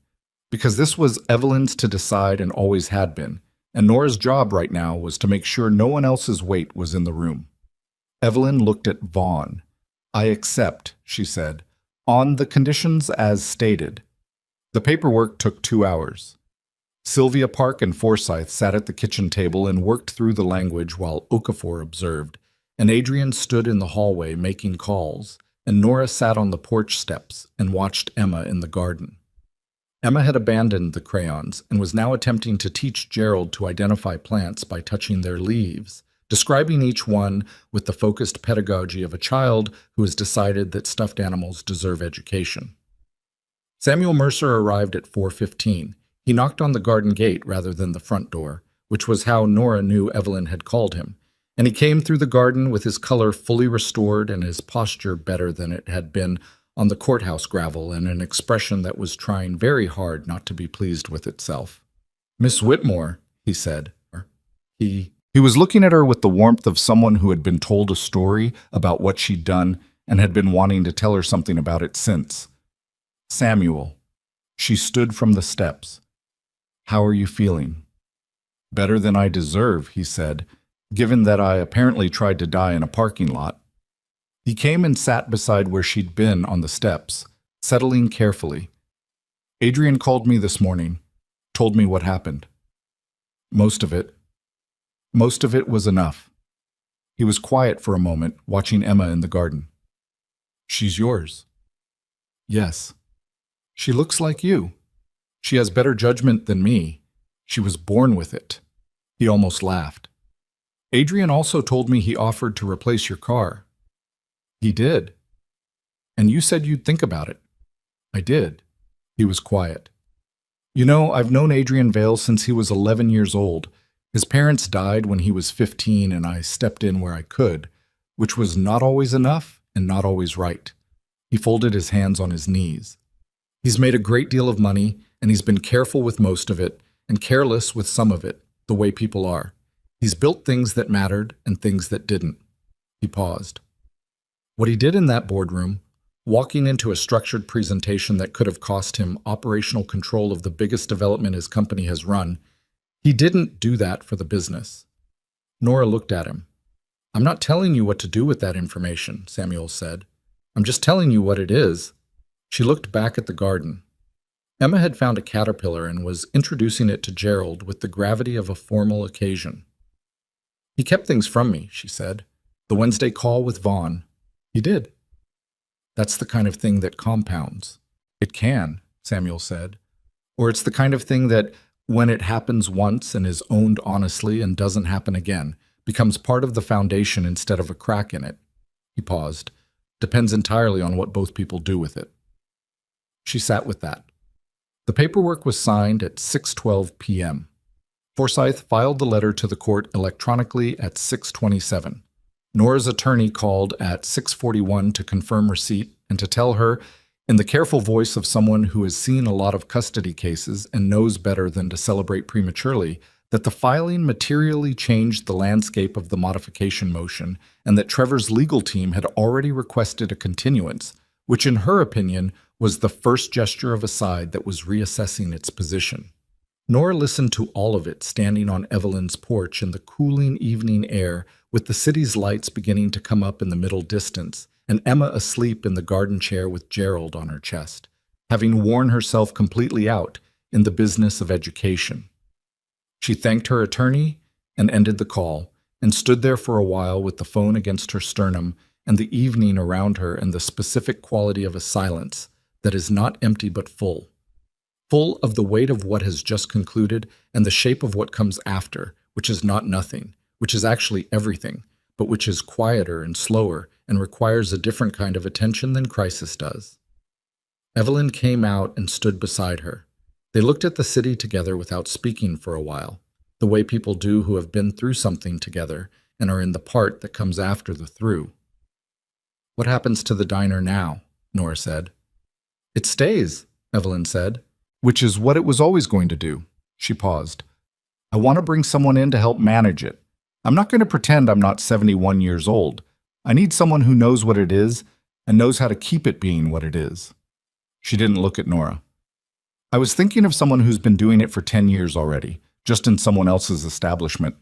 Because this was Evelyn's to decide and always had been, and Nora's job right now was to make sure no one else's weight was in the room. Evelyn looked at Vaughn. I accept, she said, on the conditions as stated. The paperwork took 2 hours. Sylvia Park and Forsyth sat at the kitchen table and worked through the language while Okafor observed, and Adrian stood in the hallway making calls, and Nora sat on the porch steps and watched Emma in the garden. Emma had abandoned the crayons and was now attempting to teach Gerald to identify plants by touching their leaves, describing each one with the focused pedagogy of a child who has decided that stuffed animals deserve education. Samuel Mercer arrived at 4:15. He knocked on the garden gate rather than the front door, which was how Nora knew Evelyn had called him, and he came through the garden with his color fully restored and his posture better than it had been on the courthouse gravel, and an expression that was trying very hard not to be pleased with itself. "Miss Whitmore," he said. He was looking at her with the warmth of someone who had been told a story about what she'd done and had been wanting to tell her something about it since. "Samuel." She stood from the steps. "How are you feeling?" "Better than I deserve," he said, "given that I apparently tried to die in a parking lot." He came and sat beside where she'd been on the steps, settling carefully. "Adrian called me this morning, told me what happened. Most of it was enough." He was quiet for a moment, watching Emma in the garden. "She's yours." "Yes." "She looks like you. She has better judgment than me. She was born with it." He almost laughed. "Adrian also told me he offered to replace your car." "He did. And you said you'd think about it." "I did." He was quiet. "You know, I've known Adrian Vale since he was 11 years old. His parents died when he was 15, and I stepped in where I could, which was not always enough and not always right." He folded his hands on his knees. "He's made a great deal of money, and he's been careful with most of it, and careless with some of it, the way people are. He's built things that mattered and things that didn't." He paused. What he did in that boardroom, walking into a structured presentation that could have cost him operational control of the biggest development his company has run, he didn't do that for the business. Nora looked at him. "I'm not telling you what to do with that information," Samuel said. "I'm just telling you what it is." She looked back at the garden. Emma had found a caterpillar and was introducing it to Gerald with the gravity of a formal occasion. "He kept things from me," she said. "The Wednesday call with Vaughn." "He did." "That's the kind of thing that compounds." "It can," Samuel said. "Or it's the kind of thing that, when it happens once and is owned honestly and doesn't happen again, becomes part of the foundation instead of a crack in it." He paused. "Depends entirely on what both people do with it." She sat with that. The paperwork was signed at 6:12 p.m. Forsyth filed the letter to the court electronically at 6:27. Nora's attorney called at 6:41 to confirm receipt and to tell her, in the careful voice of someone who has seen a lot of custody cases and knows better than to celebrate prematurely, that the filing materially changed the landscape of the modification motion and that Trevor's legal team had already requested a continuance, which in her opinion was the first gesture of a side that was reassessing its position. Nora listened to all of it standing on Evelyn's porch in the cooling evening air, with the city's lights beginning to come up in the middle distance, and Emma asleep in the garden chair with Gerald on her chest, having worn herself completely out in the business of education. She thanked her attorney and ended the call, and stood there for a while with the phone against her sternum and the evening around her and the specific quality of a silence that is not empty but full of the weight of what has just concluded and the shape of what comes after, which is not nothing, which is actually everything, but which is quieter and slower and requires a different kind of attention than crisis does. Evelyn came out and stood beside her. They looked at the city together without speaking for a while, the way people do who have been through something together and are in the part that comes after the through. "What happens to the diner now?" Nora said. "It stays," Evelyn said. "Which is what it was always going to do." She paused. "I want to bring someone in to help manage it. I'm not going to pretend I'm not 71 years old. I need someone who knows what it is and knows how to keep it being what it is." She didn't look at Nora. "I was thinking of someone who's been doing it for 10 years already, just in someone else's establishment."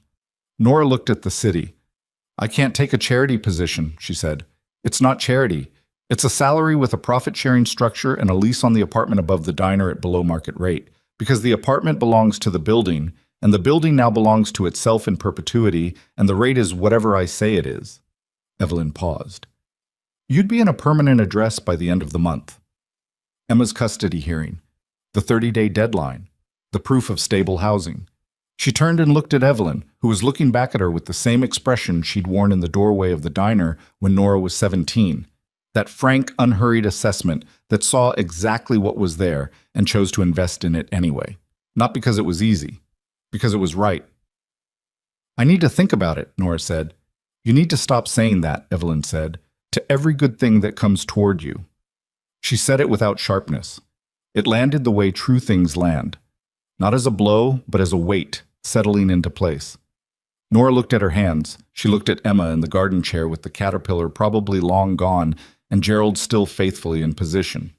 Nora looked at the city. "I can't take a charity position," she said. "It's not charity. It's a salary with a profit-sharing structure and a lease on the apartment above the diner at below market rate, because the apartment belongs to the building, and the building now belongs to itself in perpetuity, and the rate is whatever I say it is." Evelyn paused. "You'd be in a permanent address by the end of the month." Emma's custody hearing, the 30-day deadline, the proof of stable housing. She turned and looked at Evelyn, who was looking back at her with the same expression she'd worn in the doorway of the diner when Nora was 17. That frank, unhurried assessment that saw exactly what was there and chose to invest in it anyway. Not because it was easy, because it was right. I need to think about it, Nora said. You need to stop saying that, Evelyn said, to every good thing that comes toward you. She said it without sharpness. It landed the way true things land, not as a blow, but as a weight settling into place. Nora looked at her hands. She looked at Emma in the garden chair with the caterpillar probably long gone and Gerald still faithfully in position.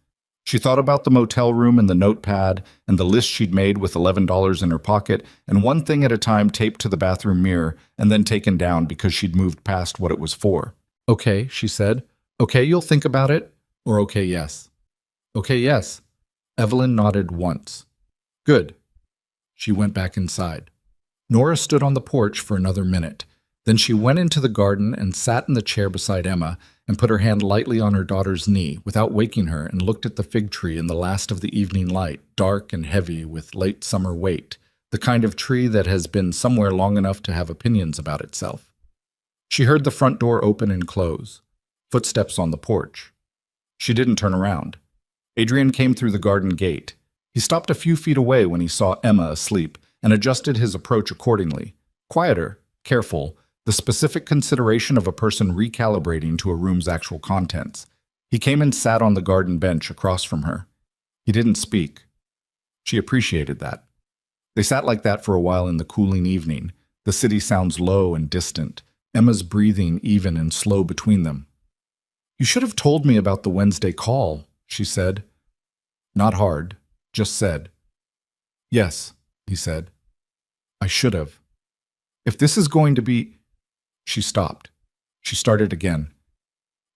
She thought about the motel room and the notepad and the list she'd made with $11 in her pocket and one thing at a time taped to the bathroom mirror and then taken down because she'd moved past what it was for. Okay, she said. Okay, you'll think about it? Or okay, yes. Okay, yes. Evelyn nodded once. Good. She went back inside. Nora stood on the porch for another minute. Then she went into the garden and sat in the chair beside Emma and put her hand lightly on her daughter's knee without waking her and looked at the fig tree in the last of the evening light, dark and heavy with late summer weight, the kind of tree that has been somewhere long enough to have opinions about itself. She heard the front door open and close, footsteps on the porch. She didn't turn around. Adrian came through the garden gate. He stopped a few feet away when he saw Emma asleep and adjusted his approach accordingly. Quieter, careful, the specific consideration of a person recalibrating to a room's actual contents. He came and sat on the garden bench across from her. He didn't speak. She appreciated that. They sat like that for a while in the cooling evening, the city sounds low and distant, Emma's breathing even and slow between them. You should have told me about the Wednesday call, she said. Not hard, just said. Yes, he said. I should have. If this is going to be... She stopped. She started again.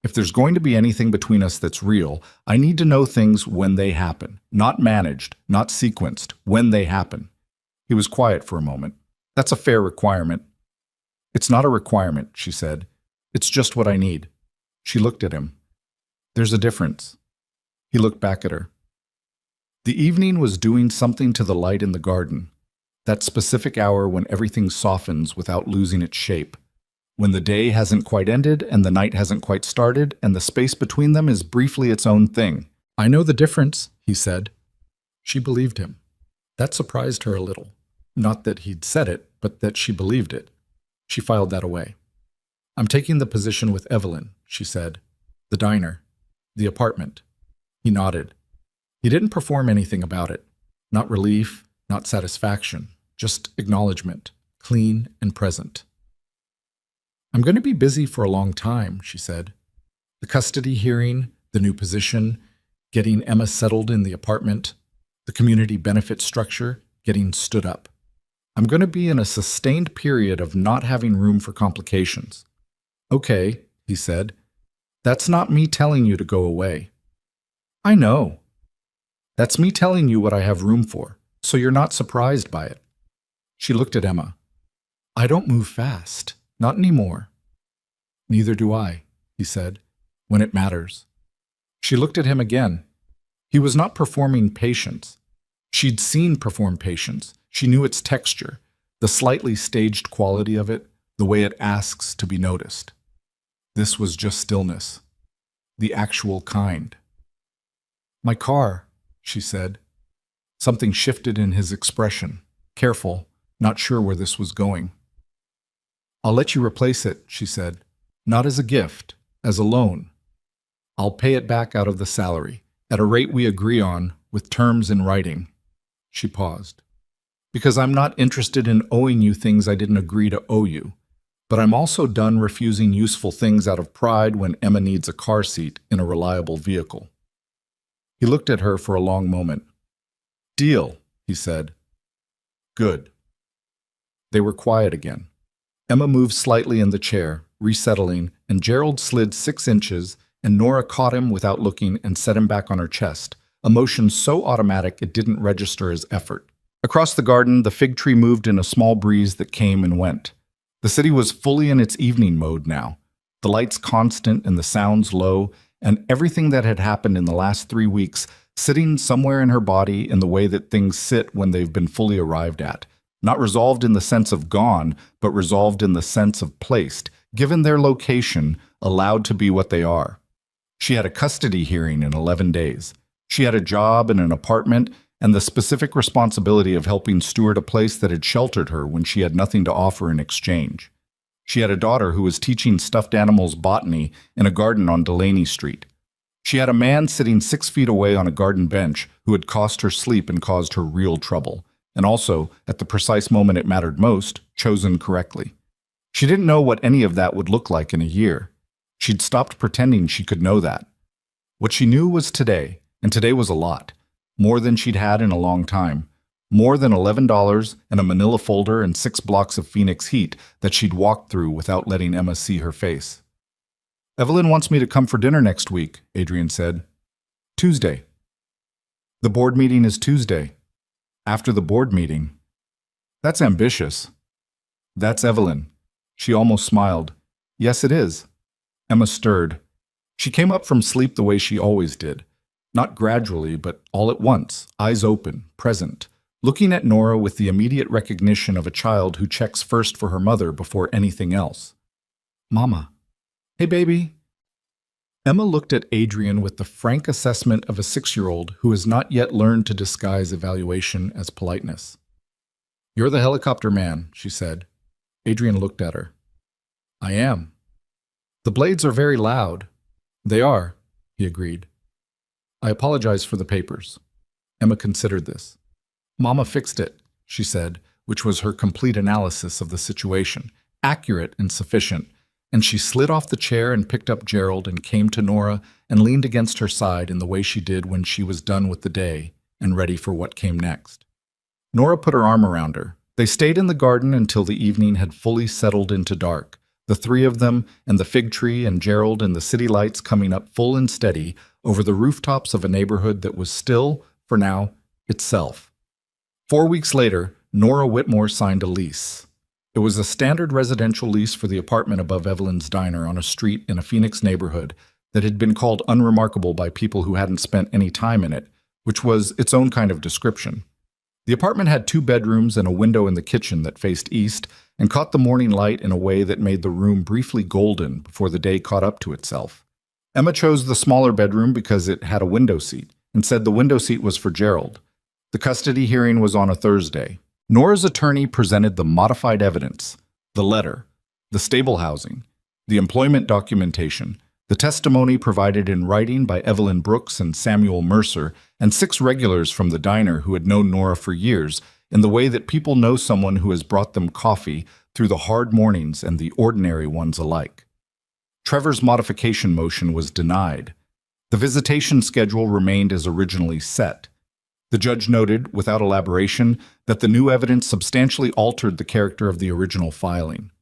If there's going to be anything between us that's real, I need to know things when they happen. Not managed, not sequenced, when they happen. He was quiet for a moment. That's a fair requirement. It's not a requirement, she said. It's just what I need. She looked at him. There's a difference. He looked back at her. The evening was doing something to the light in the garden. That specific hour when everything softens without losing its shape. When the day hasn't quite ended and the night hasn't quite started and the space between them is briefly its own thing. I know the difference, he said. She believed him. That surprised her a little. Not that he'd said it, but that she believed it. She filed that away. I'm taking the position with Evelyn, she said. The diner. The apartment. He nodded. He didn't perform anything about it. Not relief, not satisfaction, just acknowledgement, clean and present. I'm going to be busy for a long time, she said. The custody hearing, the new position, getting Emma settled in the apartment, the community benefit structure, getting stood up. I'm going to be in a sustained period of not having room for complications. Okay, he said. That's not me telling you to go away. I know. That's me telling you what I have room for, so you're not surprised by it. She looked at Emma. I don't move fast. Not anymore. Neither do I, he said, when it matters. She looked at him again. He was not performing patience. She'd seen perform patience. She knew its texture, the slightly staged quality of it, the way it asks to be noticed. This was just stillness, the actual kind. My car, she said. Something shifted in his expression, careful, not sure where this was going. I'll let you replace it, she said. Not as a gift, as a loan. I'll pay it back out of the salary, at a rate we agree on, with terms in writing. She paused. Because I'm not interested in owing you things I didn't agree to owe you. But I'm also done refusing useful things out of pride when Emma needs a car seat in a reliable vehicle. He looked at her for a long moment. Deal, he said. Good. They were quiet again. Emma moved slightly in the chair, resettling, and Gerald slid 6 inches, and Nora caught him without looking and set him back on her chest, a motion so automatic it didn't register as effort. Across the garden, the fig tree moved in a small breeze that came and went. The city was fully in its evening mode now, the lights constant and the sounds low, and everything that had happened in the last 3 weeks sitting somewhere in her body in the way that things sit when they've been fully arrived at. Not resolved in the sense of gone, but resolved in the sense of placed, given their location, allowed to be what they are. She had a custody hearing in 11 days. She had a job and an apartment, and the specific responsibility of helping steward a place that had sheltered her when she had nothing to offer in exchange. She had a daughter who was teaching stuffed animals botany in a garden on Delaney Street. She had a man sitting 6 feet away on a garden bench who had cost her sleep and caused her real trouble, and also, at the precise moment it mattered most, chosen correctly. She didn't know what any of that would look like in a year. She'd stopped pretending she could know that. What she knew was today, and today was a lot. More than she'd had in a long time. More than $11 and a manila folder and 6 blocks of Phoenix heat that she'd walked through without letting Emma see her face. "Evelyn wants me to come for dinner next week," Adrian said. "Tuesday." "The board meeting is Tuesday." "After the board meeting." "That's ambitious." "That's Evelyn." She almost smiled. "Yes, it is." Emma stirred. She came up from sleep the way she always did. Not gradually, but all at once, eyes open, present, looking at Nora with the immediate recognition of a child who checks first for her mother before anything else. "Mama." "Hey, baby." Emma looked at Adrian with the frank assessment of a 6-year-old who has not yet learned to disguise evaluation as politeness. "You're the helicopter man," she said. Adrian looked at her. "I am." "The blades are very loud." "They are," he agreed. "I apologize for the papers." Emma considered this. "Mama fixed it," she said, which was her complete analysis of the situation, accurate and sufficient, and she slid off the chair and picked up Gerald and came to Nora and leaned against her side in the way she did when she was done with the day and ready for what came next. Nora put her arm around her. They stayed in the garden until the evening had fully settled into dark, the 3 of them and the fig tree and Gerald and the city lights coming up full and steady over the rooftops of a neighborhood that was still, for now, itself. 4 weeks later, Nora Whitmore signed a lease. It was a standard residential lease for the apartment above Evelyn's diner on a street in a Phoenix neighborhood that had been called unremarkable by people who hadn't spent any time in it, which was its own kind of description. The apartment had 2 bedrooms and a window in the kitchen that faced east and caught the morning light in a way that made the room briefly golden before the day caught up to itself. Emma chose the smaller bedroom because it had a window seat and said the window seat was for Gerald. The custody hearing was on a Thursday. Nora's attorney presented the modified evidence, the letter, the stable housing, the employment documentation, the testimony provided in writing by Evelyn Brooks and Samuel Mercer, and 6 regulars from the diner who had known Nora for years in the way that people know someone who has brought them coffee through the hard mornings and the ordinary ones alike. Trevor's modification motion was denied. The visitation schedule remained as originally set. The judge noted, without elaboration, that the new evidence substantially altered the character of the original filing.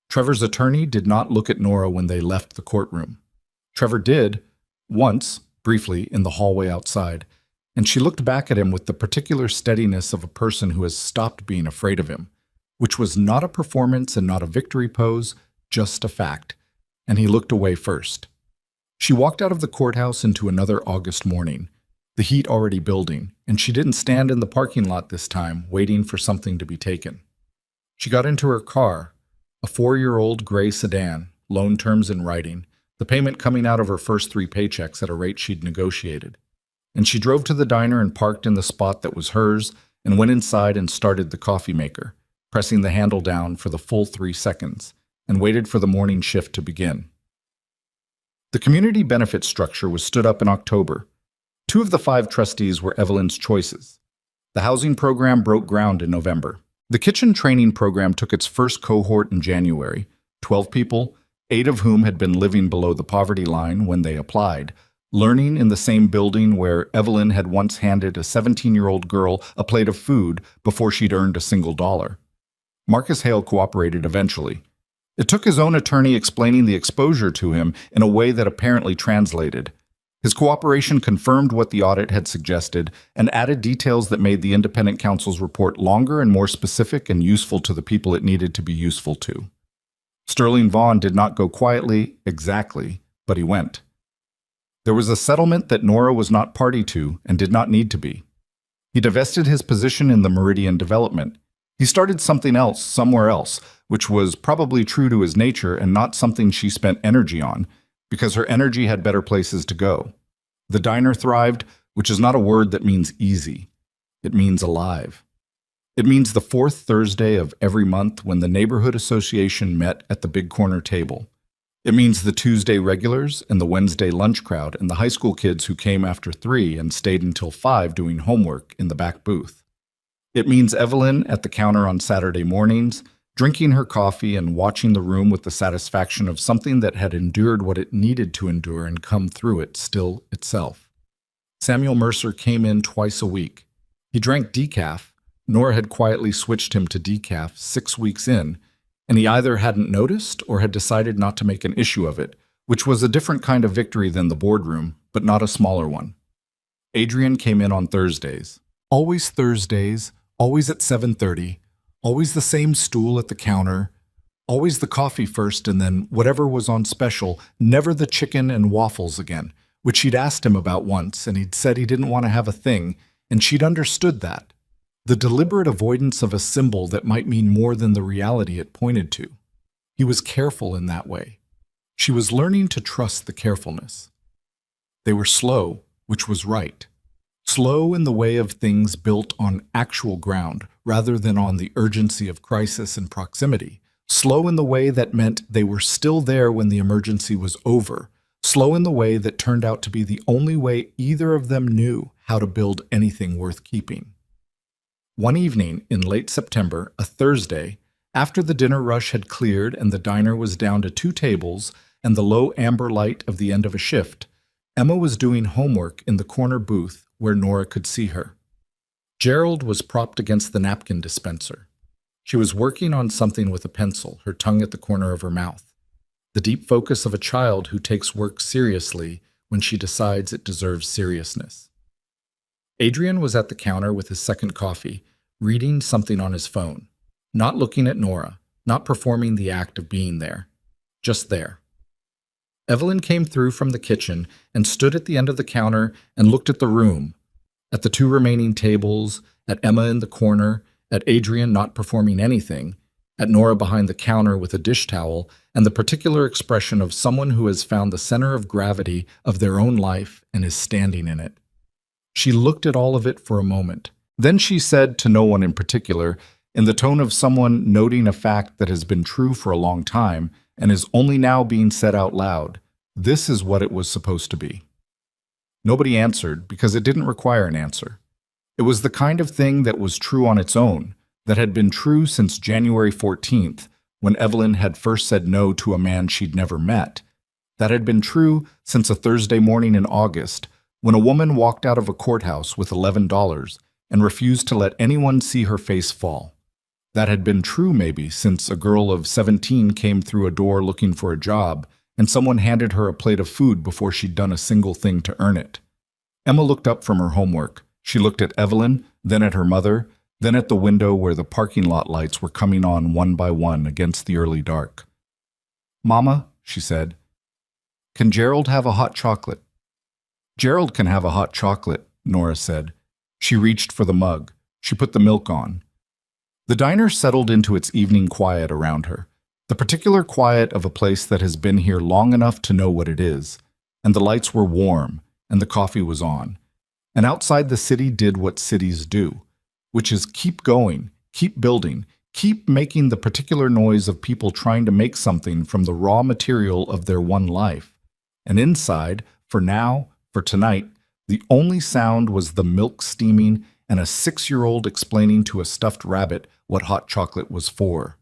Trevor's attorney did not look at Nora when they left the courtroom. Trevor did, once, briefly, in the hallway outside, and she looked back at him with the particular steadiness of a person who has stopped being afraid of him, which was not a performance and not a victory pose, just a fact, and he looked away first. She walked out of the courthouse into another August morning, the heat already building, and she didn't stand in the parking lot this time, waiting for something to be taken. She got into her car, a 4-year-old gray sedan, loan terms in writing, the payment coming out of her first 3 paychecks at a rate she'd negotiated. And she drove to the diner and parked in the spot that was hers and went inside and started the coffee maker, pressing the handle down for the full 3 seconds, and waited for the morning shift to begin. The community benefit structure was stood up in October. 2 of the 5 trustees were Evelyn's choices. The housing program broke ground in November. The kitchen training program took its first cohort in January, 12 people, 8 of whom had been living below the poverty line when they applied, learning in the same building where Evelyn had once handed a 17-year-old girl a plate of food before she'd earned a single dollar. Marcus Hale cooperated eventually. It took his own attorney explaining the exposure to him in a way that apparently translated. His cooperation confirmed what the audit had suggested and added details that made the independent counsel's report longer and more specific and useful to the people it needed to be useful to. Sterling Vaughn did not go quietly, exactly, but he went. There was a settlement that Nora was not party to and did not need to be. He divested his position in the Meridian development. He started something else, somewhere else, which was probably true to his nature and not something she spent energy on, because her energy had better places to go. The diner thrived, which is not a word that means easy. It means alive. It means the fourth Thursday of every month when the neighborhood association met at the big corner table. It means the Tuesday regulars and the Wednesday lunch crowd and the high school kids who came after 3 and stayed until 5 doing homework in the back booth. It means Evelyn at the counter on Saturday mornings, drinking her coffee and watching the room with the satisfaction of something that had endured what it needed to endure and come through it still itself. Samuel Mercer came in twice a week. He drank decaf. Nora had quietly switched him to decaf 6 weeks in, and he either hadn't noticed or had decided not to make an issue of it, which was a different kind of victory than the boardroom, but not a smaller one. Adrian came in on Thursdays. Always Thursdays, always at 7:30, always the same stool at the counter, always the coffee first and then whatever was on special, never the chicken and waffles again, which she'd asked him about once, and he'd said he didn't want to have a thing, and she'd understood that. The deliberate avoidance of a symbol that might mean more than the reality it pointed to. He was careful in that way. She was learning to trust the carefulness. They were slow, which was right. Slow in the way of things built on actual ground, rather than on the urgency of crisis and proximity. Slow in the way that meant they were still there when the emergency was over. Slow in the way that turned out to be the only way either of them knew how to build anything worth keeping. One evening in late September, a Thursday, after the dinner rush had cleared and the diner was down to 2 tables and the low amber light of the end of a shift, Emma was doing homework in the corner booth where Nora could see her. Gerald was propped against the napkin dispenser. She was working on something with a pencil, her tongue at the corner of her mouth. The deep focus of a child who takes work seriously when she decides it deserves seriousness. Adrian was at the counter with his second coffee, reading something on his phone, not looking at Nora, not performing the act of being there, just there. Evelyn came through from the kitchen and stood at the end of the counter and looked at the room, at the 2 remaining tables, at Emma in the corner, at Adrian not performing anything, at Nora behind the counter with a dish towel, and the particular expression of someone who has found the center of gravity of their own life and is standing in it. She looked at all of it for a moment. Then she said to no one in particular, in the tone of someone noting a fact that has been true for a long time and is only now being said out loud, "This is what it was supposed to be." Nobody answered because it didn't require an answer. It was the kind of thing that was true on its own, that had been true since January 14th, when Evelyn had first said no to a man she'd never met. That had been true since a Thursday morning in August, when a woman walked out of a courthouse with $11 and refused to let anyone see her face fall. That had been true maybe since a girl of 17 came through a door looking for a job and someone handed her a plate of food before she'd done a single thing to earn it. Emma looked up from her homework. She looked at Evelyn, then at her mother, then at the window where the parking lot lights were coming on one by one against the early dark. "Mama," she said, "can Gerald have a hot chocolate?" "Gerald can have a hot chocolate," Nora said. She reached for the mug. She put the milk on. The diner settled into its evening quiet around her, the particular quiet of a place that has been here long enough to know what it is, and the lights were warm, and the coffee was on. And outside the city did what cities do, which is keep going, keep building, keep making the particular noise of people trying to make something from the raw material of their one life. And inside, for now, for tonight, the only sound was the milk steaming and a 6-year-old explaining to a stuffed rabbit what hot chocolate was for.